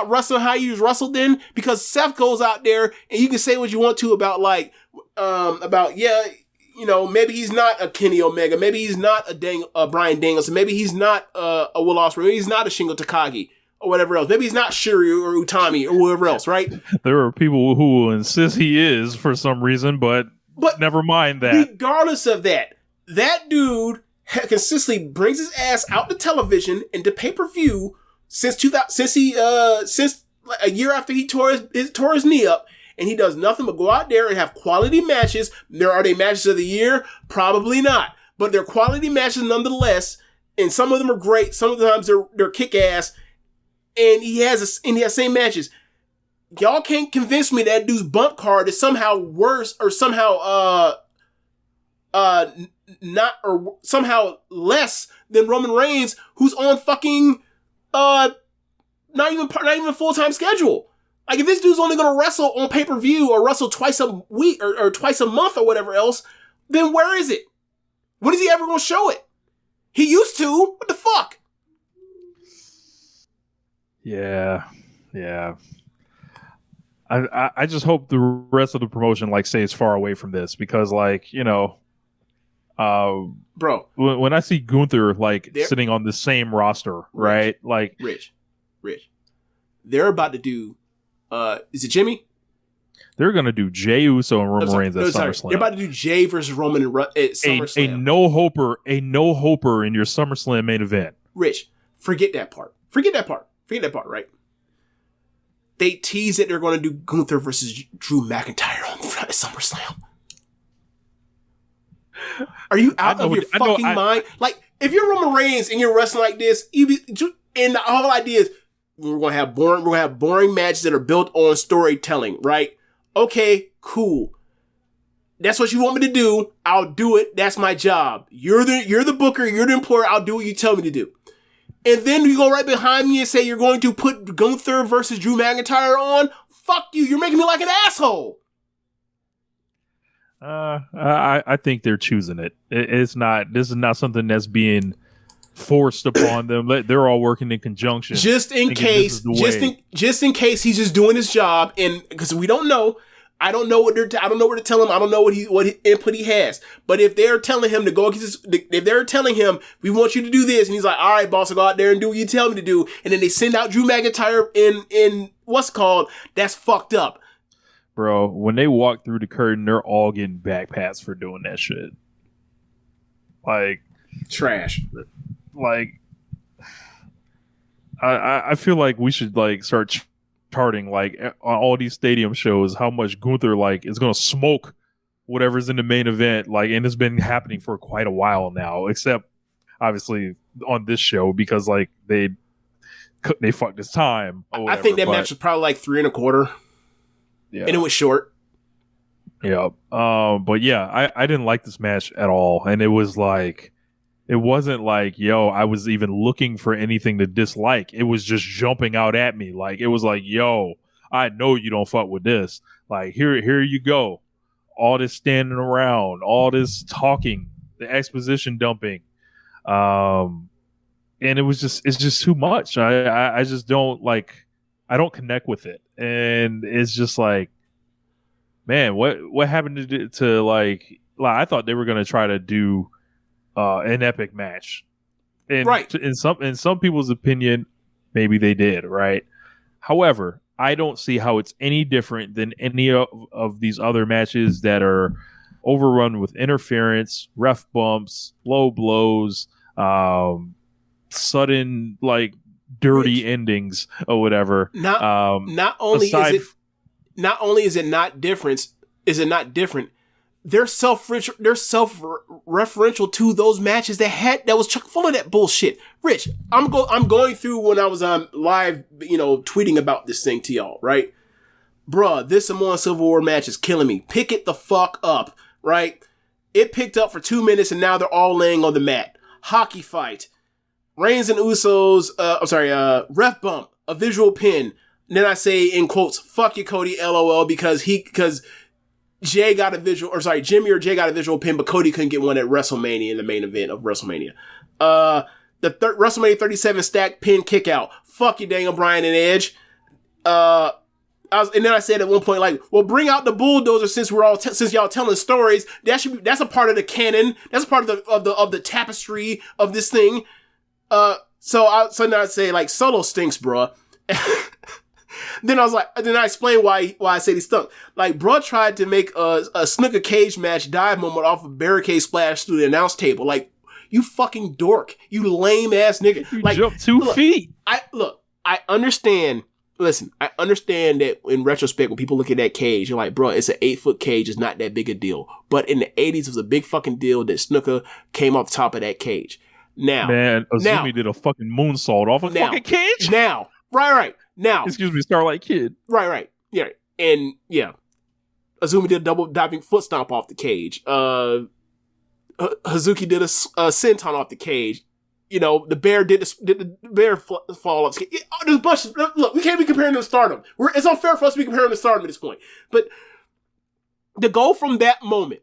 E: wrestling how he was wrestled then? Because Seth goes out there and you can say what you want to about like, you know, maybe he's not a Kenny Omega, maybe he's not a Bryan Danielson, maybe he's not a Will Ospreay, maybe he's not a Shingo Takagi or whatever else, maybe he's not Shuri or Utami or whoever else, right?
F: There are people who will insist he is for some reason, but never mind that.
E: Regardless of that dude consistently brings his ass out to television and to pay-per-view since a year after he tore his knee up, and he does nothing but go out there and have quality matches. Are they matches of the year? Probably not, but they're quality matches nonetheless. And some of them are great. Sometimes they're kick ass, and he has same matches. Y'all can't convince me that dude's bump card is somehow worse or somehow not or somehow less than Roman Reigns, who's on fucking not even a full-time schedule. Like, if this dude's only gonna wrestle on pay-per-view or wrestle twice a week or twice a month or whatever else, then where is it? When is he ever gonna show it? He used to. What the fuck?
F: Yeah. I just hope the rest of the promotion stays far away from this, because
E: bro,
F: when I see Gunther sitting on the same roster, right?
E: Rich, they're about to do. Is it Jimmy?
F: They're gonna do Jey Uso and Roman Reigns at SummerSlam.
E: They're about to do Jey versus Roman at SummerSlam.
F: A no hoper in your SummerSlam main event.
E: Rich, forget that part. Right? They tease that they're going to do Gunther versus Drew McIntyre at SummerSlam. Are you out of your fucking mind? Like, if you're Roman Reigns and you're wrestling like this, and the whole idea is we're going to have boring matches that are built on storytelling, right? Okay, cool. That's what you want me to do. I'll do it. That's my job. You're the booker. You're the employer. I'll do what you tell me to do. And then you go right behind me and say you're going to put Gunther versus Drew McIntyre on? Fuck you. You're making me like an asshole.
F: I think they're choosing it. This is not something that's being forced upon them. They're all working in conjunction.
E: Just in case he's just doing his job, and because we don't know. I don't know what to tell him. I don't know what input he has. But if they're telling him to go against if they're telling him, we want you to do this, and he's like, all right, boss, I'll go out there and do what you tell me to do, and then they send out Drew McIntyre in what's called, that's fucked up.
F: Bro, when they walk through the curtain, they're all getting back pats for doing that shit.
E: Trash.
F: I feel like we should start charting on all these stadium shows how much Gunther is gonna smoke whatever's in the main event, and it's been happening for quite a while now, except obviously on this show because they fucked his time or whatever.
E: I think that match was probably 3 1/4. Yeah, and it was short.
F: Yeah, but yeah, I didn't like this match at all, and it was it wasn't I was even looking for anything to dislike. It was just jumping out at me. It was yo, I know you don't fuck with this. Here you go. All this standing around, all this talking, the exposition dumping. And it's just too much. I just don't I don't connect with it. And it's just man, what happened to I thought they were going to try to do an epic match, and
E: right.
F: In some people's opinion, maybe they did, right? However, I don't see how it's any different than any of these other matches that are overrun with interference, ref bumps, low blows, sudden dirty endings or whatever.
E: Not only is it not different. They're self-referential to those matches that was chock full of that bullshit. Rich, I'm going through when I was on live, tweeting about this thing to y'all, right? Bruh, this Samoan Civil War match is killing me. Pick it the fuck up, right? It picked up for 2 minutes and now they're all laying on the mat. Hockey fight. Reigns and Usos, ref bump, a visual pin. And then I say in quotes, fuck you, Cody, LOL, because Jimmy or Jay got a visual pin, but Cody couldn't get one at WrestleMania in the main event of WrestleMania. The WrestleMania 37 stack pin kick out. Fuck you, Daniel Bryan and Edge. And then I said at one point, well, bring out the bulldozer since since y'all telling stories. That's a part of the canon. That's a part of the tapestry of this thing. So now I say Solo stinks, bruh. Then I explained why I said he stunk. Bruh tried to make a snooker cage match dive moment off a barricade splash through the announce table. You fucking dork. You lame ass nigga.
F: You jumped 2 feet.
E: I understand listen, I understand that in retrospect, when people look at that cage, you're like, bro, it's an 8-foot cage. It's not that big a deal. But in the 80s, it was a big fucking deal that Snuka came off the top of that cage. Now,
F: man, Azumi did a fucking moonsault off a fucking cage.
E: Now, right. Now,
F: excuse me, Starlight Kid.
E: Right. Yeah, and yeah, Azumi did a double diving foot stomp off the cage. Hazuki did a senton off the cage. You know, the bear did the bear fall off the cage. There's a bunch of, look, we can't be comparing them to Stardom. It's unfair for us to be comparing them to Stardom at this point. But to go from that moment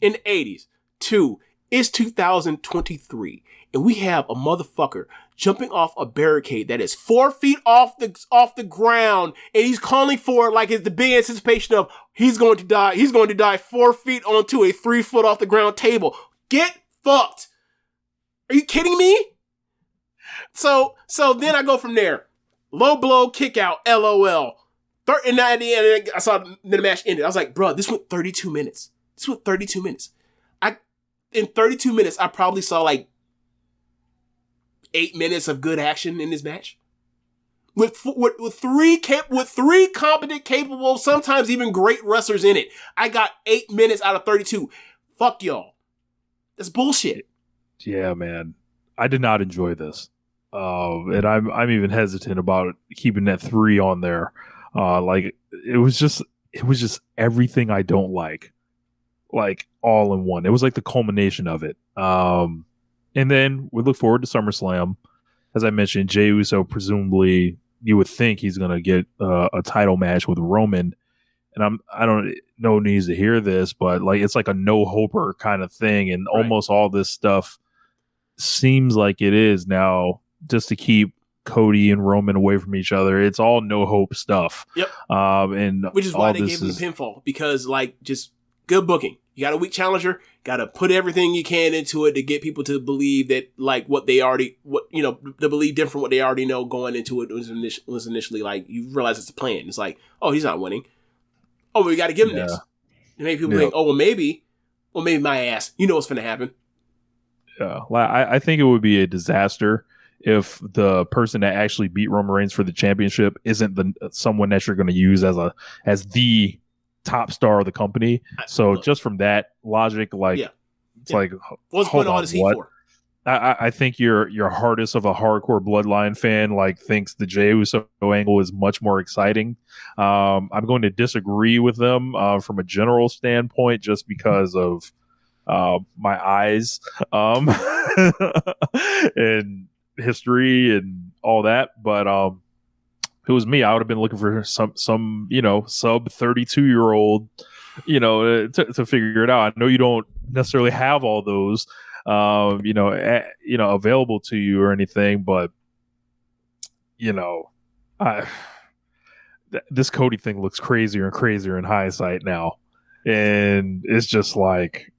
E: in the 80s to it's 2023, and we have a motherfucker jumping off a barricade that is 4 feet off the ground, and he's calling for it like it's the big anticipation of he's going to die. He's going to die 4 feet onto a 3 foot off the ground table. Get fucked. Are you kidding me? So then I go from there. Low blow, kick out, LOL. And at the end, I saw the match ended. I was like, bro, this went 32 minutes. In 32 minutes, I probably saw like 8 minutes of good action in this match. With three competent, capable, sometimes even great wrestlers in it. I got 8 minutes out of 32. Fuck y'all. That's bullshit.
F: Yeah, man. I did not enjoy this. And I'm even hesitant about keeping that 3 on there. Like it was just everything I don't like all in one. It was like the culmination of it. And then we look forward to SummerSlam. As I mentioned, Jey Uso, presumably you would think he's going to get a title match with Roman. And I don't know who needs to hear this, but like it's like a no-hoper kind of thing. And almost all this stuff seems like it is now just to keep Cody and Roman away from each other. It's all no-hope stuff. Yep. And
E: which is why they gave him the pinfall, because like just good booking. You got a weak challenger, got to put everything you can into it to get people to believe that like to believe different what they already know going into it was initially like, you realize it's a plan. It's like, oh, he's not winning. Oh, we got to give him this. And maybe people think, oh, well, maybe my ass. You know what's going to happen.
F: Yeah, I think it would be a disaster if the person that actually beat Roman Reigns for the championship isn't someone that you're going to use as the top star of the company. So just from that logic, like it's like,
E: what's going on? Is he for?
F: I think your hardest of a hardcore Bloodline fan like thinks the Jey Uso angle is much more exciting. I'm going to disagree with them from a general standpoint, just because of my eyes and history and all that. But if it was me, I would have been looking for some sub 32-year-old, to figure it out. I know you don't necessarily have all those, available to you or anything, but this Cody thing looks crazier and crazier in hindsight now, and it's just like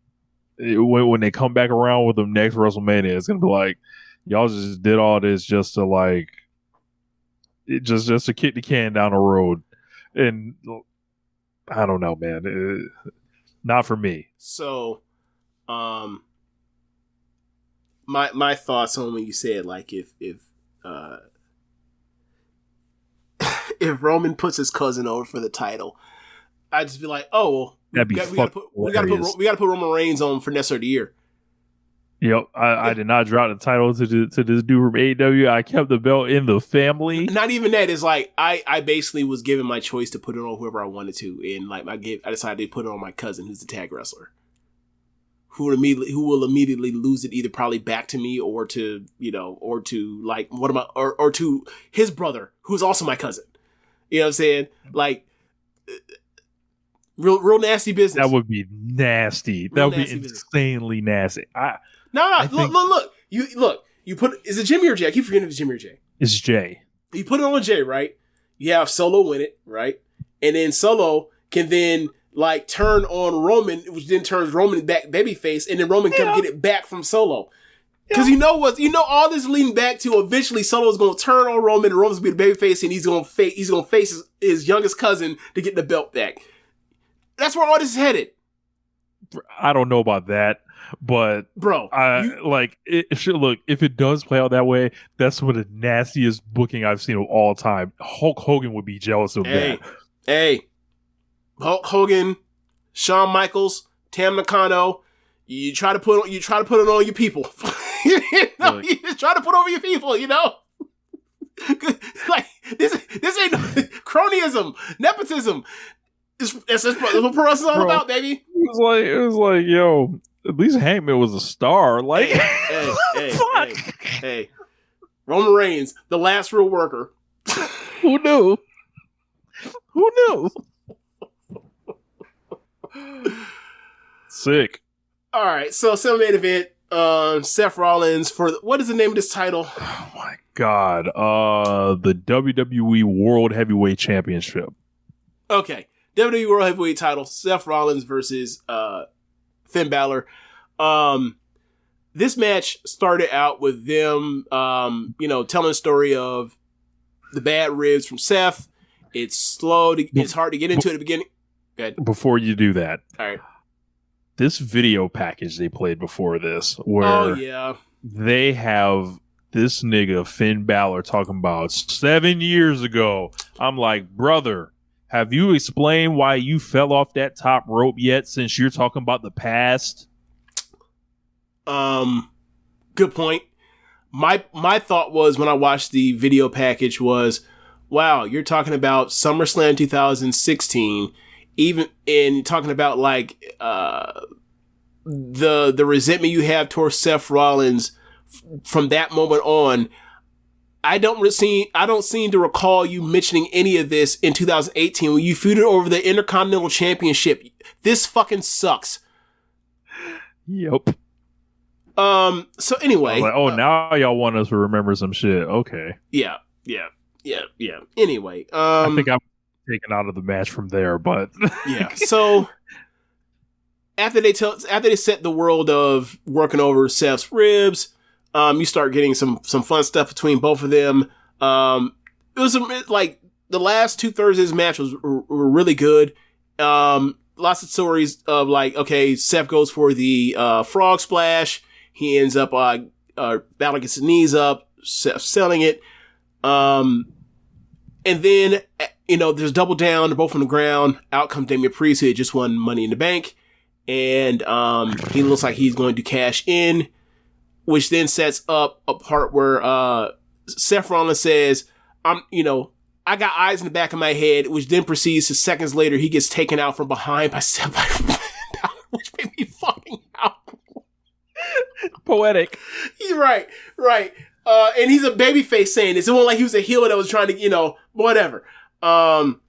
F: when they come back around with them next WrestleMania, it's gonna be like, y'all just did all this just to like. Just to kick the can down the road, and I don't know, man. Not for me.
E: So, my thoughts on when you said like if if Roman puts his cousin over for the title, I'd just be like, oh, we gotta put Roman Reigns on for Necessary of the Year.
F: Yep, I did not drop the title to this dude from AEW. I kept the belt in the family.
E: Not even that. It's like I basically was given my choice to put it on whoever I wanted to, and like I decided to put it on my cousin, who's the tag wrestler, who will immediately lose it either probably back to me or to like or to his brother, who's also my cousin. You know what I'm saying? Like real nasty business.
F: That would be nasty. That would be insanely nasty.
E: Look. You put, is it Jimmy or Jay? I keep forgetting if it's Jimmy or Jay.
F: It's Jay.
E: You put it on Jay, right? You have Solo win it, right? And then Solo can then like turn on Roman, which then turns Roman back babyface, and then Roman can get it back from Solo. Because all this leading back to eventually Solo's going to turn on Roman, and Roman's going to be the babyface, and he's going to face his youngest cousin to get the belt back. That's where all this is headed.
F: I don't know about that. But
E: bro,
F: it should look, if it does play out that way, that's some of the nastiest booking I've seen of all time. Hulk Hogan would be jealous of that.
E: Hey, Hulk Hogan, Shawn Michaels, Tam Nakano, you try to put it on your people. You just try to put over your people, Like this ain't cronyism, nepotism. That's what pro wrestling is all about, baby.
F: It was like, yo, at least Hangman was a star. Like,
E: hey, Roman Reigns, the last real worker.
F: Who knew? Sick.
E: All right, so main event. Seth Rollins for what is the name of this title?
F: Oh my god, the WWE World Heavyweight Championship.
E: Okay, WWE World Heavyweight title. Seth Rollins versus Finn Balor. This match started out with them, telling the story of the bad ribs from Seth. It's slow. It's hard to get into at the beginning. Go ahead.
F: Before you do that,
E: all right.
F: This video package they played before this, where they have this nigga Finn Balor talking about 7 years ago. I'm like, brother, have you explained why you fell off that top rope yet? Since you're talking about the past.
E: Good point. My thought was when I watched the video package was, wow, you're talking about SummerSlam 2016. Even in talking about like the resentment you have towards Seth Rollins from that moment on, I don't seem to recall you mentioning any of this in 2018 when you feuded over the Intercontinental Championship. This fucking sucks.
F: Yep.
E: So anyway,
F: now y'all want us to remember some shit. Okay.
E: Yeah. Anyway,
F: I think I'm taken out of the match from there, but
E: yeah. So after they set the world of working over Seth's ribs, you start getting some fun stuff between both of them. It was like the last 2/3 of this match were really good. Lots of stories of like, okay, Seth goes for the frog splash. He ends up Balor gets his knees up, Seth selling it. And then, there's double down. They're both on the ground. Out comes Damian Priest, who had just won Money in the Bank. And he looks like he's going to cash in, which then sets up a part where Seth Rollins says, I got eyes in the back of my head, which then proceeds to seconds later, he gets taken out from behind by Seth, which made me fucking out.
F: Poetic.
E: You're right. And he's a babyface saying this. It wasn't like he was a heel that was trying to, whatever. Balor.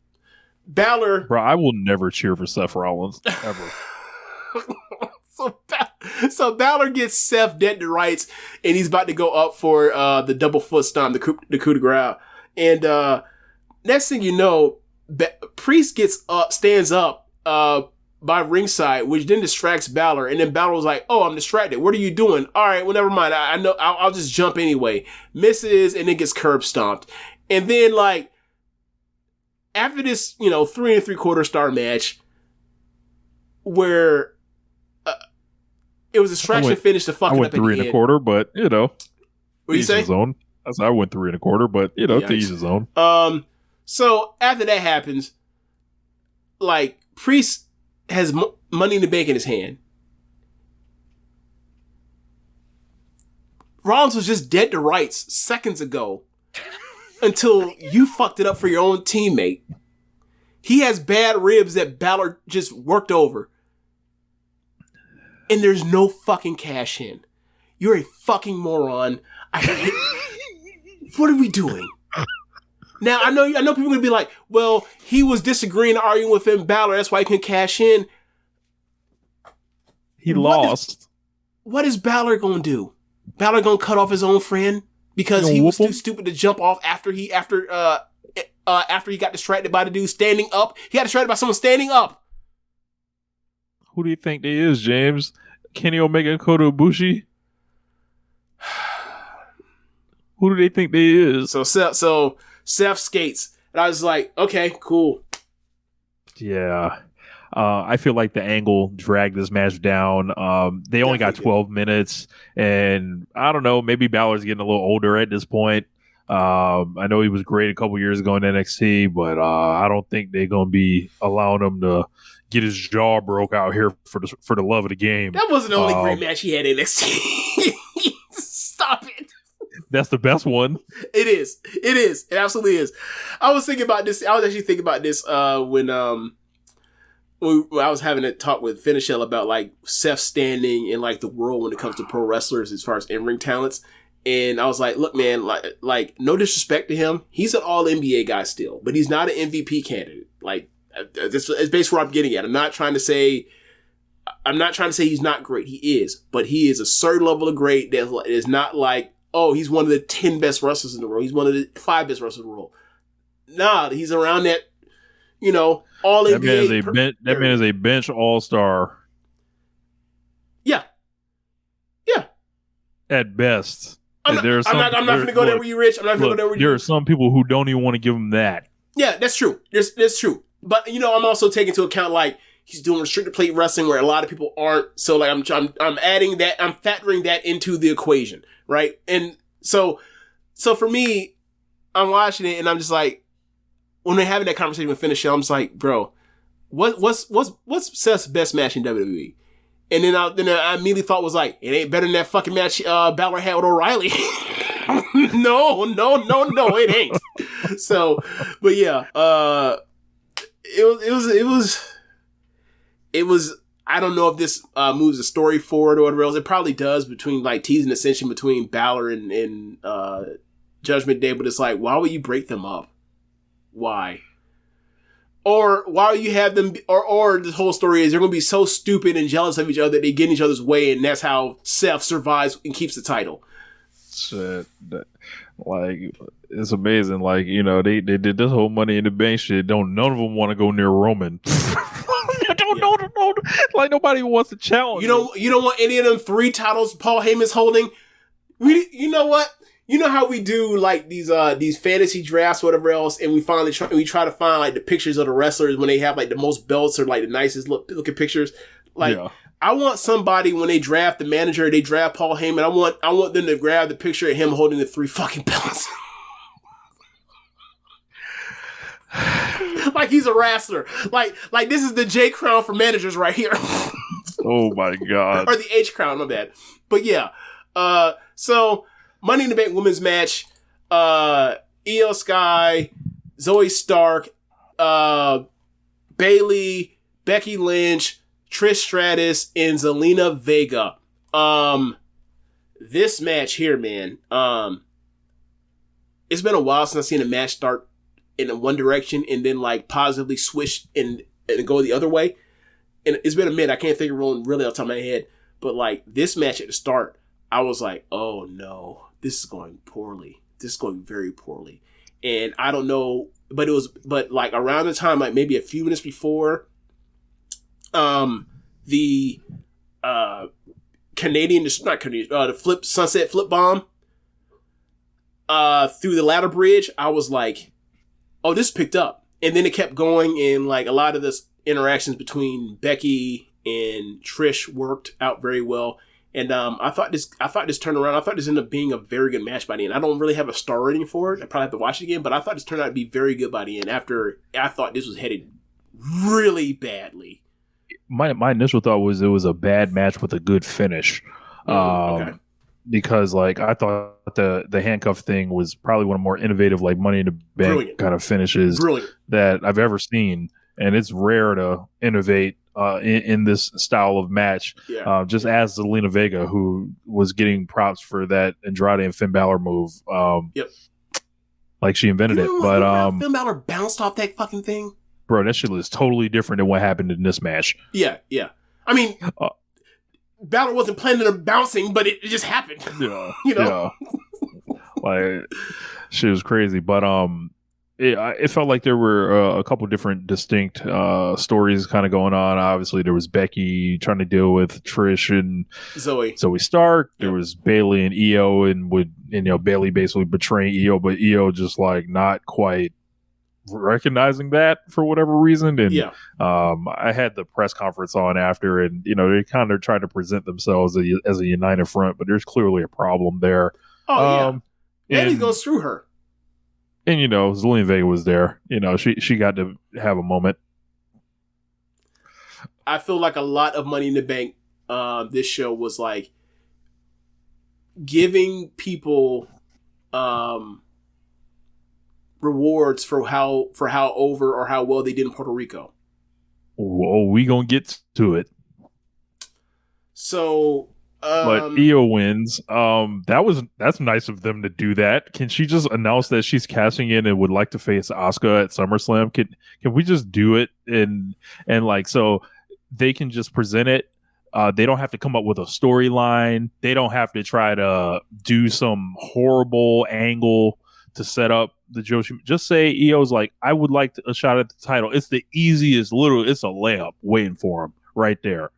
F: Bro, I will never cheer for Seth Rollins, ever.
E: So Balor gets Seth dead to rights, and he's about to go up for the double foot stomp, the coup de grace. And next thing you know, Priest stands up by ringside, which then distracts Balor. And then Balor was like, "Oh, I'm distracted. What are you doing? All right, well, never mind. I know. I'll just jump anyway." Misses, and then gets curb stomped. And then, like, after this, 3 3/4 star match, where it was a distraction finish to fucking up at the end.
F: I went 3 1/4, but
E: What you say?
F: I went 3 1/4, but to each his own.
E: So after that happens, like, Priest has Money in the Bank in his hand. Rollins was just dead to rights seconds ago until you fucked it up for your own teammate. He has bad ribs that Balor just worked over. And there's no fucking cash in. You're a fucking moron. What are we doing? Now, I know people are going to be like, well, he was disagreeing, arguing with Finn Balor. That's why he couldn't cash in.
F: He lost.
E: What is Balor going to do? Balor going to cut off his own friend because he was too stupid to jump off after he got distracted by the dude standing up. He got distracted by someone standing up.
F: Who do you think they is, James? Kenny Omega and Kota Ibushi? Who do they think they is?
E: So Seth skates. And I was like, okay, cool.
F: Yeah. I feel like the angle dragged this match down. They only got 12 minutes, and I don't know, maybe Balor's getting a little older at this point. I know he was great a couple years ago in NXT, but I don't think they're going to be allowing him to get his jaw broke out here for the love of the game.
E: That wasn't the only great match he had in NXT. Stop it.
F: That's the best one.
E: It is. It absolutely is. I was thinking about this. I was actually thinking about this when I was having a talk with Finishel about like Seth's standing in like the world when it comes to pro wrestlers as far as in-ring talents. And I was like, look, man, like no disrespect to him. He's an all NBA guy still, but he's not an MVP candidate. Like, this is basically what I'm getting at. I'm not trying to say he's not great. He is, but he is a certain level of great that is not like, oh, he's one of the 10 best wrestlers in the world. He's one of the 5 best wrestlers in the world. Nah, he's around that, all NBA.
F: That man is a bench all-star.
E: Yeah. Yeah.
F: At best.
E: I'm not going to go there with you, Rich. I'm not going to go there with you.
F: There are some people who don't even want to give him that.
E: Yeah, that's true. That's true. But, I'm also taking into account, like, he's doing restricted plate wrestling where a lot of people aren't. So, like, I'm adding that. I'm factoring that into the equation, right? And so for me, I'm watching it and I'm just like, when they're having that conversation with Finishel, I'm just like, bro, what's Seth's best match in WWE? And then I immediately thought was like, it ain't better than that fucking match Balor had with O'Reilly. No, it ain't. So, but yeah, it was. I don't know if this moves the story forward or whatever else. It probably does between like teasing ascension between Balor and Judgment Day. But it's like, why would you break them up? Why? Or why you have them, or the whole story is they're going to be so stupid and jealous of each other that they get in each other's way, and that's how Seth survives and keeps the title.
F: Shit, like it's amazing. Like they did this whole Money in the Bank shit. None of them want to go near Roman. No, like nobody wants to challenge.
E: You don't want any of them 3 titles Paul Heyman's holding. You know what? You know how we do like these fantasy drafts, whatever else, and we try to find like the pictures of the wrestlers when they have like the most belts or like the nicest looking pictures. Like, yeah. I want somebody when they draft the manager, they draft Paul Heyman. I want them to grab the picture of him holding the 3 fucking belts. Like he's a wrestler. Like this is the J crown for managers right here.
F: Oh my god.
E: Or the H crown, my bad. But yeah. So Money in the Bank women's match, Io Sky, Zoe Stark, Bayley, Becky Lynch, Trish Stratus, and Zelina Vega. This match here, man, it's been a while since I've seen a match start in one direction and then like positively switch and go the other way. And it's been a minute. I can't think of one really off the top of my head. But like this match at the start, I was like, oh no. This is going poorly. This is going very poorly. And I don't know, but like around the time, like maybe a few minutes before, the sunset flip bomb, through the ladder bridge, I was like, oh, this picked up. And then it kept going and like a lot of this interactions between Becky and Trish worked out very well. And I thought this turned around. I thought this ended up being a very good match by the end. I don't really have a star rating for it. I probably have to watch it again, but I thought this turned out to be very good by the end after I thought this was headed really badly.
F: My initial thought was it was a bad match with a good finish. Okay. Because like I thought the handcuff thing was probably one of the more innovative like Money in the Bank kind of finishes that I've ever seen. And it's rare to innovate in this style of match. Yeah. Just as Zelina Vega, who was getting props for that Andrade and Finn Balor move. Yep. Like she invented it. But
E: Finn Balor bounced off that fucking thing.
F: Bro, that shit was totally different than what happened in this match.
E: Yeah. I mean, Balor wasn't planning on bouncing, but it just happened.
F: Yeah. Yeah. Like, shit was crazy. But it felt like there were a couple different distinct stories kind of going on. Obviously, there was Becky trying to deal with Trish and Zoe Stark. There was Bayley and Io, and Bayley basically betraying Io, but Io just like not quite recognizing that for whatever reason. And
E: Yeah.
F: I had the press conference on after, and they kind of trying to present themselves as a united front, but there's clearly a problem there.
E: Oh yeah, and he's gonna screw her.
F: And Zelina Vega was there. She got to have a moment.
E: I feel like a lot of Money in the Bank. This show was like giving people rewards for how over or how well they did in Puerto Rico.
F: Oh, we gonna get to it.
E: So,
F: but Io wins. That's nice of them to do that. Can she just announce that she's cashing in and would like to face Asuka at SummerSlam? Can we just do it and like so they can just present it? They don't have to come up with a storyline. They don't have to try to do some horrible angle to set up the Joshi. Just say Io's like, I would like a shot at the title. It's the easiest, literally, it's a layup waiting for him right there.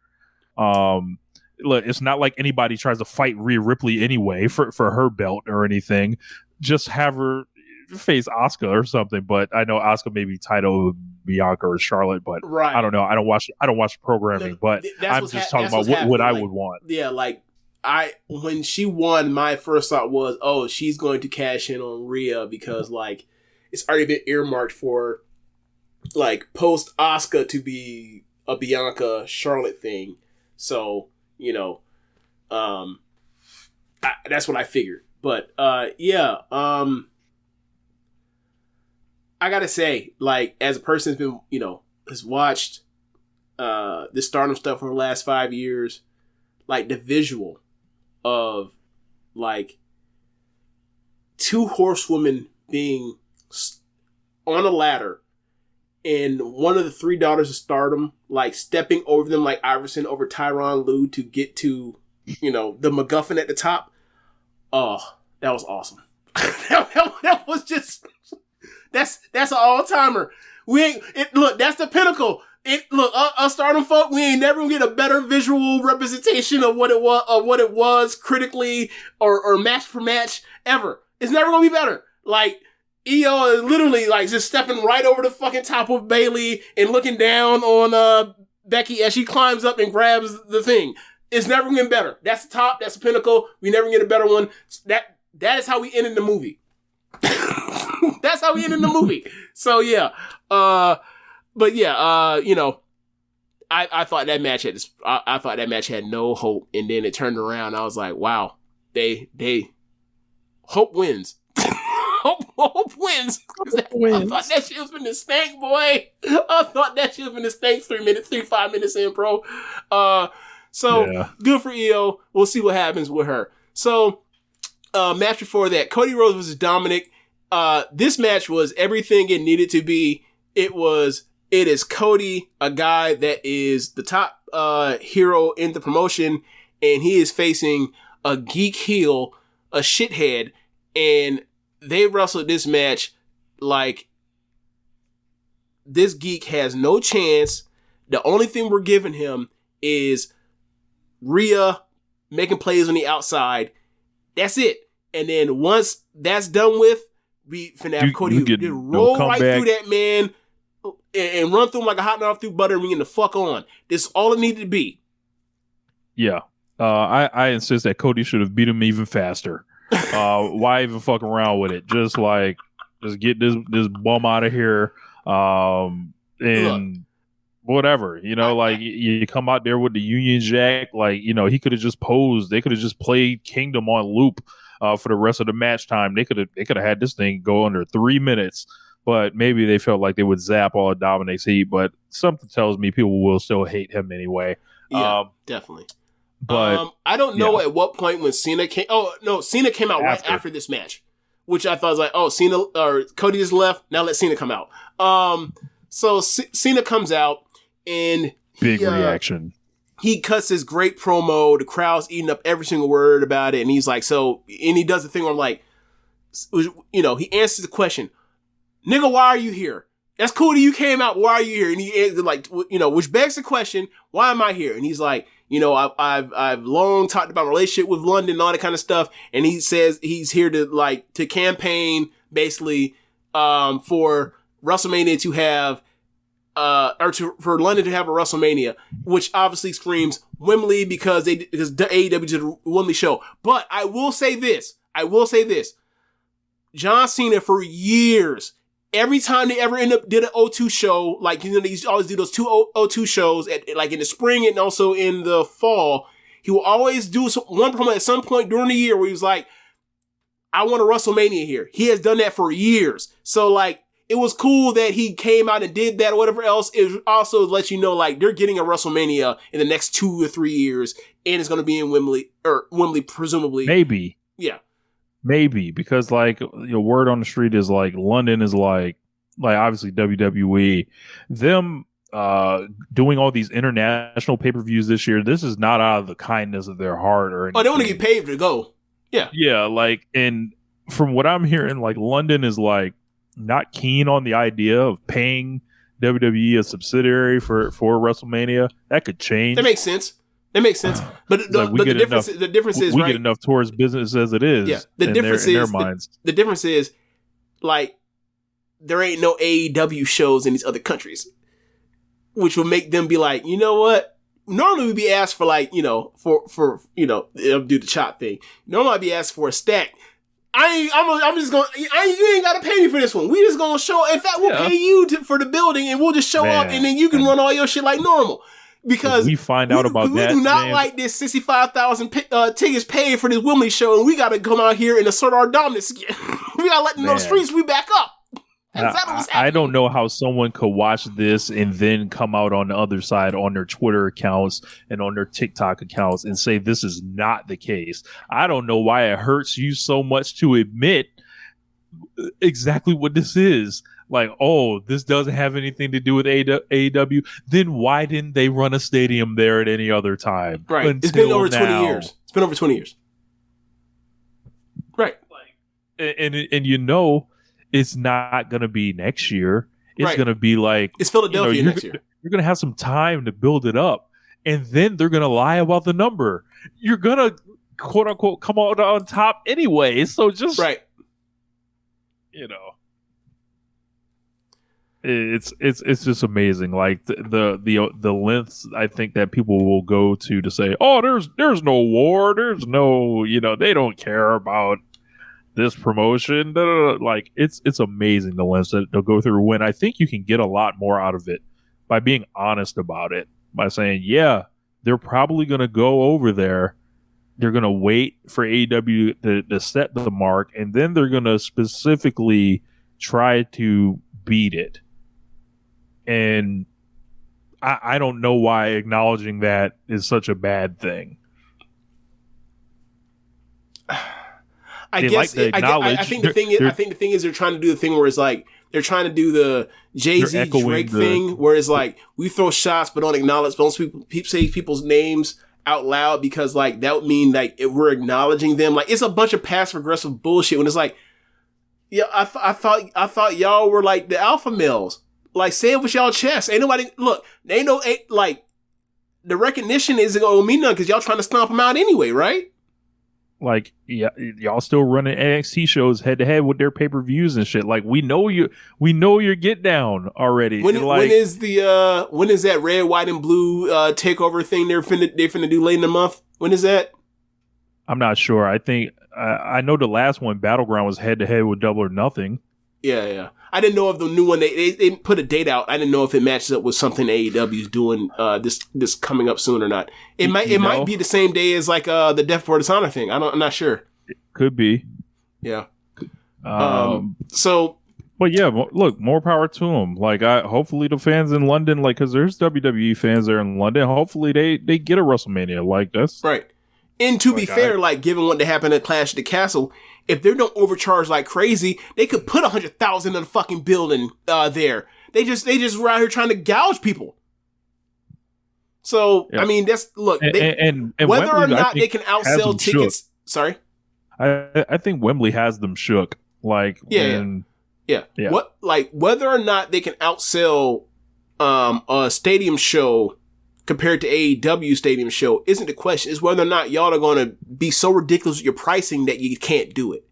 F: Look, it's not like anybody tries to fight Rhea Ripley anyway for her belt or anything. Just have her face Asuka or something. But I know Asuka may be titled Bianca or Charlotte, but
E: right.
F: I don't know. I don't watch programming, but I'm just talking about what I would want.
E: Yeah, like when she won, my first thought was, oh, she's going to cash in on Rhea because like it's already been earmarked for like post Asuka to be a Bianca Charlotte thing. So that's what I figured. But yeah. I gotta say, like, as a person who's been, has watched this Stardom stuff for the last 5 years, like, the visual of, like, two horsewomen being on a ladder and one of the three daughters of Stardom, like, stepping over them like Iverson over Tyronn Lue to get to, the MacGuffin at the top. Oh, that was awesome. that was just... That's an all-timer. That's the pinnacle. Us Stardom folk, we ain't never gonna get a better visual representation of what it was critically or match for match ever. It's never gonna be better. Like, Io is literally like just stepping right over the fucking top of Bayley and looking down on Becky as she climbs up and grabs the thing. It's never gonna get better. That's the top. That's the pinnacle. We never get a better one. That is how we end in the movie. That's how we end in the movie. So yeah, but yeah, I thought that match had no hope, and then it turned around. I was like, wow, they hope wins. hope wins. I thought that shit was been the stank, boy. I thought that shit was been the stank 5 minutes in, bro. So yeah. Good for Io. We'll see what happens with her. So match before that, Cody Rhodes versus Dominic. This match was everything it needed to be. It is Cody, a guy that is the top hero in the promotion, and he is facing a geek heel, a shithead, and they wrestled this match like this geek has no chance. The only thing we're giving him is Rhea making plays on the outside. That's it. And then once that's done with, we finna have Cody roll right through that man and run through him like a hot knife through butter and we getting the fuck on. This is all it needed to be.
F: Yeah. I insist that Cody should have beat him even faster. Why even fuck around with it? Just get this bum out of here. And look, whatever, you come out there with the Union Jack, he could have just posed. They could have just played Kingdom on loop. For the rest of the match time, they could have had this thing go under 3 minutes, but maybe they felt like they would zap all of Dominic's heat. But something tells me people will still hate him anyway.
E: Yeah, definitely.
F: But
E: I don't know at what point when Cena came. Oh no, Cena came out right after this match, which I thought was like, oh, Cena or Cody just left. Now let Cena come out. So Cena comes out and
F: big reaction.
E: He cuts this great promo. The crowd's eating up every single word about it. And he's like, and he does the thing where I'm like, he answers the question, nigga, why are you here? That's cool that you came out. Why are you here? And he answered like, which begs the question, why am I here? And he's like, I've long talked about my relationship with London and all that kind of stuff. And he says he's here to campaign basically, for WrestleMania to have, for London to have a WrestleMania, which obviously screams Wembley because the AEW did a Wembley show. But I will say this. John Cena for years, every time they ever did an O2 show, like, you know, they used to always do those two O2 shows like in the spring and also in the fall. He will always do one promo at some point during the year where he was like, I want a WrestleMania here. He has done that for years. So, like, it was cool that he came out and did that or whatever else. It also lets you know, like, they're getting a WrestleMania in the next 2 or 3 years, and it's going to be in Wembley, presumably.
F: Maybe.
E: Yeah.
F: Maybe, because, like, your word on the street is, like, London is, like obviously WWE. Them doing all these international pay-per-views this year, this is not out of the kindness of their heart or anything.
E: Oh, they want to get paid to go. Yeah.
F: Yeah, like, and from what I'm hearing, like, London is, like, not keen on the idea of paying WWE a subsidiary for WrestleMania. That could change.
E: That makes sense. But the difference is
F: we
E: right?
F: get enough tourist business as it is. Yeah.
E: The difference is
F: in their minds.
E: The difference is, like, there ain't no AEW shows in these other countries, which will make them be like, you know what? Normally we'd be asked for, like, you know, for you know, do the chop thing. Normally I'd be asked for a stack. I'm just gonna, you ain't gotta pay me for this one. We just gonna show, in fact, we'll pay you for the building and we'll just show up and then you can run all your shit like normal. Because
F: we find out about that.
E: We do not like this 65,000 tickets paid for this Wembley show, and we got to come out here and assert our dominance again. We got to let them know the streets we back up.
F: I don't know how someone could watch this and then come out on the other side on their Twitter accounts and on their TikTok accounts and say this is not the case. I don't know why it hurts you so much to admit exactly what this is. Like, oh, this doesn't have anything to do with AEW. Then why didn't they run a stadium there at any other time?
E: Right. It's been over 20 years. It's been over 20 years. Right.
F: And you know, it's not going to be next year. It's going to be like,
E: it's Philadelphia next year.
F: You're going to have some time to build it up. And then they're going to lie about the number. You're going to, quote unquote, come out on top anyway. So just, you know. It's just amazing, like the lengths I think that people will go to say, oh, there's no war, there's no, you know, they don't care about this promotion. Like it's amazing the lengths that they'll go through when I think you can get a lot more out of it by being honest about it, by saying, yeah, they're probably going to go over there. They're going to wait for AEW to set the mark, and then they're going to specifically try to beat it. And I don't know why acknowledging that is such a bad thing.
E: I think the thing is they're trying to do the thing where it's like they're trying to do the Jay-Z Drake thing, where it's like we throw shots but don't acknowledge. Most people say people's names out loud because like that would mean like if we're acknowledging them. Like it's a bunch of passive aggressive bullshit when it's like, yeah, I thought y'all were like the alpha males. Like, say it with y'all chest. Ain't nobody, look, like, the recognition isn't going to mean nothing because y'all trying to stomp them out anyway, right?
F: Like, yeah, y'all still running NXT shows head to head with their pay-per-views and shit. Like, we know your get down already.
E: When is that red, white, and blue takeover thing they're finna do late in the month? When is that?
F: I'm not sure. I think, I know the last one, Battleground, was head to head with Double or Nothing.
E: Yeah. I didn't know if the new one they put a date out. I didn't know if it matches up with something AEW is doing this coming up soon or not. It might be the same day as like the Death Before Dishonor thing. I'm not sure.
F: It could be.
E: Yeah.
F: But yeah, look, more power to them. Like, hopefully the fans in London, like, because there's WWE fans there in London. Hopefully they get a WrestleMania. Like that's
E: right. And to be fair, like given what happened at Clash at the Castle, if they don't overcharge like crazy, they could put 100,000 in the fucking building there. They just were out here trying to gouge people. So I mean, that's look. And whether Wembley, or not they can outsell tickets. Shook. Sorry,
F: I think Wembley has them shook. Like
E: yeah. What like whether or not they can outsell a stadium show compared to AEW stadium show isn't the question. It's whether or not y'all are going to be so ridiculous with your pricing that you can't do it.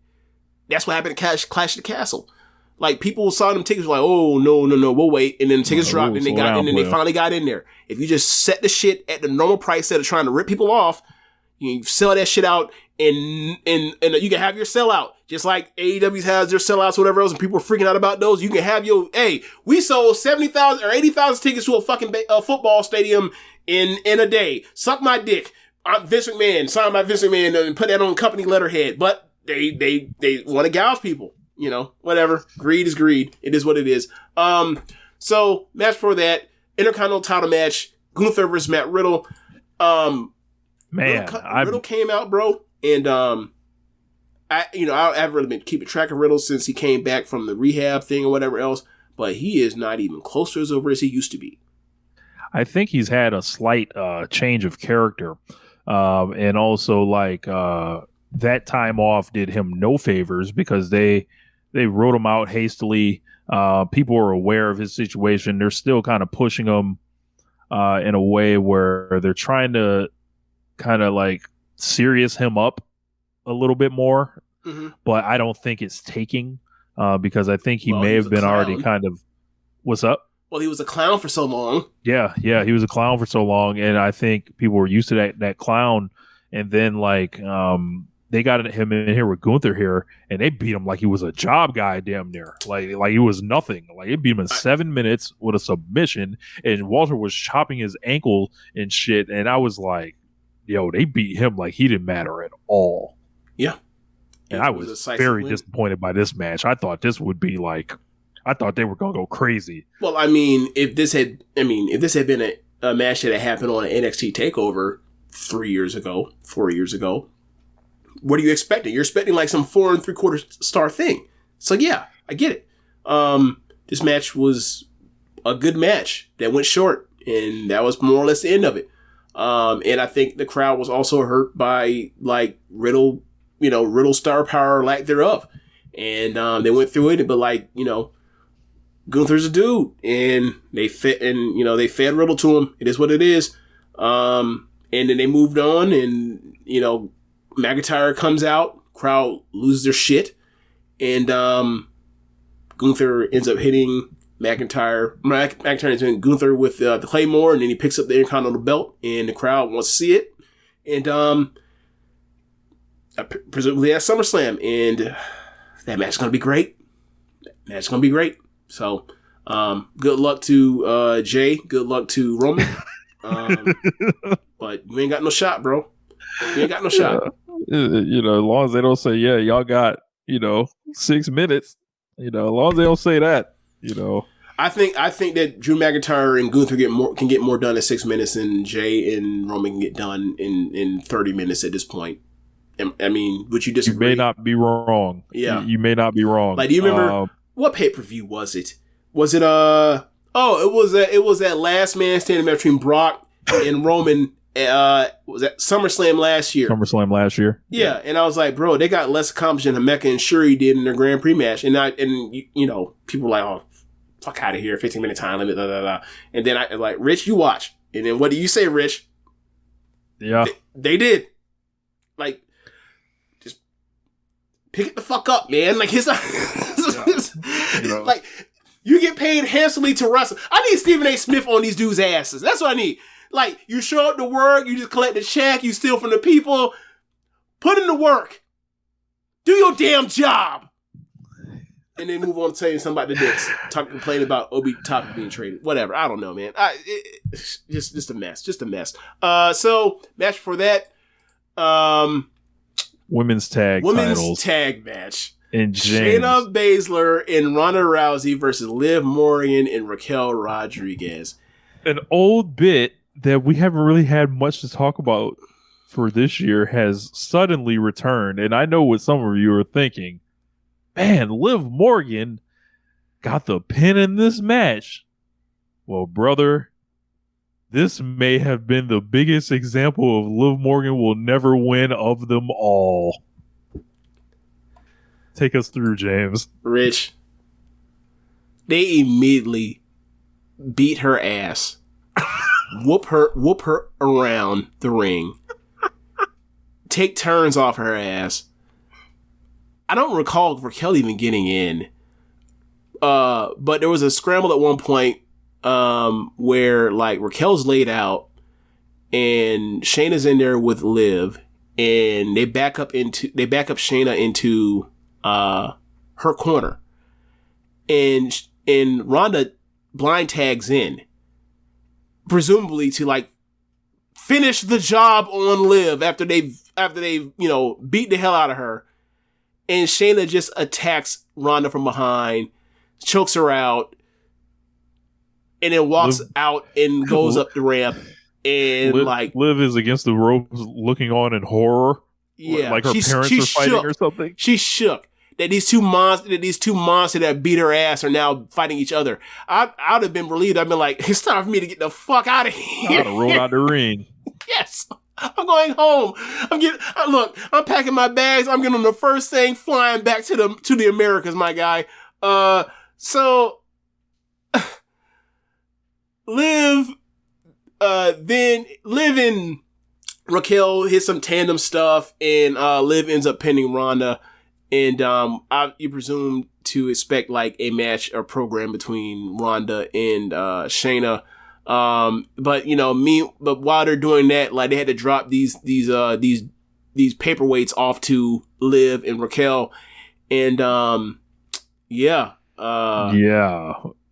E: That's what happened at Clash of the Castle. Like, people saw them tickets like, oh, no, we'll wait. And then the tickets dropped and they finally got in there. If you just set the shit at the normal price instead of trying to rip people off, you sell that shit out and you can have your sellout. Just like AEW has their sellouts or whatever else, and people are freaking out about those. You can have we sold 70,000 or 80,000 tickets to a fucking football stadium in a day. Suck my dick. I'm Vince McMahon, signed by Vince McMahon and put that on company letterhead. But they want to gouge people. You know, whatever. Greed is greed. It is what it is. So match for that Intercontinental title match, Gunther versus Matt Riddle. Riddle came out, bro, and I haven't really been keeping track of Riddle since he came back from the rehab thing or whatever else, but he is not even close to as over as he used to be.
F: I think he's had a slight change of character, and also that time off did him no favors because they wrote him out hastily. People are aware of his situation. They're still kind of pushing him in a way where they're trying to kind of like serious him up a little bit more. Mm-hmm. But I don't think it's taking because I think he may have been already kind of... What's up?
E: Well, he was a clown for so long.
F: Yeah, he was a clown for so long, and I think people were used to that clown, and then they got him in here with Gunther here, and they beat him like he was a job guy, damn near. Like he was nothing. Like, it beat him in 7 minutes with a submission, and Walter was chopping his ankle and shit, and I was like, yo, they beat him like he didn't matter at all.
E: Yeah.
F: And I was very disappointed by this match. I thought this would be I thought they were going to go crazy.
E: Well, I mean, if this had been a match that had happened on an NXT TakeOver 4 years ago, what are you expecting? You're expecting like some 4 3/4 star thing. So yeah, I get it. This match was a good match that went short, and that was more or less the end of it. And I think the crowd was also hurt by Riddle, Riddle star power, lack thereof. And they went through it, but Gunther's a dude, and they fed Riddle to him. It is what it is. And then they moved on, and McIntyre comes out, crowd loses their shit, and Gunther ends up hitting McIntyre. McIntyre is hitting Gunther with the Claymore, and then he picks up the Intercontinental belt, and the crowd wants to see it. And presumably at SummerSlam, and that match is going to be great. So, good luck to Jay. Good luck to Roman. But you ain't got no shot, bro. You ain't got no shot.
F: As long as they don't say, yeah, y'all got, 6 minutes. As long as they don't say that,
E: I think that Drew McIntyre and Gunther can get more done in 6 minutes than Jay and Roman can get done in 30 minutes at this point. I mean, would you disagree?
F: You may not be wrong.
E: Yeah.
F: You may not be wrong.
E: Do you remember what pay-per-view was it? Was it it was that last man standing match between Brock and Roman. Was that SummerSlam last year? Yeah, and I was like, bro, they got less accomplished than Himeka and Shuri did in their Grand Prix match, and people were like, oh, fuck out of here, 15-minute time limit, blah, blah, blah. And then I like, Rich, you watch, and then what do you say, Rich?
F: Yeah,
E: they did. Like, just pick it the fuck up, man. Like, like, you get paid handsomely to wrestle. I need Stephen A. Smith on these dudes' asses. That's what I need. Like, you show up to work, you just collect the check, you steal from the people. Put in the work. Do your damn job. And then move on to tell you something about the dicks. Complain about Obi Topic being traded. Whatever. I don't know, man. Just a mess. Just a mess. So, match for that.
F: Women's
E: tag match.
F: And
E: Shayna Baszler and Ronda Rousey versus Liv Morgan and Raquel Rodriguez.
F: An old bit that we haven't really had much to talk about for this year has suddenly returned. And I know what some of you are thinking. Man, Liv Morgan got the pin in this match. Well, brother, this may have been the biggest example of Liv Morgan will never win of them all. Take us through, James.
E: Rich, they immediately beat her ass. Whoop her around the ring. Take turns off her ass. I don't recall Raquel even getting in. but there was a scramble at one point where like Raquel's laid out and Shayna's in there with Liv, and they back up Shayna into her corner, and Ronda blind tags in, presumably to like finish the job on Liv after they've beat the hell out of her, and Shayna just attacks Ronda from behind, chokes her out, and then walks out and goes up the ramp. And
F: Liv is against the ropes looking on in horror.
E: Yeah,
F: like her parents are fighting or something.
E: She's shook that these two monsters that beat her ass are now fighting each other. I'd have been relieved. I've been like, it's time for me to get the fuck out of here.
F: I'd have rolled out the ring.
E: Yes, I'm going home. I'm packing my bags. I'm getting on the first thing flying back to the Americas, my guy. So Liv and Raquel hit some tandem stuff, and Liv ends up pinning Ronda, and you presume to expect like a match or program between Ronda and Shayna. But while they're doing that, like they had to drop these paperweights off to Liv and Raquel, and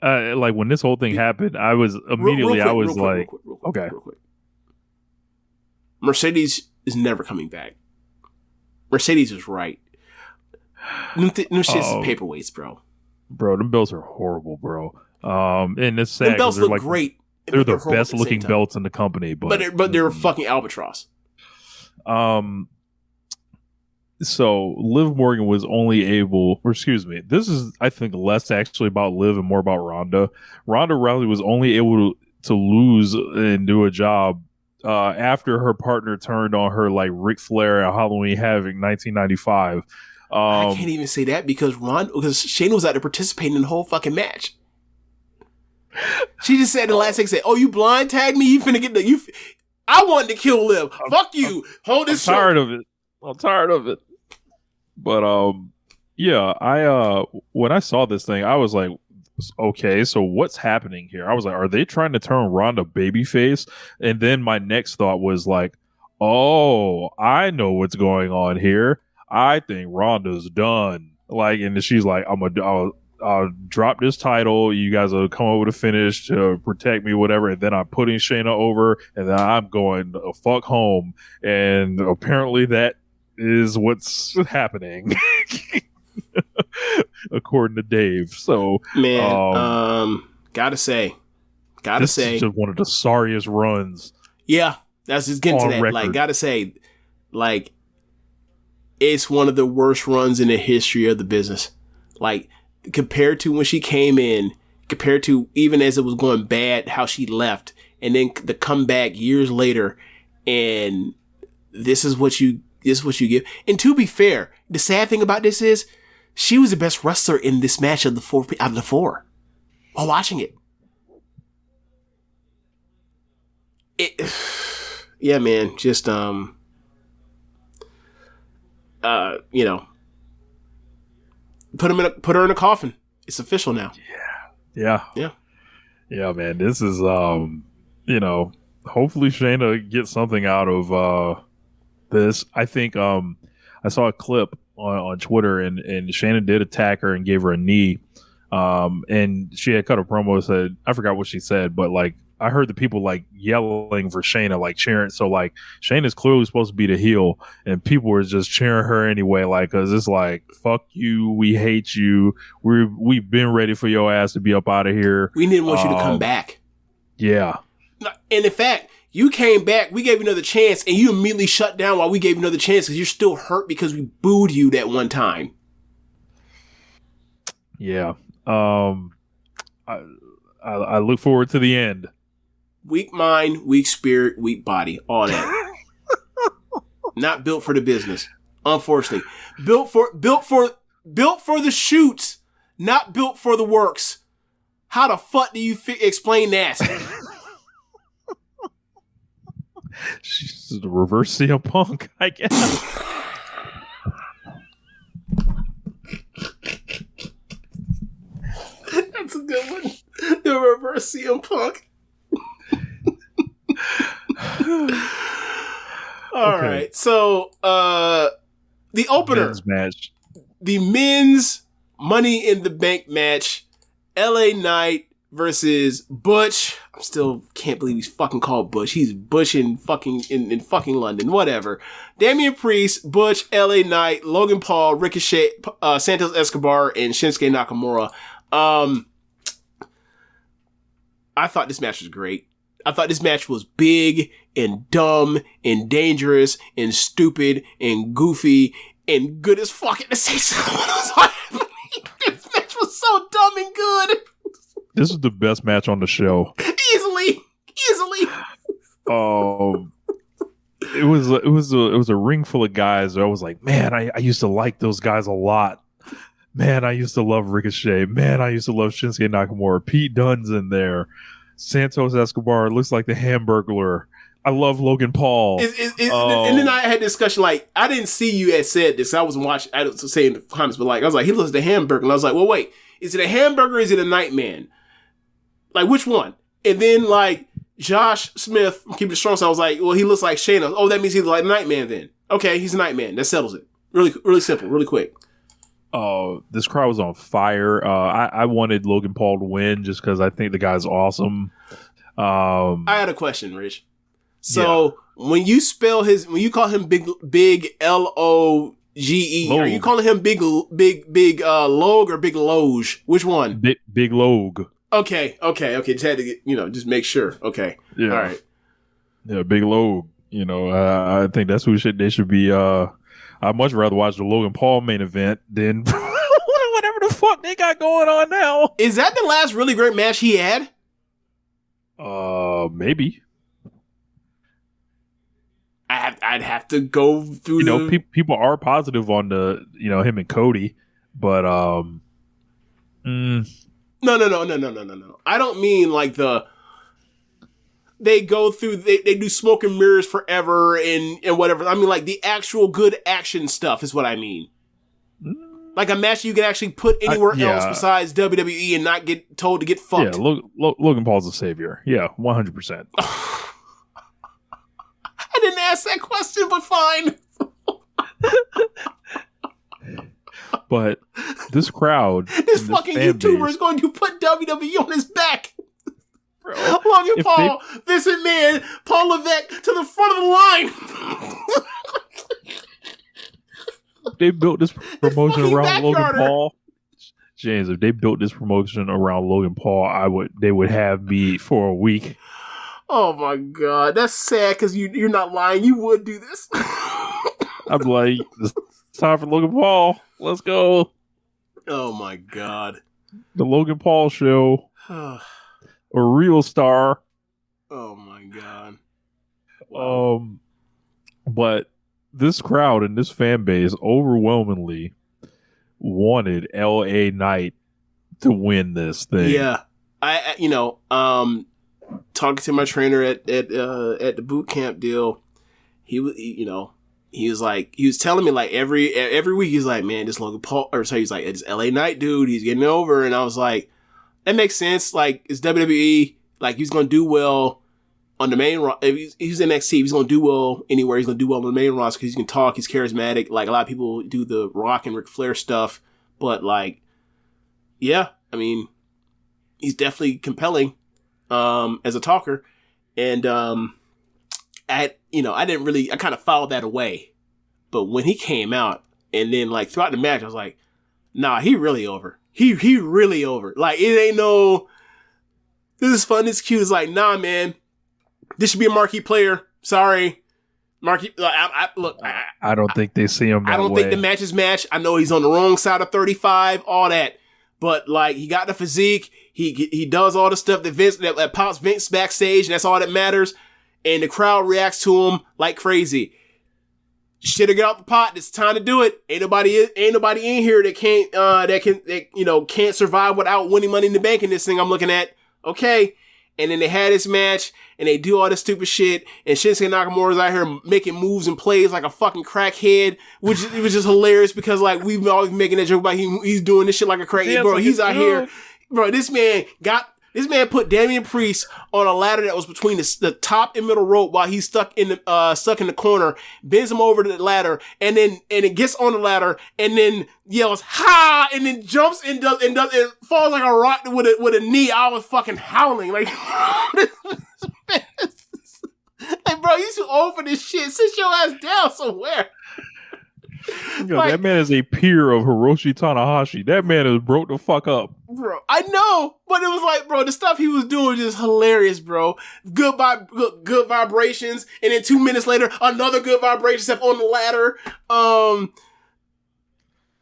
E: like when this whole thing happened, I was immediately real quick. Mercedes is never coming back. Mercedes is right. Them shit's paperweights, bro.
F: Bro, them belts are horrible, bro. And it's sad.
E: Them belts look great.
F: They're the best looking belts in the company, but
E: they're fucking albatross.
F: So Liv Morgan was only able, this is I think less actually about Liv and more about Ronda. Ronda Rousey was only able to lose and do a job after her partner turned on her like Ric Flair at Halloween Havoc 1995.
E: I can't even say that because Shayna was out there participating in the whole fucking match. She just said in the last thing, "Oh, you blind tagged me. You finna get I wanted to kill Liv. Fuck you. Hold this.
F: I'm tired of it. But when I saw this thing, I was like, okay, so what's happening here? I was like, are they trying to turn Ronda babyface? And then my next thought was like, oh, I know what's going on here. I think Ronda's done. Like, and she's like, I'll drop this title. You guys will come up with a finish to protect me, whatever. And then I'm putting Shayna over, and then I'm going the fuck home. And apparently that is what's happening, according to Dave. So,
E: man, gotta say,
F: this is just one of the sorriest runs.
E: Yeah, that's just getting to that.
F: Record.
E: Like, gotta say, like, it's one of the worst runs in the history of the business. Like, compared to when she came in, compared to even as it was going bad, how she left, and then the comeback years later, and this is what you give. And to be fair, the sad thing about this is she was the best wrestler in this match of the four while watching it. Yeah, man, just put her in a coffin. It's official now.
F: Yeah, man. This is hopefully Shayna gets something out of this. I think I saw a clip on Twitter, and Shayna did attack her and gave her a knee, and she had cut a promo and said, I forgot what she said, but like I heard the people like yelling for Shayna, like cheering. So like Shayna's clearly supposed to be the heel, and people were just cheering her anyway, like, cause it's like, fuck you, we hate you, we've been ready for your ass to be up out of here.
E: We didn't want you to come back.
F: Yeah.
E: And in fact, you came back, we gave you another chance, and you immediately shut down while we gave you another chance because you're still hurt because we booed you that one time.
F: Yeah. I look forward to the end.
E: Weak mind, weak spirit, weak body, all that. Not built for the business, unfortunately. Built for the shoots, not built for the works. How the fuck do you explain that?
F: She's the reverse CM Punk, I guess.
E: Poor CM Punk. All right. So, the opener.
F: Men's match.
E: The men's Money in the Bank match. LA Knight versus Butch. I still can't believe he's fucking called Butch. He's Butch in fucking London. Whatever. Damian Priest, Butch, LA Knight, Logan Paul, Ricochet, Santos Escobar, and Shinsuke Nakamura. I thought this match was great. I thought this match was big and dumb and dangerous and stupid and goofy and good as fuck at the same time. This match was so dumb and good.
F: This is the best match on the show.
E: Easily.
F: It was a ring full of guys that I was like, man, I used to like those guys a lot. Man, I used to love Ricochet. Man, I used to love Shinsuke Nakamura. Pete Dunne's in there. Santos Escobar looks like the Hamburglar. I love Logan Paul.
E: And then I had discussion, like, I didn't see you had said this. I wasn't watching, I was saying in the comments, but like, I was like, he looks like the Hamburglar. And I was like, well, wait, is it a Hamburger or is it a Nightman? Like, which one? And then, like, Josh Smith from Keepin It Strong Style, I was like, well, he looks like Shayna. Oh, that means he looks like Nightman then. Okay, he's a Nightman. That settles it. Really, really simple, really quick.
F: This crowd was on fire. I wanted Logan Paul to win just because I think the guy's awesome.
E: I had a question, Rich. So when you call him big L-O-G-E, are you calling him big Logue or big Loge? Which one?
F: Big Logue. Okay.
E: Just had to get, just make sure. Okay.
F: Yeah.
E: All right.
F: Yeah, big Logue. I think that's who they should be. I'd much rather watch the Logan Paul main event than whatever the fuck they got going on now.
E: Is that the last really great match he had?
F: Maybe.
E: I'd have to go through.
F: People are positive on the him and Cody, but
E: No. I don't mean like they go through, they do smoke and mirrors forever and whatever. I mean like the actual good action stuff is what I mean. Like a match you can actually put anywhere else besides WWE and not get told to get fucked.
F: Yeah, Logan Paul's a savior. Yeah, 100%.
E: I didn't ask that question, but fine.
F: But this crowd,
E: this fucking YouTuber is going to put WWE on his back. Bro, Logan Paul, Vince McMahon, Paul Levesque to the front of the line.
F: They built this promotion around Logan Paul. James, if they built this promotion around Logan Paul, they would have me for a week.
E: Oh my god, that's sad because you're not lying. You would do this.
F: I'm like, it's time for Logan Paul. Let's go.
E: Oh my god,
F: the Logan Paul show. A real star.
E: Oh my god.
F: Wow. But this crowd and this fan base overwhelmingly wanted LA Knight to win this thing.
E: Yeah, talking to my trainer at the boot camp deal, he was telling me like every week he's like, man, this Logan Paul, or so he's like, it's LA Knight dude, he's getting over, and I was like, that makes sense. Like it's WWE, like he's gonna do well on the main roster. If he's in NXT, he's gonna do well anywhere. He's gonna do well on the main roster because he can talk, he's charismatic. Like a lot of people do the Rock and Ric Flair stuff, but like, yeah, I mean, he's definitely compelling. As a talker, and I kind of filed that away, but when he came out and then like throughout the match, I was like, nah, he really over. He really over. Like it ain't no, this is fun, this is cute. It's like, nah, man, this should be a marquee player. Sorry, marquee.
F: I don't think they see him that
E: I don't
F: way.
E: think the match is match. I know he's on the wrong side of 35, all that, but like he got the physique. He does all the stuff that pops Vince backstage, and that's all that matters. And the crowd reacts to him like crazy. Shit'll get out the pot. It's time to do it. Ain't nobody in here that can't survive without winning Money in the Bank in this thing I'm looking at. Okay. And then they had this match, and they do all this stupid shit, and Shinsuke Nakamura's out here making moves and plays like a fucking crackhead, which it was just hilarious because like we've always been making that joke about he's doing this shit like a crackhead, bro. He's out here. Bro, this man got This man put Damian Priest on a ladder that was between the top and middle rope while he's stuck in the corner, bends him over to the ladder, and it gets on the ladder, and then yells, "Ha!" and then jumps and falls like a rock with a knee. I was fucking howling. Like, like, bro, you too old for this shit. Sit your ass down somewhere.
F: Yo, like, that man is a peer of Hiroshi Tanahashi. That man is broke the fuck up.
E: Bro, I know, but it was like, bro, the stuff he was doing was just hilarious, bro. Good vibrations, and then 2 minutes later, another good vibration step on the ladder.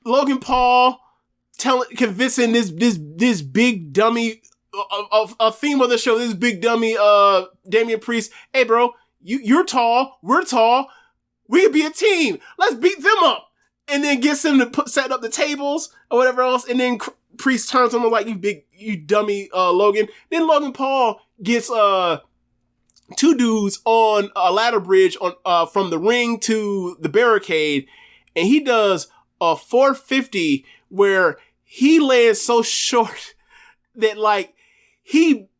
E: Logan Paul convincing this big dummy, a theme of the show, this big dummy, Damian Priest, hey, bro, you're tall, we're tall, we could be a team. Let's beat them up. And then gets him to set up the tables or whatever else. And then Priest turns on him like, you dummy, Logan. Then Logan Paul gets, 2 dudes on a ladder bridge from the ring to the barricade. And he does a 450 where he lands so short that like, he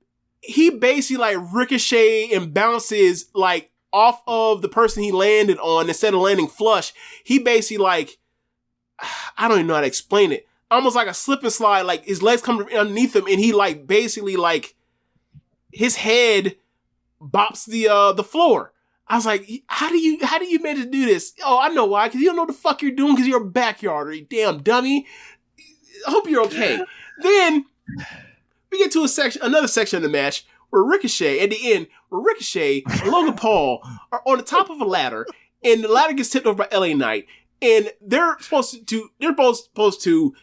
E: basically like ricochet and bounces like, off of the person he landed on instead of landing flush. He basically like, I don't even know how to explain it. Almost like a slip and slide, like his legs come underneath him and he like basically like his head bops the floor. I was like, how do you manage to do this? Oh, I know why. Cause you don't know what the fuck you're doing cause you're a backyarder, you damn dummy. I hope you're okay. Then we get to another section of the match where Ricochet, at the end, Ricochet and Logan Paul are on the top of a ladder, and the ladder gets tipped over by LA Knight, and they're both supposed to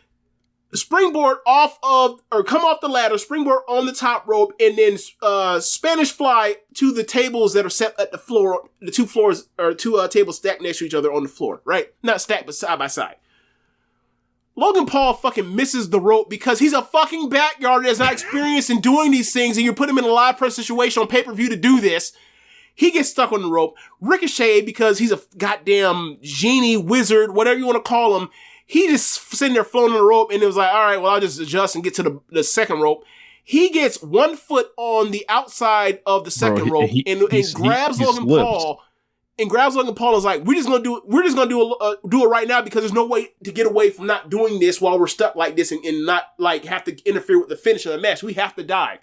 E: springboard off of, or come off the ladder, springboard on the top rope, and then Spanish fly to the tables that are set at the floor, the two tables stacked next to each other on the floor, right? Not stacked, but side by side. Logan Paul fucking misses the rope because he's a fucking backyarder that's not experienced in doing these things, and you put him in a live press situation on pay-per-view to do this. He gets stuck on the rope. Ricochet, because he's a goddamn genie, wizard, whatever you want to call him, he just sitting there floating on the rope, and it was like, all right, well, I'll just adjust and get to the second rope. He gets 1 foot on the outside of the second rope and grabs Logan Paul. And grabs Logan Paul and is like, we're just gonna do it right now because there's no way to get away from not doing this while we're stuck like this and not like have to interfere with the finish of the match. We have to die.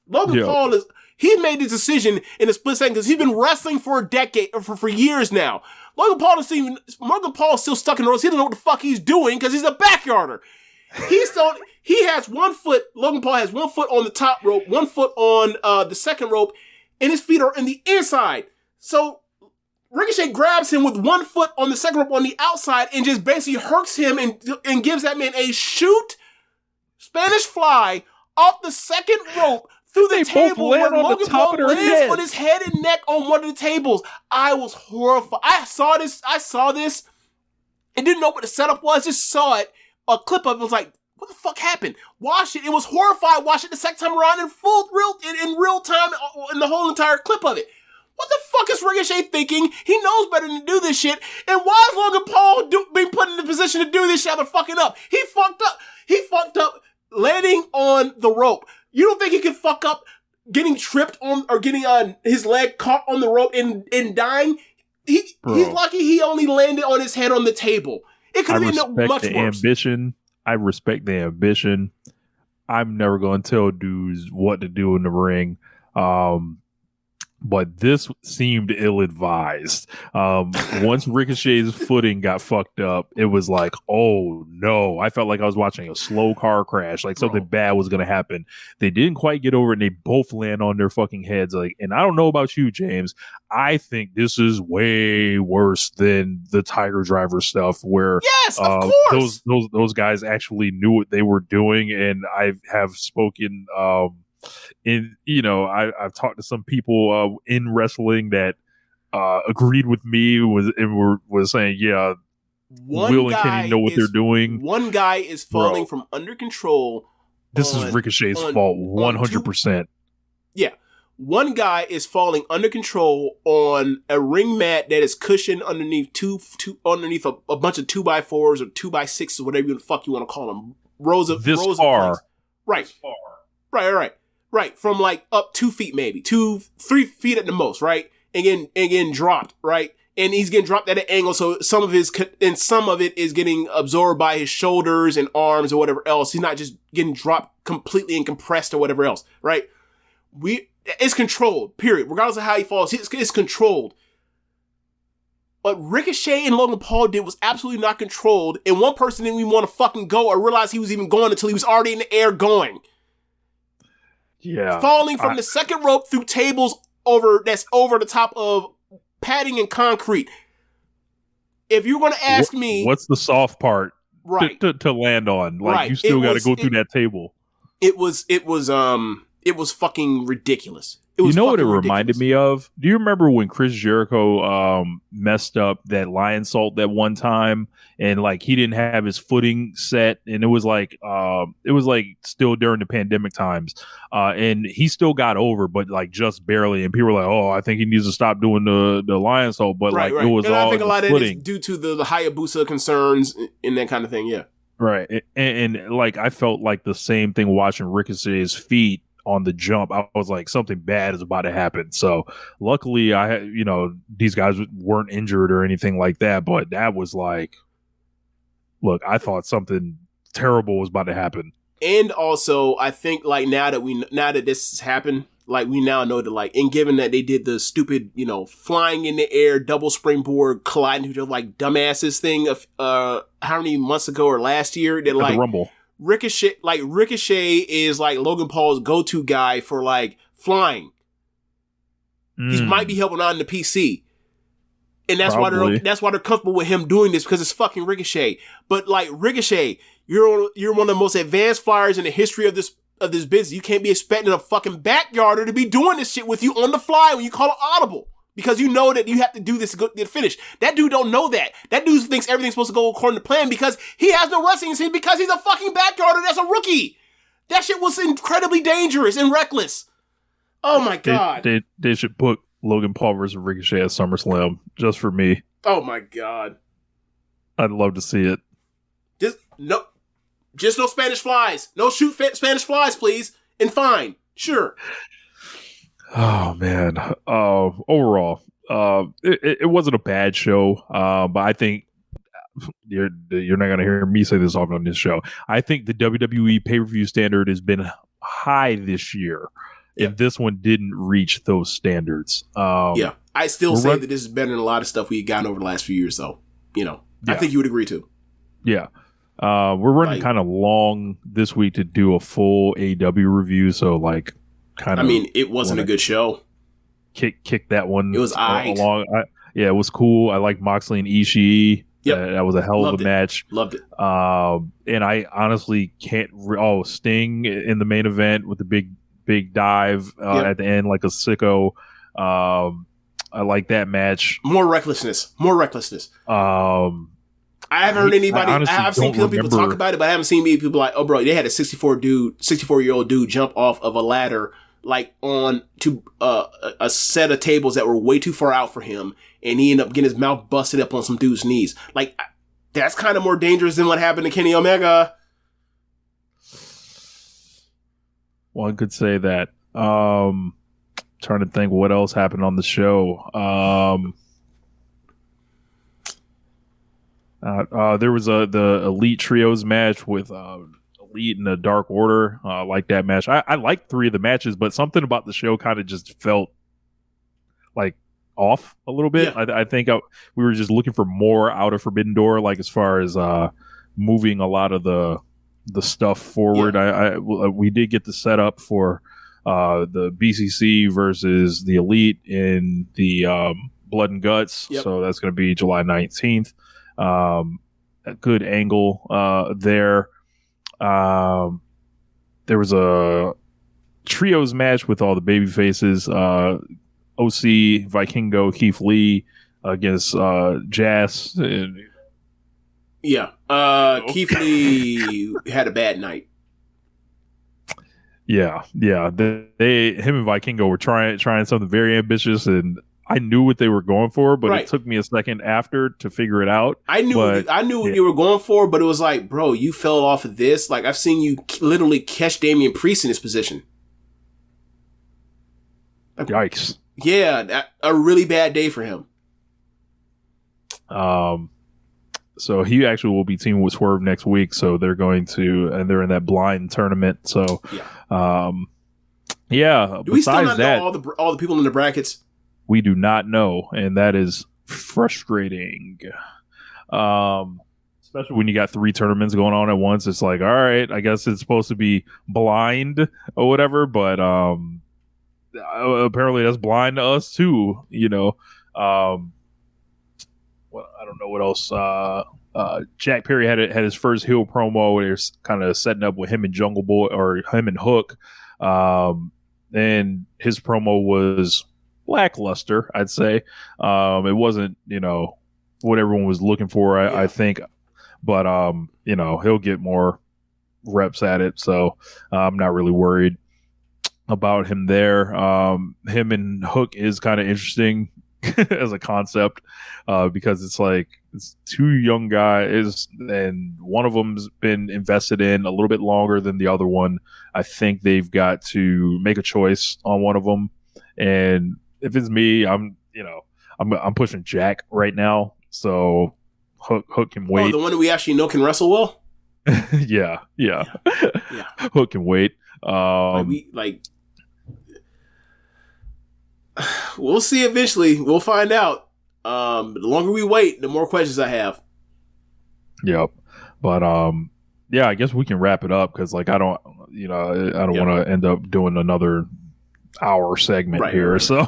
E: Logan Paul he made this decision in a split second because he's been wrestling for a decade or for years now. Logan Paul is still stuck in the ropes. He doesn't know what the fuck he's doing because he's a backyarder. He has 1 foot. Logan Paul has 1 foot on the top rope, 1 foot on the second rope, and his feet are in the inside. So Ricochet grabs him with 1 foot on the second rope on the outside and just basically hurts him and gives that man a shoot Spanish fly off the second rope through the table where Logan Paul lands on his head and neck on one of the tables. I was horrified. I saw this and didn't know what the setup was. Just saw it, a clip of it, was like, what the fuck happened? Watch it. It was horrified. Watch it the second time around in real time in the whole entire clip of it. What the fuck is Ricochet thinking? He knows better than to do this shit. And why is Logan Paul being put in the position to do this shit after fucking up? He fucked up landing on the rope. You don't think he could fuck up getting tripped on or getting his leg caught on the rope and dying? He's lucky he only landed on his head on the table. It could have been much worse.
F: I respect the ambition. I'm never going to tell dudes what to do in the ring. But this seemed ill-advised. Once Ricochet's footing got fucked up, it was like, oh no. I felt like I was watching a slow car crash, like something bad was going to happen. They didn't quite get over it, and they both land on their fucking heads. Like, and I don't know about you, James. I think this is way worse than the Tiger Driver stuff, where
E: yes, of course.
F: those guys actually knew what they wwere doing, and I have spoken. I've talked to some people in wrestling that agreed with me was saying, yeah, Will and Kenny know what they're doing.
E: One guy is falling from under control.
F: This is Ricochet's fault, 100%.
E: Yeah. One guy is falling under control on a ring mat that is cushioned underneath underneath a bunch of 2x4s or 2x6s, whatever the fuck you want to call them. Rows of planks. Right. Right. Right, from like up 2 feet maybe, 3 feet at the most, right? And getting dropped, right? And he's getting dropped at an angle, so some of it is getting absorbed by his shoulders and arms or whatever else. He's not just getting dropped completely and compressed or whatever else, right? It's controlled, period. Regardless of how he falls, it's controlled. What Ricochet and Logan Paul did was absolutely not controlled, and one person didn't even want to fucking go or realize he was even going until he was already in the air going.
F: Yeah.
E: Falling from the second rope through tables that's over the top of padding and concrete. If you're going to ask me,
F: what's the soft part
E: right
F: to land on? Like you still got to go through that table.
E: It was fucking ridiculous.
F: You know what it reminded me of? Do you remember when Chris Jericho messed up that lion salt that one time, and like he didn't have his footing set, and it was like still during the pandemic times, and he still got over, but like just barely. And people were like, "Oh, I think he needs to stop doing the lion salt," but
E: right.
F: It was
E: and
F: all
E: I think a lot of
F: footing.
E: it is due to the Hayabusa concerns and that kind of thing. Yeah,
F: right. And like I felt like the same thing watching Ricochet's feet on the jump. I was like, something bad is about to happen. So luckily these guys weren't injured or anything like that, but that was like, look, I thought something terrible was about to happen.
E: And also I think like now that this has happened, like we now know that like, and given that they did the stupid, flying in the air, double springboard, colliding with like dumbasses thing of, how many months ago or last year that like
F: the Rumble.
E: Ricochet is like Logan Paul's go-to guy for like flying. He might be helping out in the PC. And that's why they're comfortable with him doing this, because it's fucking Ricochet. But like Ricochet, you're one of the most advanced flyers in the history of this business. You can't be expecting a fucking backyarder to be doing this shit with you on the fly when you call it audible. Because you know that you have to do this to get the finish. That dude don't know that. That dude thinks everything's supposed to go according to plan because he has no wrestling scene, because he's a fucking backyarder that's a rookie. That shit was incredibly dangerous and reckless. Oh my God.
F: They should put Logan Paul versus Ricochet at SummerSlam just for me.
E: Oh my God.
F: I'd love to see it.
E: Just no Spanish flies. No shoot Spanish flies, please. And fine. Sure.
F: Oh man. Overall, it wasn't a bad show. But I think you're not gonna hear me say this often on this show. I think the WWE pay-per-view standard has been high this year, and this one didn't reach those standards.
E: I still say that this is better than a lot of stuff we've gotten over the last few years, though. I think you would agree too.
F: Yeah. We're running kind of long this week to do a full AEW review, so like
E: it wasn't a good show.
F: Kick that one.
E: It was
F: along. It was cool. I like Moxley and Ishii.
E: Yep.
F: That was a hell of a match.
E: Loved it.
F: And I honestly can't. Sting in the main event with the big dive at the end, like a sicko. I like that match.
E: More recklessness. I haven't heard anybody. I've seen people talk about it, but I haven't seen many people like, oh, bro, they had a 64-year-old dude jump off of a ladder, like on to a set of tables that were way too far out for him, and he ended up getting his mouth busted up on some dude's knees. Like, that's kind of more dangerous than what happened to Kenny Omega.
F: One could say that. Trying to think what else happened on the show. There was the Elite Trios match with Elite and the Dark Order. I like that match. I like 3 of the matches, but something about the show kind of just felt like off a little bit. Yeah. I think we were just looking for more out of Forbidden Door, like as far as moving a lot of the stuff forward. Yeah. We did get the setup for the BCC versus the Elite in the Blood and Guts. Yep. So that's going to be July 19th. A good angle there. There was a trios match with all the baby faces. OC, Vikingo, Keith Lee against Jazz.
E: Keith Lee had a bad night.
F: Yeah. Him and Vikingo were trying something very ambitious, and I knew what they were going for, but it took me a second after to figure it out.
E: I knew what you were going for, but it was like, bro, you fell off of this. Like, I've seen you literally catch Damian Priest in this position.
F: Yikes.
E: Yeah, a really bad day for him.
F: So he actually will be teaming with Swerve next week. So they're going to, and they're in that blind tournament. So, yeah.
E: Do we still not know all the people in the brackets?
F: We do not know, and that is frustrating. Especially when you got 3 tournaments going on at once. It's like, all right, I guess it's supposed to be blind or whatever, but apparently that's blind to us too. You know. I don't know what else. Jack Perry had his first heel promo where they're kind of setting up with him and Jungle Boy, or him and Hook, and his promo was lackluster, I'd say. It wasn't, what everyone was looking for, I think, but he'll get more reps at it, so I'm not really worried about him there. Him and Hook is kind of interesting as a concept, because it's like it's 2 young guys, and one of them's been invested in a little bit longer than the other one. I think they've got to make a choice on one of them, and if it's me, I'm pushing Jack right now. So Hook can wait.
E: Oh, the one that we actually know can wrestle well.
F: yeah. Hook can wait.
E: We'll see eventually. We'll find out. The longer we wait, the more questions I have.
F: Yep. But I guess we can wrap it up, because I don't want to end up doing another hour segment here. Right. So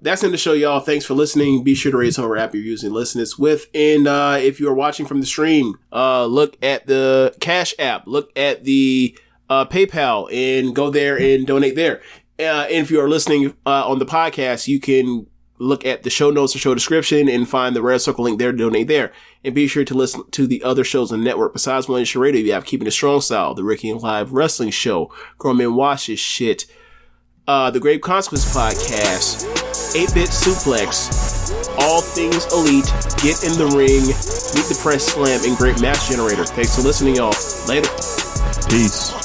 E: that's in the show, y'all. Thanks for listening. Be sure to rate some of our app you're using, listen this with, and if you are watching from the stream, look at the Cash App, look at the PayPal, and go there and donate there. And if you are listening on the podcast, you can look at the show notes or show description and find the red circle link there to donate there. And be sure to listen to the other shows on the network. Besides One Nation Radio, you have Keepin It Strong Style, the Ricky Clive Wrestling Show, Grown Men Watch This Shit, the Grave Consequence Podcast, 8-Bit Suplex, All Things Elite, Get in the Ring, Meet the Press Slam, and Great Match Generator. Thanks for listening, y'all. Later.
F: Peace.